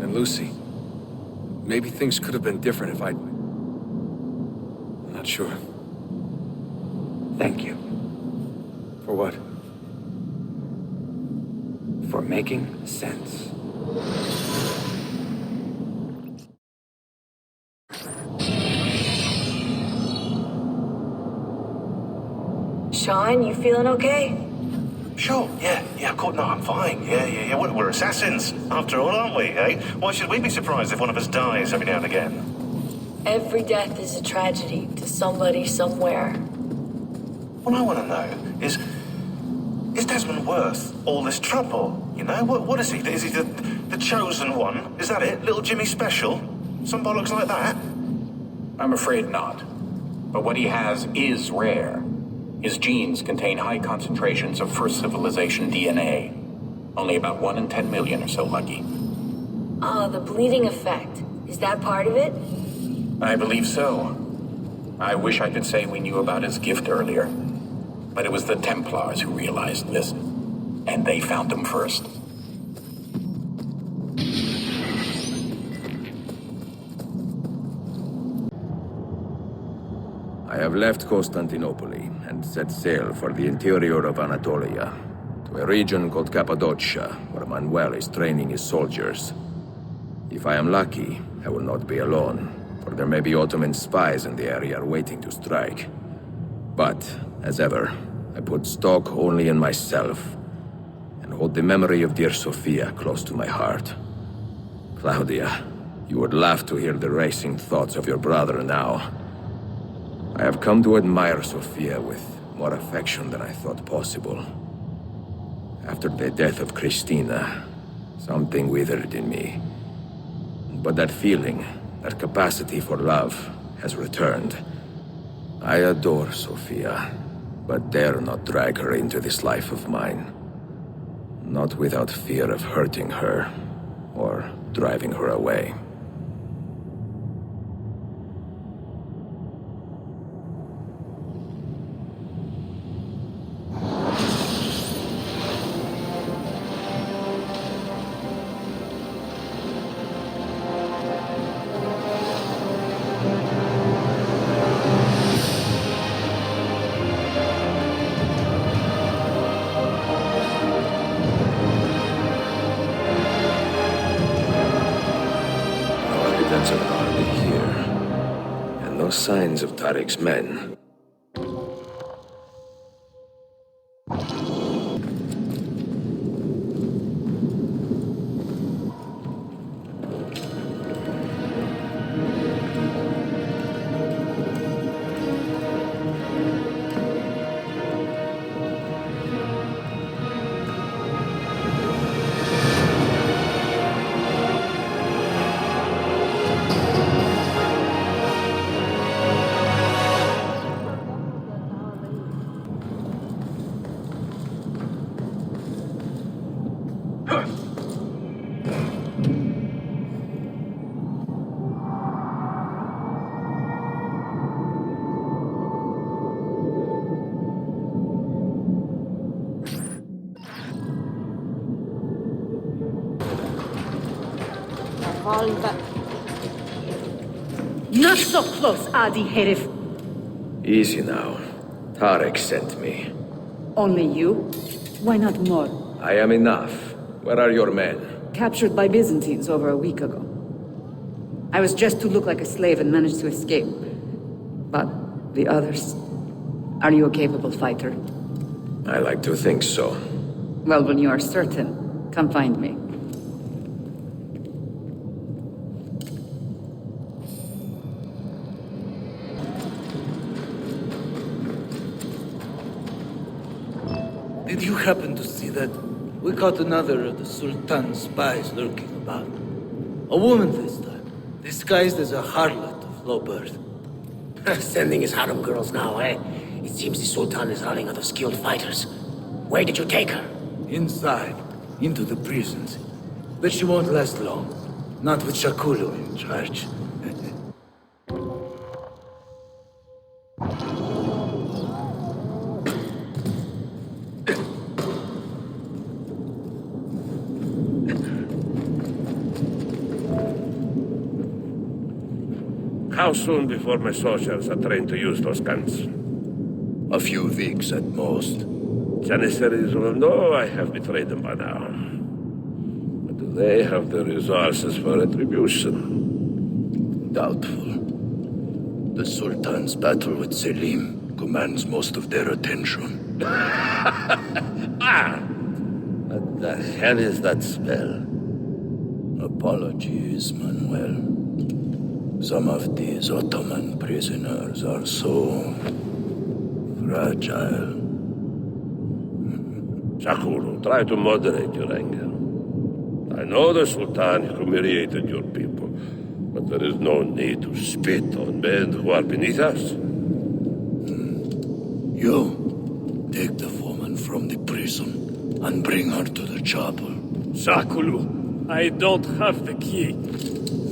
Speaker 6: And Lucy. Maybe things could have been different if I'd... I'm not sure.
Speaker 20: Thank you.
Speaker 6: For what?
Speaker 20: For making sense.
Speaker 9: Sean, you feeling okay?
Speaker 16: Sure, yeah, cool. No, I'm fine. Yeah. We're assassins, after all, aren't we, eh? Why should we be surprised if one of us dies every now and again?
Speaker 9: Every death is a tragedy to somebody somewhere.
Speaker 3: What I want to know is Desmond worth all this trouble? You know, what is he? Is he the chosen one? Is that it? Little Jimmy Special? Some bollocks like that?
Speaker 20: I'm afraid not. But what he has is rare. His genes contain high concentrations of first civilization DNA. Only about 1 in 10 million or so lucky.
Speaker 9: Ah, the bleeding effect. Is that part of it?
Speaker 20: I believe so. I wish I could say we knew about his gift earlier. But it was the Templars who realized this. And they found him first.
Speaker 6: I have left Constantinople and set sail for the interior of Anatolia, to a region called Cappadocia, where Manuel is training his soldiers. If I am lucky, I will not be alone, for there may be Ottoman spies in the area waiting to strike. But, as ever, I put stock only in myself, and hold the memory of dear Sophia close to my heart. Claudia, you would laugh to hear the racing thoughts of your brother now. I have come to admire Sophia with more affection than I thought possible. After the death of Christina, something withered in me. But that feeling, that capacity for love, has returned. I adore Sophia, but dare not drag her into this life of mine. Not without fear of hurting her, or driving her away. Signs of Tariq's men.
Speaker 9: Not so close, Adi Herif.
Speaker 6: Easy now. Tariq sent me.
Speaker 19: Only you? Why not more?
Speaker 6: I am enough. Where are your men?
Speaker 19: Captured by Byzantines over a week ago. I was just to look like a slave and managed to escape. But the others... Are you a capable fighter?
Speaker 6: I like to think so.
Speaker 19: Well, when you are certain, come find me.
Speaker 23: Did you happen to see that? We caught another of the Sultan's spies lurking about. A woman this time, disguised as a harlot of low birth.
Speaker 18: Sending his harem girls now, eh? It seems the Sultan is running out of skilled fighters. Where did you take her?
Speaker 23: Inside, into the prisons. But she won't last long. Not with Shakulu in charge.
Speaker 2: How soon before my soldiers are trained to use those guns?
Speaker 21: A few weeks at most.
Speaker 2: Janissaries will know I have betrayed them by now. But do they have the resources for retribution?
Speaker 21: Doubtful. The Sultan's battle with Selim commands most of their attention.
Speaker 2: What the hell is that spell?
Speaker 21: Apologies, Manuel.
Speaker 14: Some of these Ottoman prisoners are so fragile.
Speaker 21: Sakuru, try to moderate your anger. I know the Sultan humiliated your people, but there is no need to spit on men who are beneath us.
Speaker 14: You, take the woman from the prison and bring her to the chapel.
Speaker 12: Sakulu, I don't have the key.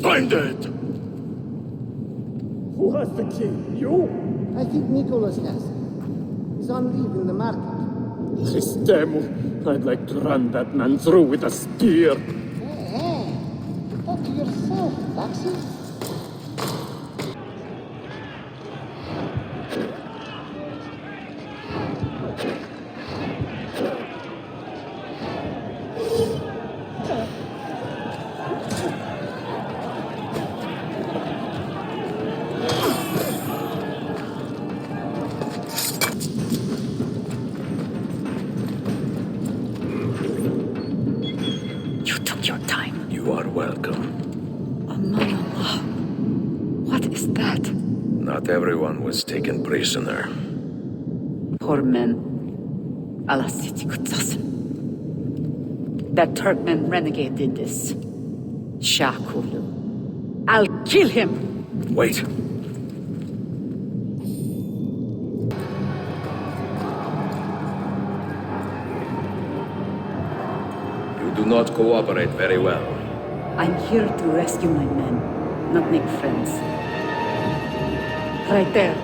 Speaker 14: Find it!
Speaker 4: Who has the key? You?
Speaker 1: I think Nicholas has. He's on leave in the market.
Speaker 4: Christemo, I'd like to run that man through with a spear.
Speaker 1: Hey, talk to yourself, Taxi.
Speaker 6: You are welcome.
Speaker 19: What is that?
Speaker 6: Not everyone was taken prisoner.
Speaker 19: Poor men. That Turkmen renegade did this. Shakulu. I'll kill him!
Speaker 6: Wait. You do not cooperate very well.
Speaker 19: I'm here to rescue my men, not make friends. Right there.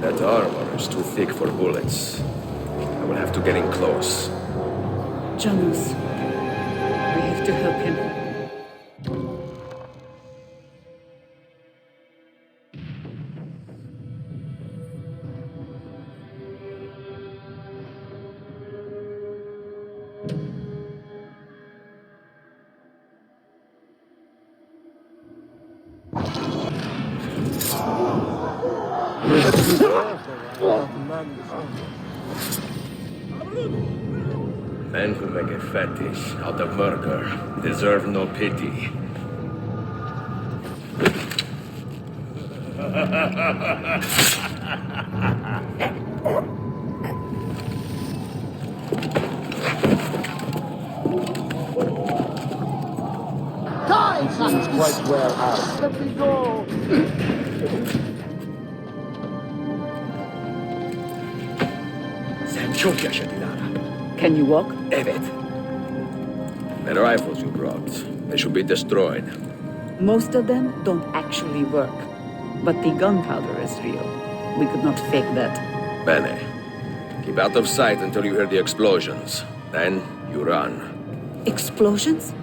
Speaker 6: That armor is too thick for bullets. I will have to get in close.
Speaker 19: Janus, we have to help him.
Speaker 6: Men who make a fetish out of murder deserve no pity.
Speaker 1: He's quite well out.
Speaker 4: Let me go!
Speaker 16: Sen çok yaşa Dilara.
Speaker 19: Can you walk?
Speaker 16: Evet.
Speaker 6: The rifles you brought, they should be destroyed.
Speaker 19: Most of them don't actually work. But the gunpowder is real. We could not fake that.
Speaker 6: Bene. Keep out of sight until you hear the explosions. Then you run.
Speaker 19: Explosions?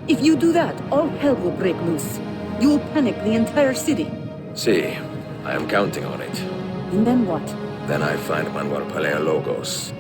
Speaker 19: If you do that, all hell will break loose. You will panic the entire city.
Speaker 6: See, I am counting on it.
Speaker 19: And then what?
Speaker 6: Then I find Manuel Paleologos.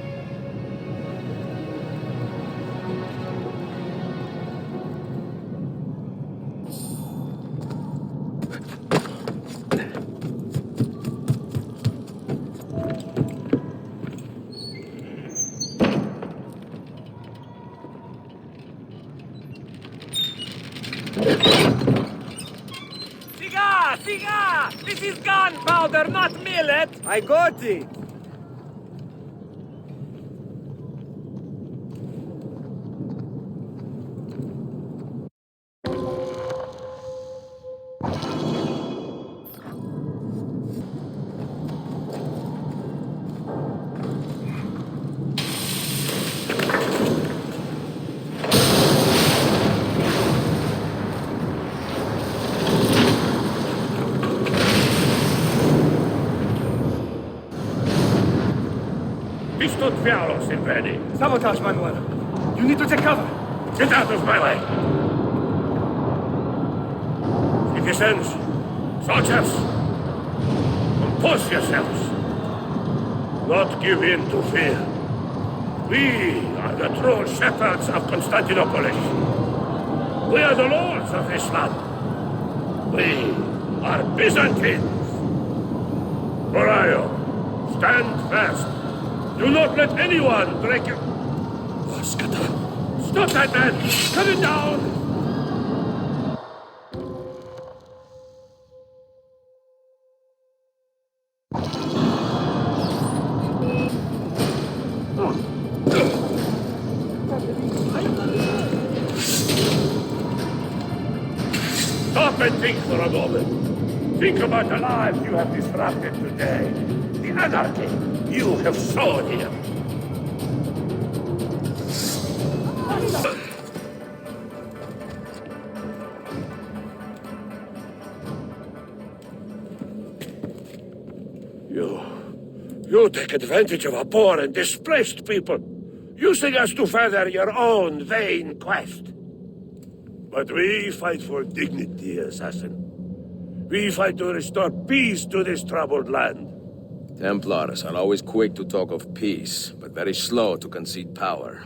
Speaker 20: Siga! This is gunpowder, not millet! I got it!
Speaker 12: Sabotage, Manuel. You need to take cover.
Speaker 21: Get out of my way! Citizens, soldiers, compose yourselves. Not give in to fear. We are the true shepherds of Constantinople. We are the lords of this land. We are Byzantines. Morayo, stand fast. Do not let anyone break your... Stop that man! Cut it down!
Speaker 14: Think for a moment. Think about the lives you have disrupted today. The anarchy you have sown here. You take advantage of our poor and displaced people, using us to further your own vain quest. But we fight for dignity, assassin. We fight to restore peace to this troubled land.
Speaker 6: Templars are always quick to talk of peace, but very slow to concede power.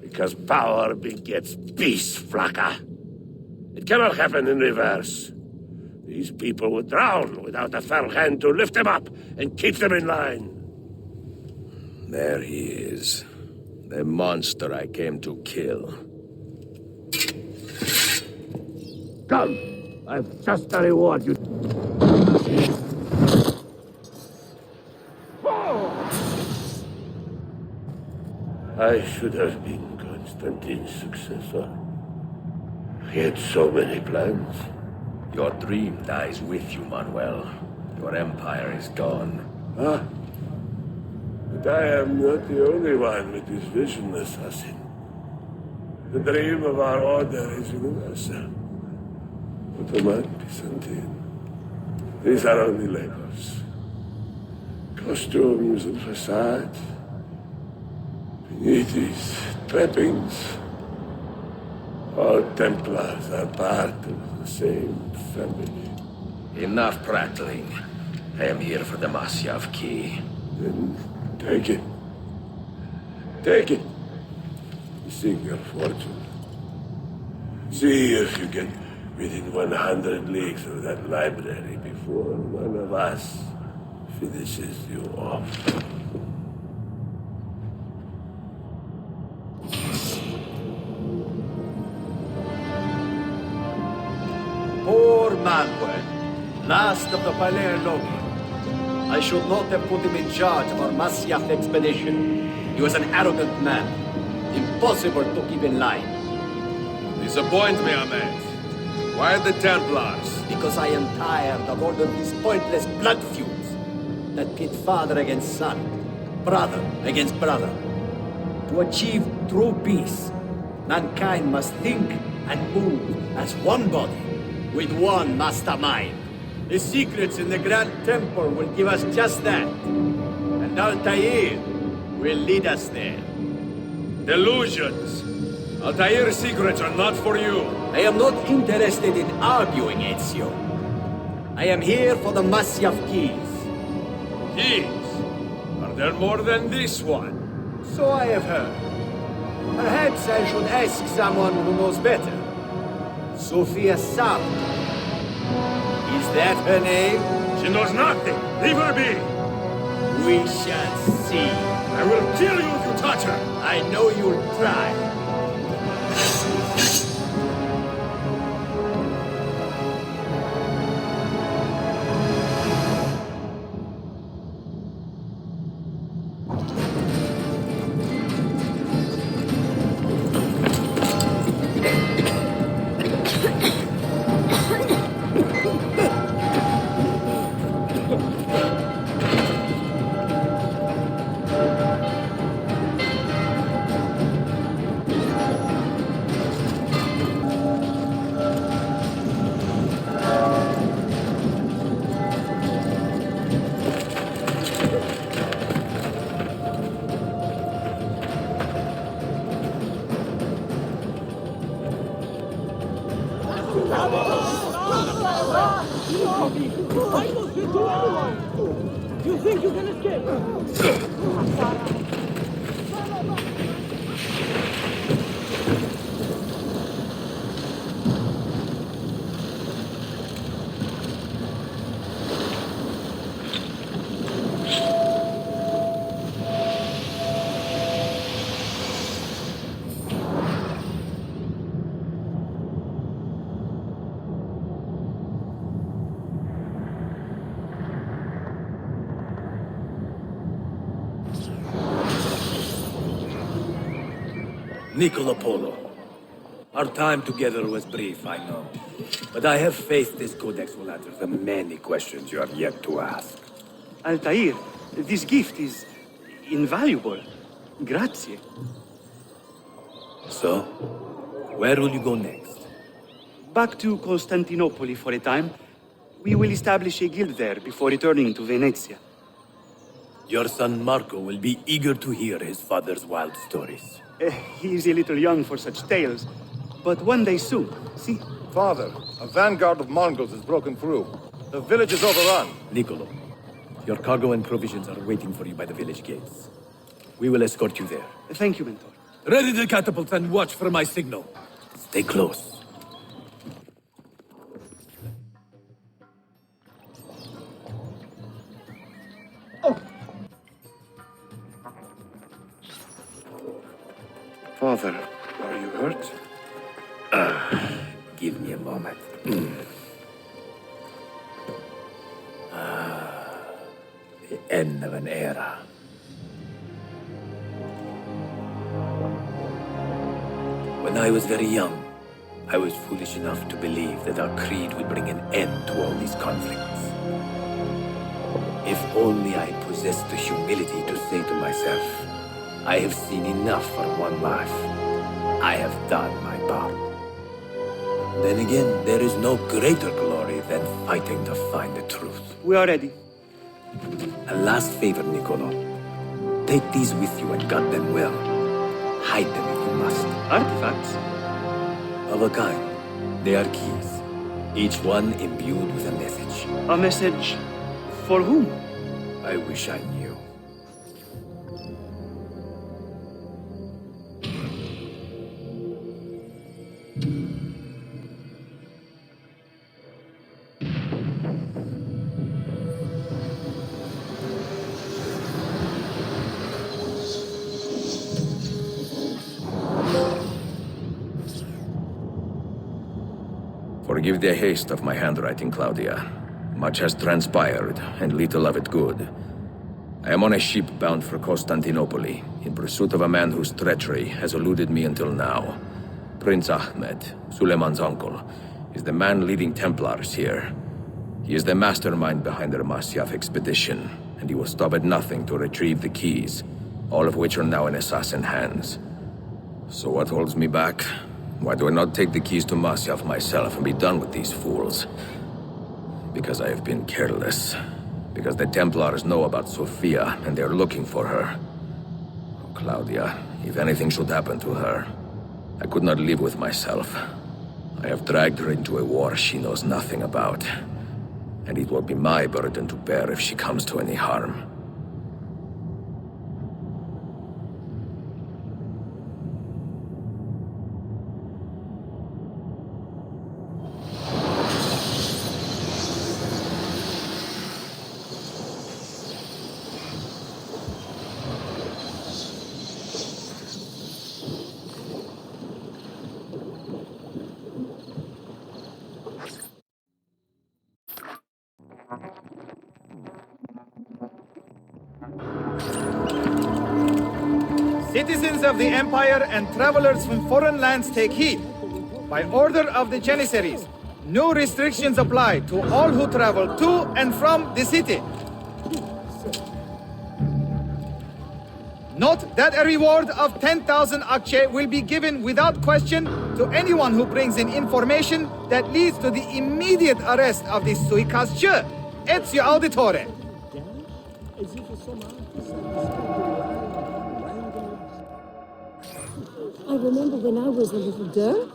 Speaker 14: Because power begets peace, Flaka. It cannot happen in reverse. These people would drown without a firm hand to lift them up and keep them in line.
Speaker 6: There he is. The monster I came to kill.
Speaker 14: Come! I've just a reward you. I should have been Constantine's successor. He had so many plans.
Speaker 6: Your dream dies with you, Manuel. Your empire is gone.
Speaker 14: Ah. But I am not the only one with this vision, assassin. The dream of our order is universal. Ottoman, Byzantine. These are only labels. Costumes and facades. Beneath these trappings, all Templars are part of the same family.
Speaker 6: Enough prattling. I am here for the Masyav key.
Speaker 14: Then take it. Take it. Seek your fortune. See if you get within 100 leagues of that library before one of us finishes you off.
Speaker 11: Poor Manuel, last of the Palermo. I should not have put him in charge of our Masyaf expedition. He was an arrogant man, impossible to keep in line.
Speaker 6: Disappoint me, Ahmed. Why the Templars?
Speaker 11: Because I am tired of all of these pointless blood feuds that pit father against son, brother against brother. To achieve true peace, mankind must think and move as one body, with one mastermind. The secrets in the Grand Temple will give us just that. And Altair will lead us there.
Speaker 6: Delusions! Altair's secrets are not for you.
Speaker 11: I am not interested in arguing, Ezio. I am here for the Masyaf keys.
Speaker 6: Keys? Are there more than this one?
Speaker 11: So I have heard. Perhaps I should ask someone who knows better. Sophia Sam. Is that her name?
Speaker 6: She knows nothing. Leave her be.
Speaker 11: We shall see.
Speaker 6: I will kill you if you touch her.
Speaker 11: I know you'll try.
Speaker 4: You think you can escape?
Speaker 14: Niccolo Polo.
Speaker 16: Our time together was brief, I know. But I have faith this codex will answer the many questions you have yet to ask.
Speaker 13: Altair, this gift is invaluable. Grazie.
Speaker 16: So, where will you go next?
Speaker 13: Back to Constantinople for a time. We will establish a guild there before returning to Venezia.
Speaker 16: Your son Marco will be eager to hear his father's wild stories.
Speaker 13: He is a little young for such tales, but one day soon, see?
Speaker 17: Father, a vanguard of Mongols has broken through. The village is overrun.
Speaker 16: Niccolo, your cargo and provisions are waiting for you by the village gates. We will escort you there.
Speaker 13: Thank you, Mentor.
Speaker 16: Ready the catapult and watch for my signal. Stay close.
Speaker 17: Father, are you hurt?
Speaker 16: Give me a moment. The end of an era. When I was very young, I was foolish enough to believe that our creed would bring an end to all these conflicts. If only I possessed the humility to say to myself, I have seen enough for one life. I have done my part. Then again, there is no greater glory than fighting to find the truth.
Speaker 13: We are ready.
Speaker 16: A last favor, Niccolo. Take these with you and guard them well. Hide them if you must.
Speaker 13: Artifacts?
Speaker 16: Of a kind. They are keys. Each one imbued with a message.
Speaker 13: A message for whom?
Speaker 16: I wish I knew.
Speaker 6: Forgive the haste of my handwriting, Claudia. Much has transpired, and little of it good. I am on a ship bound for Constantinople, in pursuit of a man whose treachery has eluded me until now. Prince Ahmed, Suleiman's uncle, is the man leading Templars here. He is the mastermind behind their Masyaf expedition, and he will stop at nothing to retrieve the keys, all of which are now in assassin hands. So what holds me back? Why do I not take the keys to Masyaf myself and be done with these fools? Because I have been careless. Because the Templars know about Sophia, and they're looking for her. Oh, Claudia, if anything should happen to her, I could not live with myself. I have dragged her into a war she knows nothing about. And it will be my burden to bear if she comes to any harm.
Speaker 22: Citizens of the Empire and travelers from foreign lands take heed. By order of the Janissaries, new restrictions apply to all who travel to and from the city. Note that a reward of 10,000 akçe will be given without question to anyone who brings in information that leads to the immediate arrest of the suikastçı, Ezio Auditore.
Speaker 8: I remember when I was a little girl.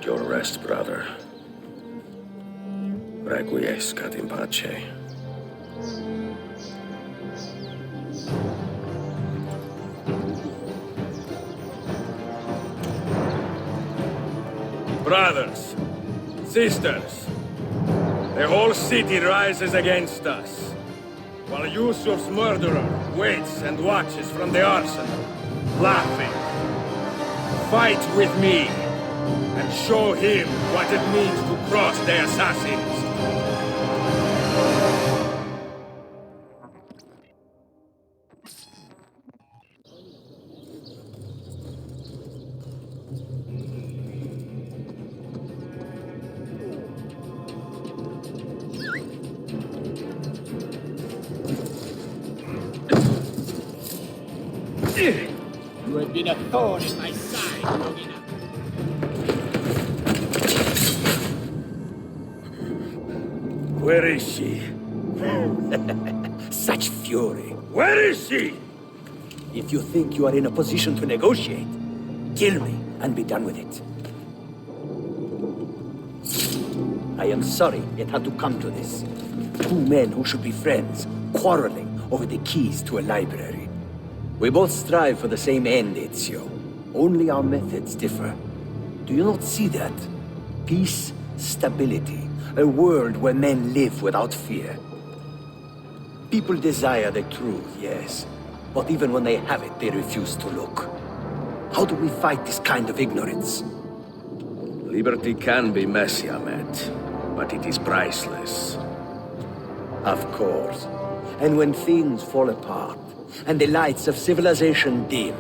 Speaker 6: Take your rest, brother. Requiescat in pace. Brothers, sisters, the whole city rises against us, while Yusuf's murderer waits and watches from the arsenal, laughing. Fight with me, and show him what it means to cross the assassins.
Speaker 7: You have been a thorn in my side long enough.
Speaker 14: Where is she?
Speaker 11: Such fury.
Speaker 14: Where is she?
Speaker 11: If you think you are in a position to negotiate, kill me and be done with it. I am sorry it had to come to this. Two men who should be friends, quarreling over the keys to a library. We both strive for the same end, Ezio. Only our methods differ. Do you not see that? Peace, stability, a world where men live without fear. People desire the truth, yes. But even when they have it, they refuse to look. How do we fight this kind of ignorance?
Speaker 6: Liberty can be messy, Ahmed, but it is priceless.
Speaker 11: Of course. And when things fall apart, and the lights of civilization dim,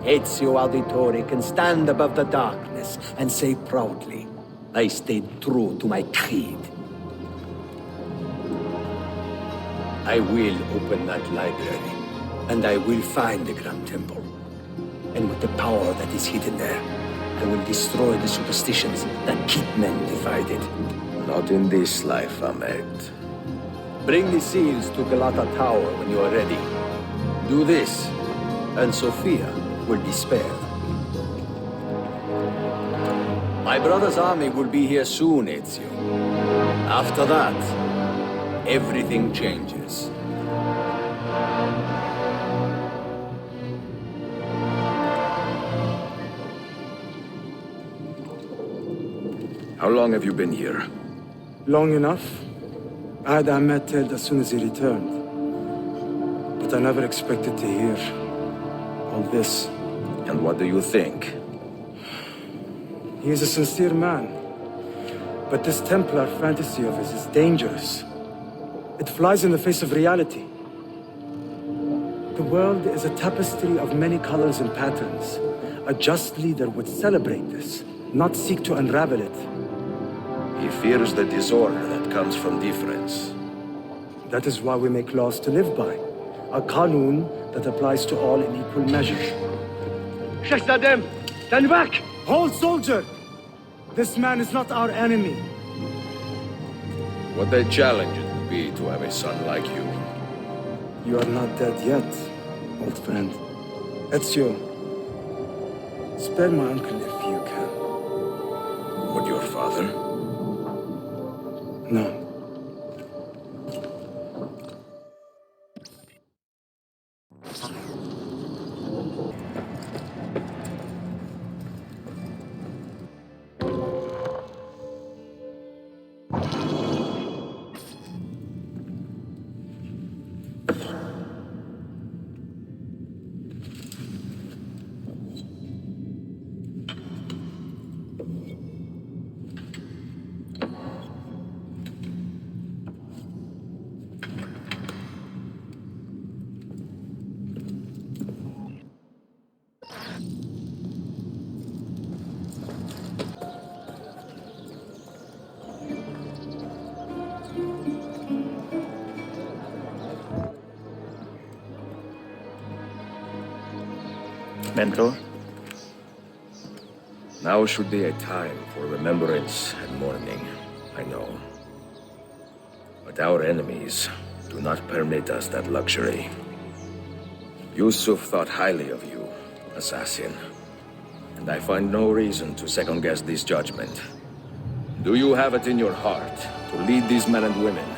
Speaker 11: Ezio Auditore can stand above the darkness and say proudly, I stayed true to my creed. I will open that library, and I will find the Grand Temple. And with the power that is hidden there, I will destroy the superstitions that keep men divided.
Speaker 6: Not in this life, Ahmed.
Speaker 11: Bring the seals to Galata Tower when you are ready. Do this, and Sophia will be spared. My brother's army will be here soon, Ezio. After that, everything changes.
Speaker 6: How long have you been here?
Speaker 10: Long enough. I had Ahmed killed as soon as he returned. But I never expected to hear all this.
Speaker 6: And what do you think?
Speaker 10: He is a sincere man. But this Templar fantasy of his is dangerous. It flies in the face of reality. The world is a tapestry of many colors and patterns. A just leader would celebrate this, not seek to unravel it.
Speaker 6: He fears the disorder that comes from difference.
Speaker 10: That is why we make laws to live by. A qanun that applies to all in equal measure.
Speaker 12: Shahzadem, stand back!
Speaker 10: Hold, soldier! This man is not our enemy.
Speaker 6: What a challenge it would be to have a son like you.
Speaker 10: You are not dead yet, old friend. Ezio, spare my uncle if you can.
Speaker 6: Would your father?
Speaker 10: No.
Speaker 1: Mentor?
Speaker 6: Now should be a time for remembrance and mourning, I know. But our enemies do not permit us that luxury. Yusuf thought highly of you, assassin, and and I find no reason to second-guess this judgment. Do you have it in your heart to lead these men and women,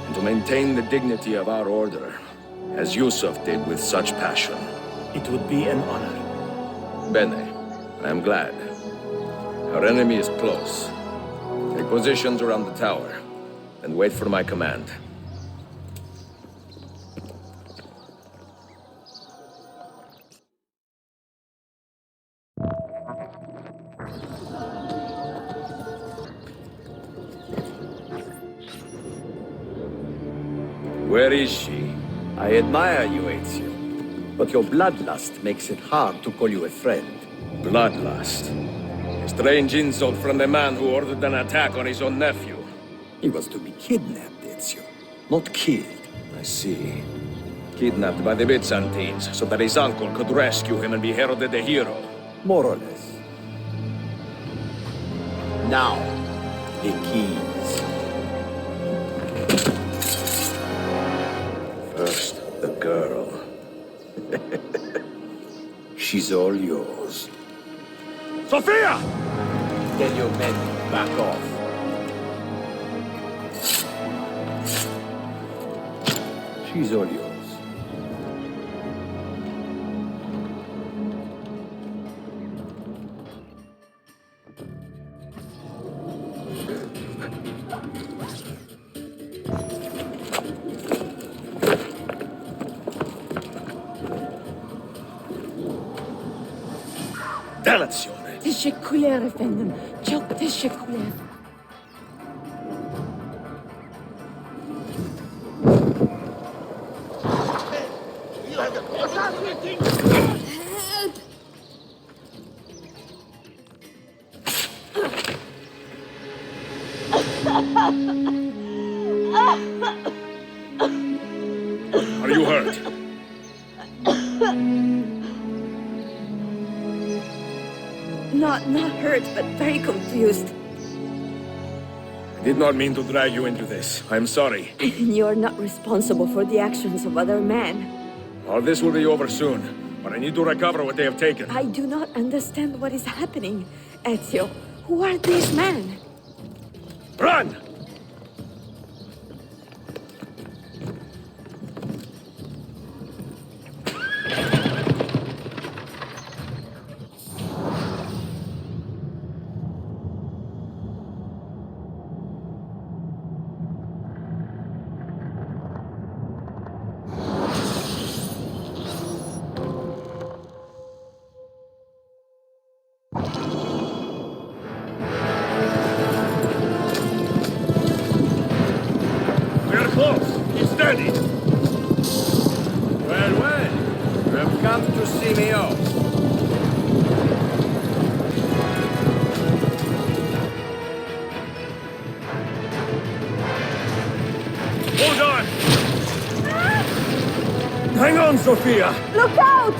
Speaker 6: and to maintain the dignity of our order, as Yusuf did with such passion?
Speaker 11: It would be an honor.
Speaker 6: Bene, I am glad. Our enemy is close. Take positions around the tower, and wait for my command. Where is she?
Speaker 11: I admire you, Ezio. But your bloodlust makes it hard to call you a friend.
Speaker 6: Bloodlust? A strange insult from the man who ordered an attack on his own nephew.
Speaker 11: He was to be kidnapped, Ezio, not killed.
Speaker 6: I see. Kidnapped by the Byzantines, so that his uncle could rescue him and be heralded a hero.
Speaker 11: More or less. Now, the keys.
Speaker 6: First, the girl.
Speaker 11: She's all yours.
Speaker 6: Sophia!
Speaker 11: Tell your men back off. She's all yours.
Speaker 6: Delazione!
Speaker 9: تشكر efendim. Çok teşekkürler.
Speaker 6: Are you hurt?
Speaker 9: Not hurt, but very confused.
Speaker 6: I did not mean to drag you into this. I'm sorry.
Speaker 9: You're not responsible for the actions of other men.
Speaker 6: All this will be over soon, but I need to recover what they have taken.
Speaker 9: I do not understand what is happening, Ezio. Who are these men?
Speaker 6: Run!
Speaker 12: Steady! Well, you have come to see me off. Hold on! Hang on, Sophia!
Speaker 8: Look out!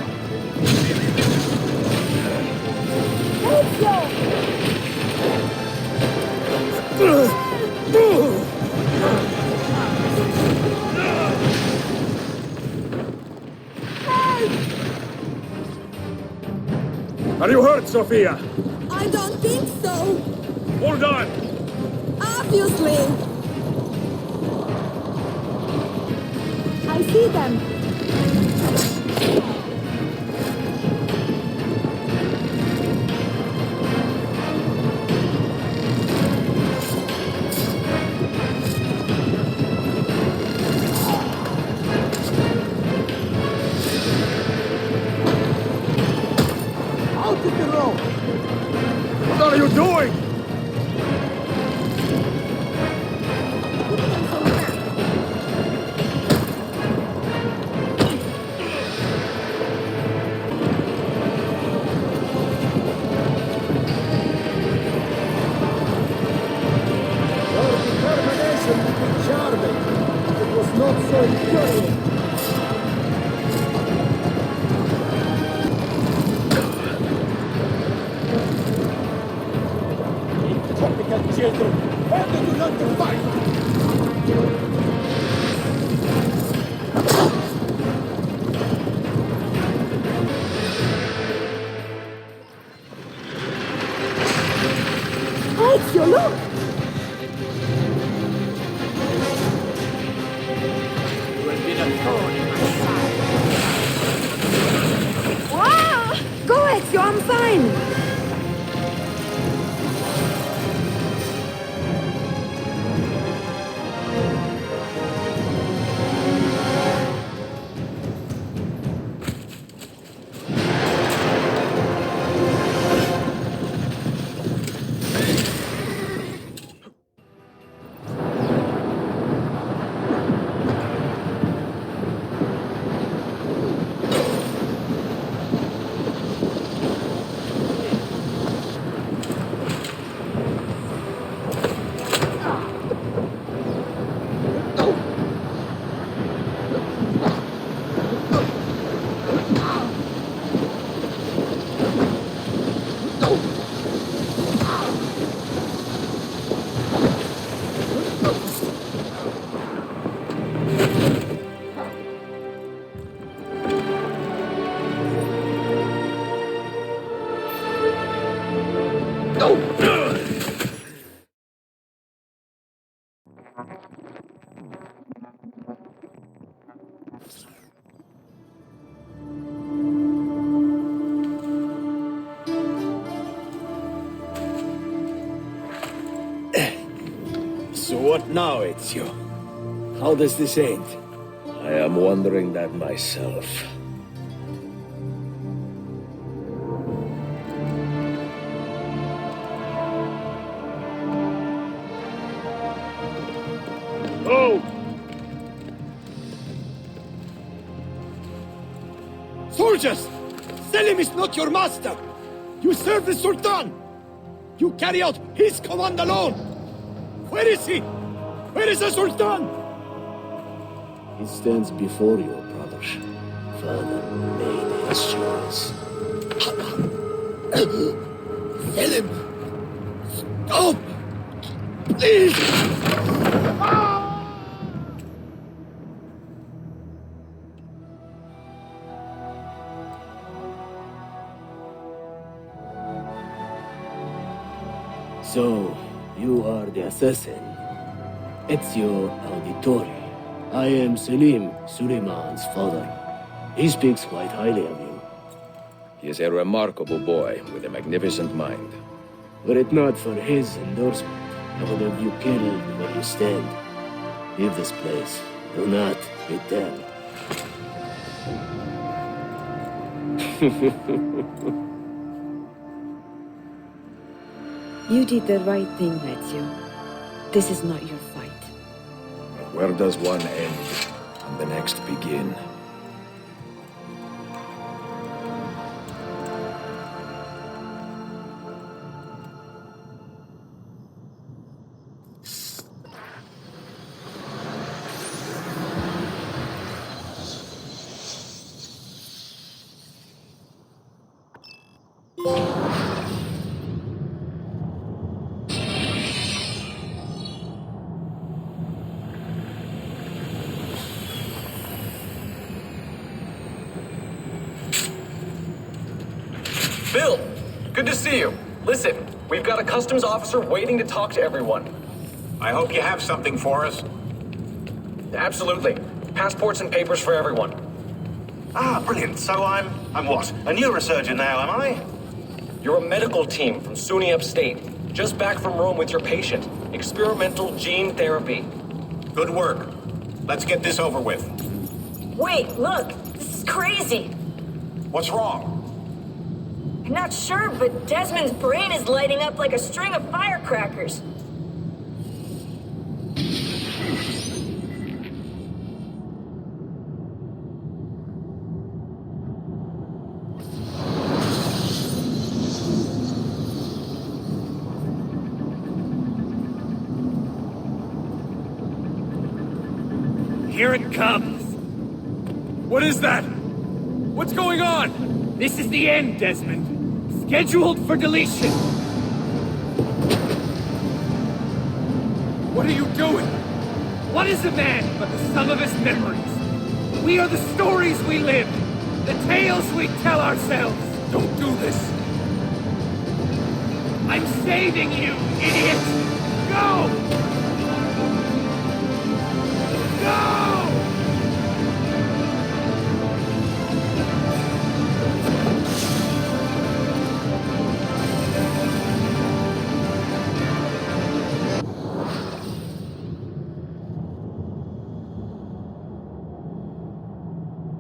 Speaker 12: Are you hurt, Sophia?
Speaker 8: I don't think so.
Speaker 12: Hold on!
Speaker 8: Obviously. I see them.
Speaker 12: What are you doing?
Speaker 2: Your determination would be charming. It was not so enduring.
Speaker 14: now, Ezio? How does this end? I am wondering that myself.
Speaker 12: Go!
Speaker 11: Soldiers! Selim is not your master! You serve the Sultan! You carry out his command alone! Where is he? Where is the Sultan?
Speaker 14: He stands before you, brother. Father made his choice.
Speaker 11: Selim! Stop! Please!
Speaker 14: So, you are the assassin. Ezio Auditore. I am Selim, Suleiman's father. He speaks quite highly of you.
Speaker 6: He is a remarkable boy with a magnificent mind.
Speaker 14: Were it not for his endorsement, I would have you killed where you stand. Leave this place. Do not return.
Speaker 9: You did the right thing, Ezio. This is not your fight.
Speaker 6: Where does one end and the next begin?
Speaker 3: Bill, good to see you. Listen, we've got a customs officer waiting to talk to everyone.
Speaker 5: I hope you have something for us.
Speaker 3: Absolutely. Passports and papers for everyone.
Speaker 5: Ah, brilliant. So I'm what? A neurosurgeon now, am I?
Speaker 3: You're a medical team from SUNY Upstate. Just back from Rome with your patient. Experimental gene therapy.
Speaker 5: Good work. Let's get this over with.
Speaker 15: Wait, look. This is crazy.
Speaker 5: What's wrong?
Speaker 15: I'm not sure, but Desmond's brain is lighting up like a string of firecrackers.
Speaker 20: Here it comes! What is that? What's going on? This is the end, Desmond. Scheduled for deletion. What are you doing? What is a man but the sum of his memories? We are the stories we live, the tales we tell ourselves. Don't do this. I'm saving you, idiot! Go! Go!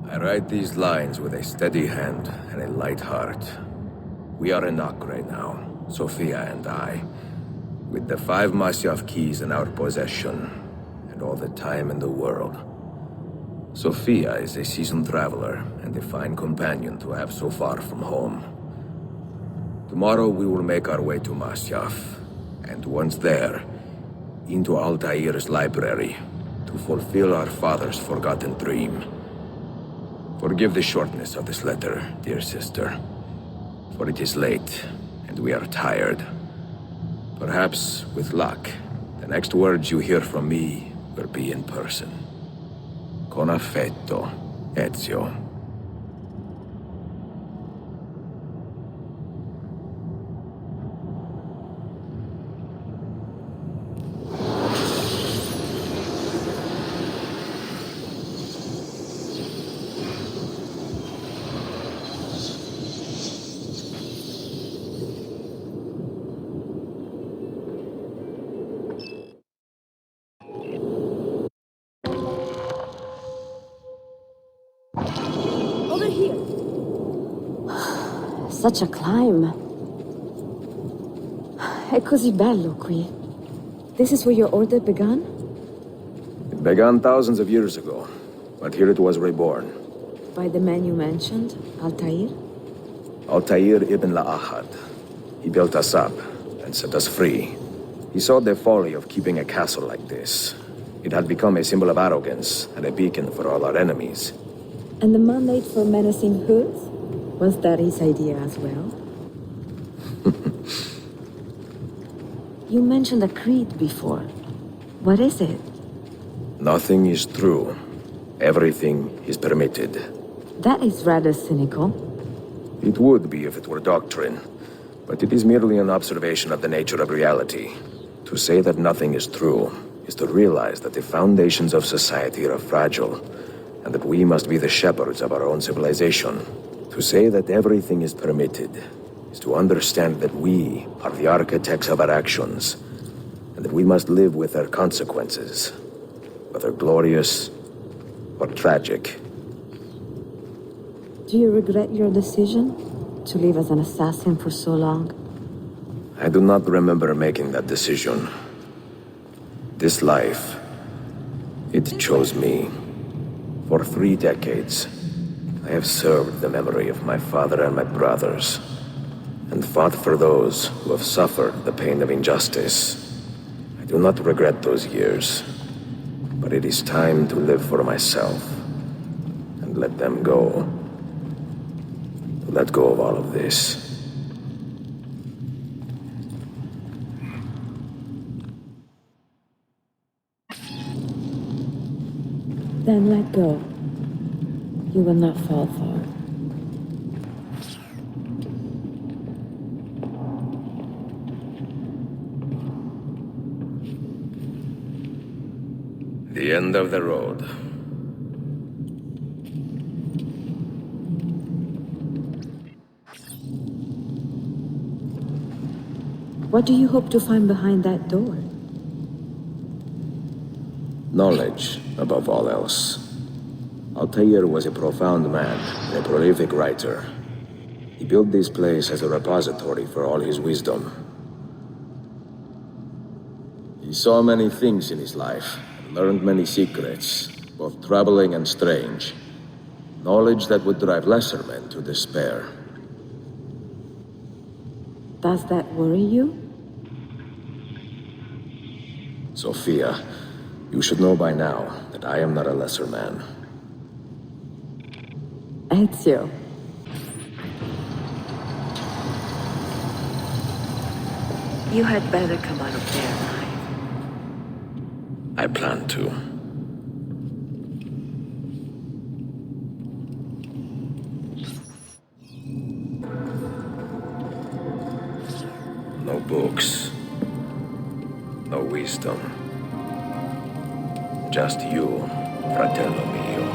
Speaker 6: I write these lines with a steady hand and a light heart. We are in Acre now, Sophia and I, with the 5 Masyaf keys in our possession, and all the time in the world. Sophia is a seasoned traveler and a fine companion to have so far from home. Tomorrow we will make our way to Masyaf, and once there, into Altair's library, to fulfill our father's forgotten dream. Forgive the shortness of this letter, dear sister, for it is late, and we are tired. Perhaps, with luck, the next words you hear from me will be in person. Con affetto, Ezio.
Speaker 9: Such a climb. È così bello qui. This is where your order began?
Speaker 6: It began thousands of years ago, but here it was reborn.
Speaker 9: By the man you mentioned, Altair?
Speaker 6: Altair ibn La'ahad. He built us up and set us free. He saw the folly of keeping a castle like this. It had become a symbol of arrogance and a beacon for all our enemies.
Speaker 9: And the mandate for menacing hoods? Was that his idea as well? You mentioned a creed before. What is it?
Speaker 6: Nothing is true. Everything is permitted.
Speaker 9: That is rather cynical.
Speaker 6: It would be if it were doctrine, but it is merely an observation of the nature of reality. To say that nothing is true is to realize that the foundations of society are fragile, and that we must be the shepherds of our own civilization. To say that everything is permitted is to understand that we are the architects of our actions, and that we must live with their consequences, whether glorious or tragic.
Speaker 9: Do you regret your decision to live as an assassin for so long?
Speaker 6: I do not remember making that decision. This life, it chose me. For 3 decades, I have served the memory of my father and my brothers, and fought for those who have suffered the pain of injustice. I do not regret those years, but it is time to live for myself, and let them go. Let go of all of this.
Speaker 9: Then let go. You will not fall far.
Speaker 6: The end of the road.
Speaker 9: What do you hope to find behind that door?
Speaker 6: Knowledge, above all else. Altair was a profound man, and a prolific writer. He built this place as a repository for all his wisdom. He saw many things in his life, and learned many secrets, both troubling and strange. Knowledge that would drive lesser men to despair.
Speaker 9: Does that worry you?
Speaker 6: Sophia, you should know by now that I am not a lesser man.
Speaker 9: Ezio. You had better come out of there alive.
Speaker 6: I plan to. No books. No wisdom. Just you, fratello mio.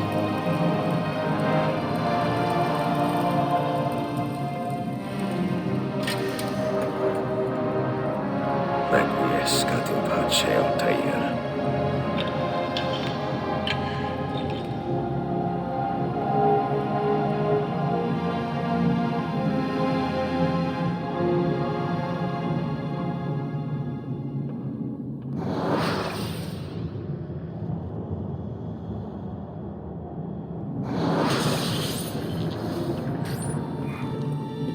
Speaker 6: Requiescat in pace, Altair.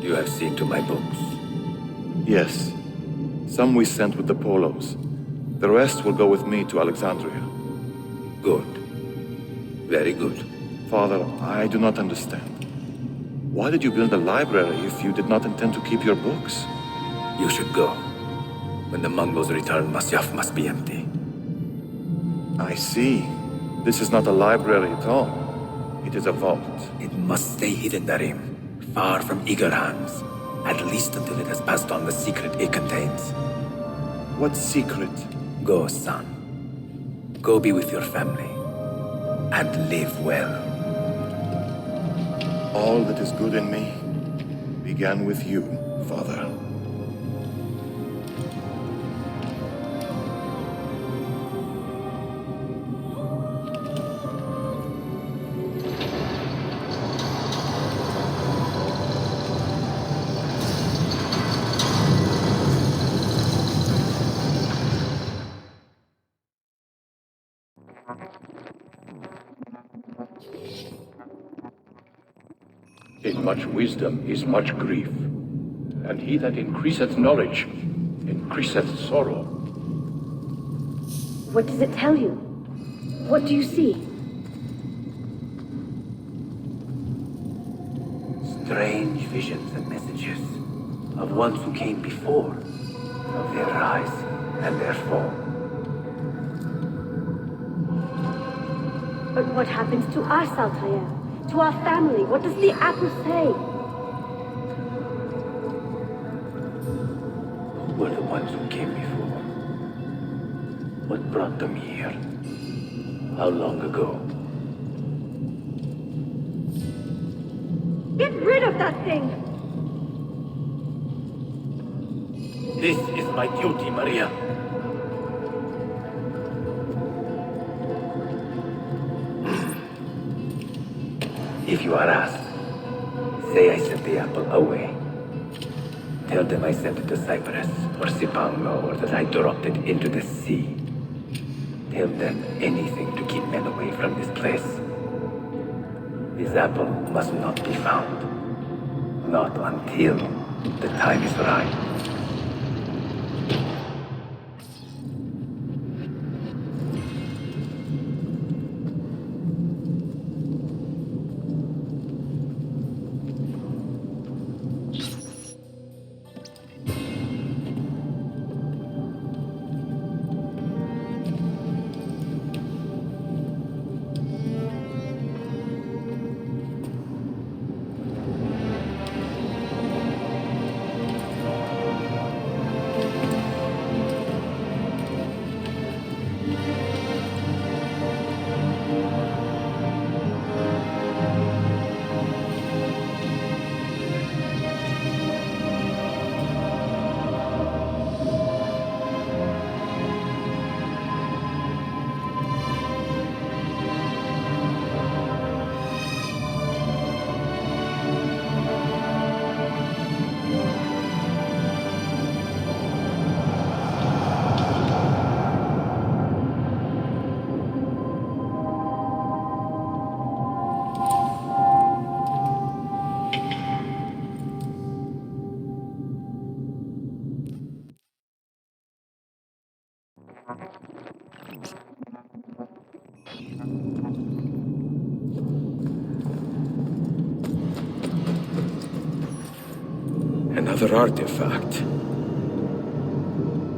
Speaker 6: You have seen to my books.
Speaker 17: Yes. Some we sent with the Polos. The rest will go with me to Alexandria.
Speaker 16: Good. Very good.
Speaker 17: Father, I do not understand. Why did you build a library if you did not intend to keep your books?
Speaker 16: You should go. When the Mongols return, Masyaf must be empty.
Speaker 17: I see. This is not a library at all. It is a vault.
Speaker 16: It must stay hidden, Darim. Far from eager hands. At least until it has passed on the secret it contains.
Speaker 17: What secret?
Speaker 16: Go, son. Go be with your family. And live well.
Speaker 17: All that is good in me began with you, Father.
Speaker 18: In much wisdom is much grief, and he that increaseth knowledge increaseth sorrow.
Speaker 9: What does it tell you? What do you see?
Speaker 16: Strange visions and messages of ones who came before, of their rise and their fall.
Speaker 9: But what happens to us, Altair? To our family? What does the apple say?
Speaker 16: Who were the ones who came before? What brought them here? How long ago?
Speaker 9: Get rid of that thing!
Speaker 16: This is my duty, Maria. If you are asked, say I sent the apple away. Tell them I sent it to Cyprus or Cipango, or that I dropped it into the sea. Tell them anything to keep men away from this place. This apple must not be found. Not until the time is right.
Speaker 6: Another artifact.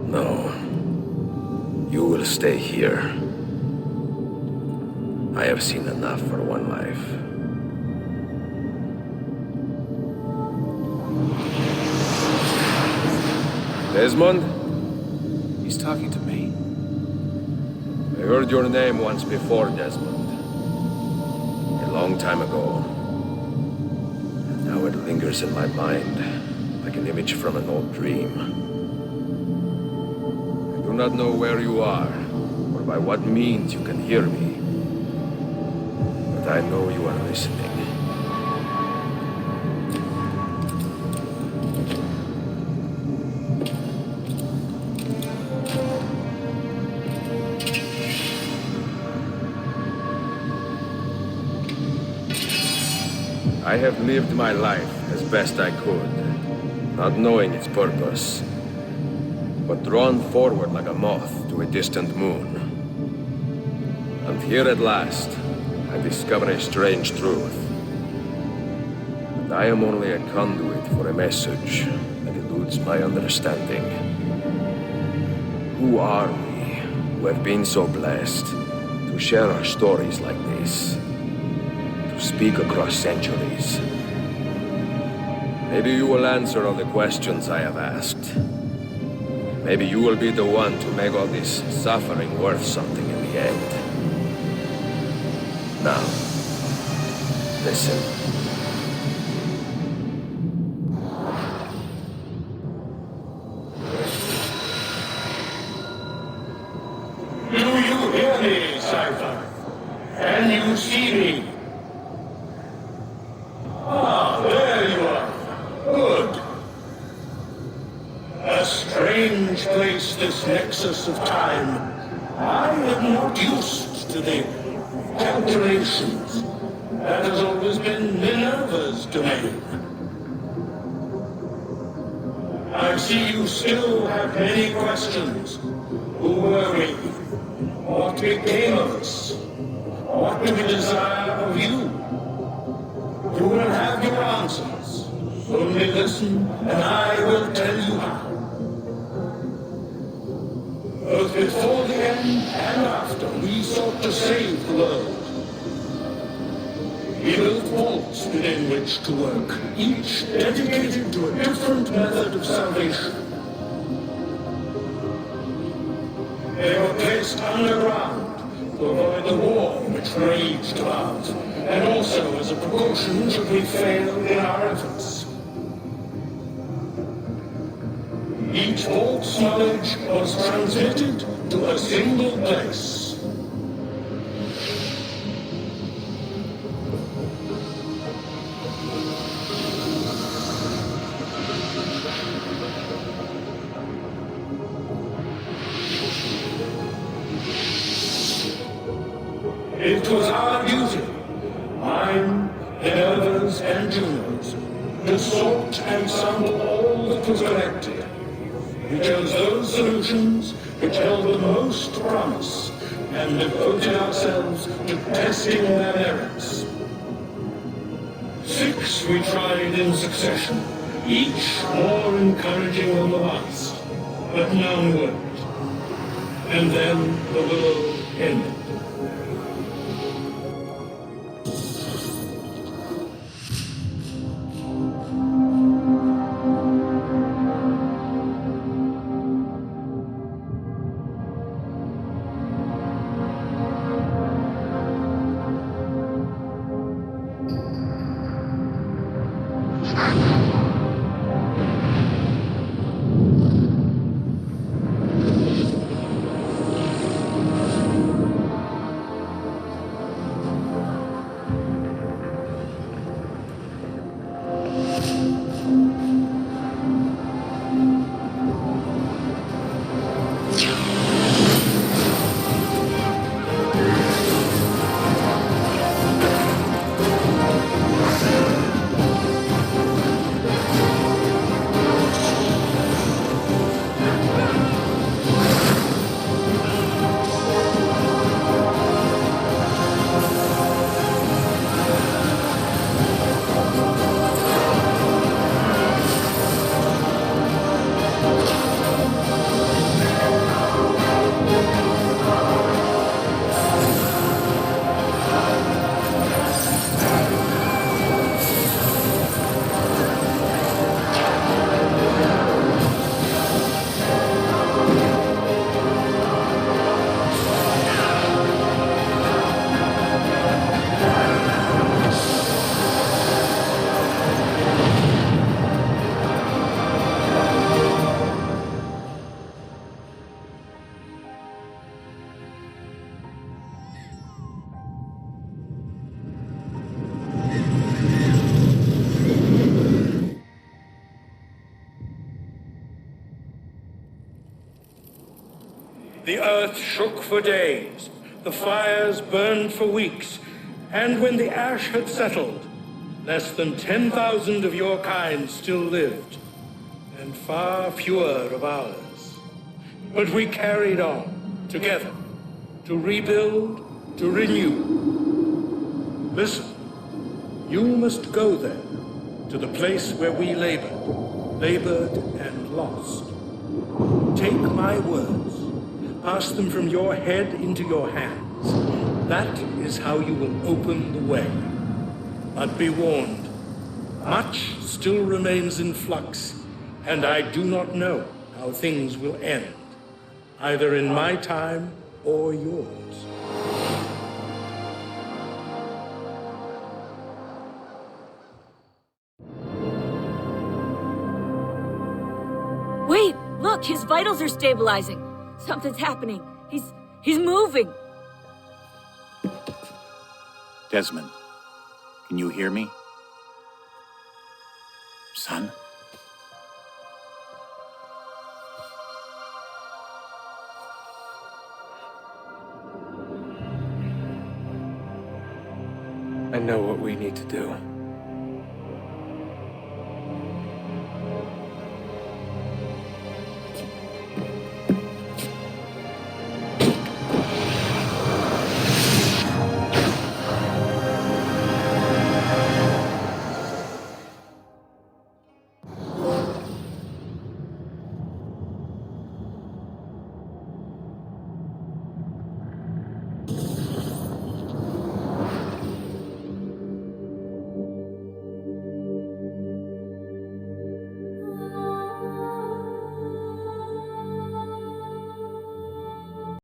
Speaker 6: No. You will stay here. I have seen enough for one life. Desmond?
Speaker 19: He's talking to me.
Speaker 6: I heard your name once before, Desmond. A long time ago. And now it lingers in my mind, like an image from an old dream. I do not know where you are, or by what means you can hear me. But I know you are listening. I have lived my life as best I could, not knowing its purpose, but drawn forward like a moth to a distant moon. And here at last, I discover a strange truth. That I am only a conduit for a message that eludes my understanding. Who are we, who have been so blessed to share our stories like this? To speak across centuries. Maybe you will answer all the questions I have asked. Maybe you will be the one to make all this suffering worth something in the end. Now, listen.
Speaker 12: Do you hear me, Cypher? Can you see me? Ah, there you are. Good. A strange place, this nexus of time. I am not used to the calculations. That has always been Minerva's Emperor's domain. I see you still have many questions. Who were we? What became of us? What do we desire of you? You will have your answers. Only listen, and I will tell you how. Both before the end and after, we sought to save the world. We built vaults within which to work, each dedicated to a different method of salvation. They were placed underground to avoid the war which raged above, and also as a precaution should we fail in our efforts. Each vault's knowledge was transmitted to a single place. It was our duty, mine, Minerva's, and Juno's, to sort and sum all that was collected. We chose those solutions which held the most promise, and devoted ourselves to testing their merits. 6 we tried in succession, each more encouraging than the last, but none worked. And then the world ended. The earth shook for days, the fires burned for weeks, and when the ash had settled, less than 10,000 of your kind still lived, and far fewer of ours. But we carried on, together, to rebuild, to renew. Listen, you must go there, to the place where we labored and lost. Take my words. Pass them from your head into your hands. That is how you will open the way. But be warned, much still remains in flux, and I do not know how things will end, either in my time or yours.
Speaker 15: Wait, look, his vitals are stabilizing. Something's happening. He's moving.
Speaker 19: Desmond, can you hear me? Son?
Speaker 10: I know what we need to do.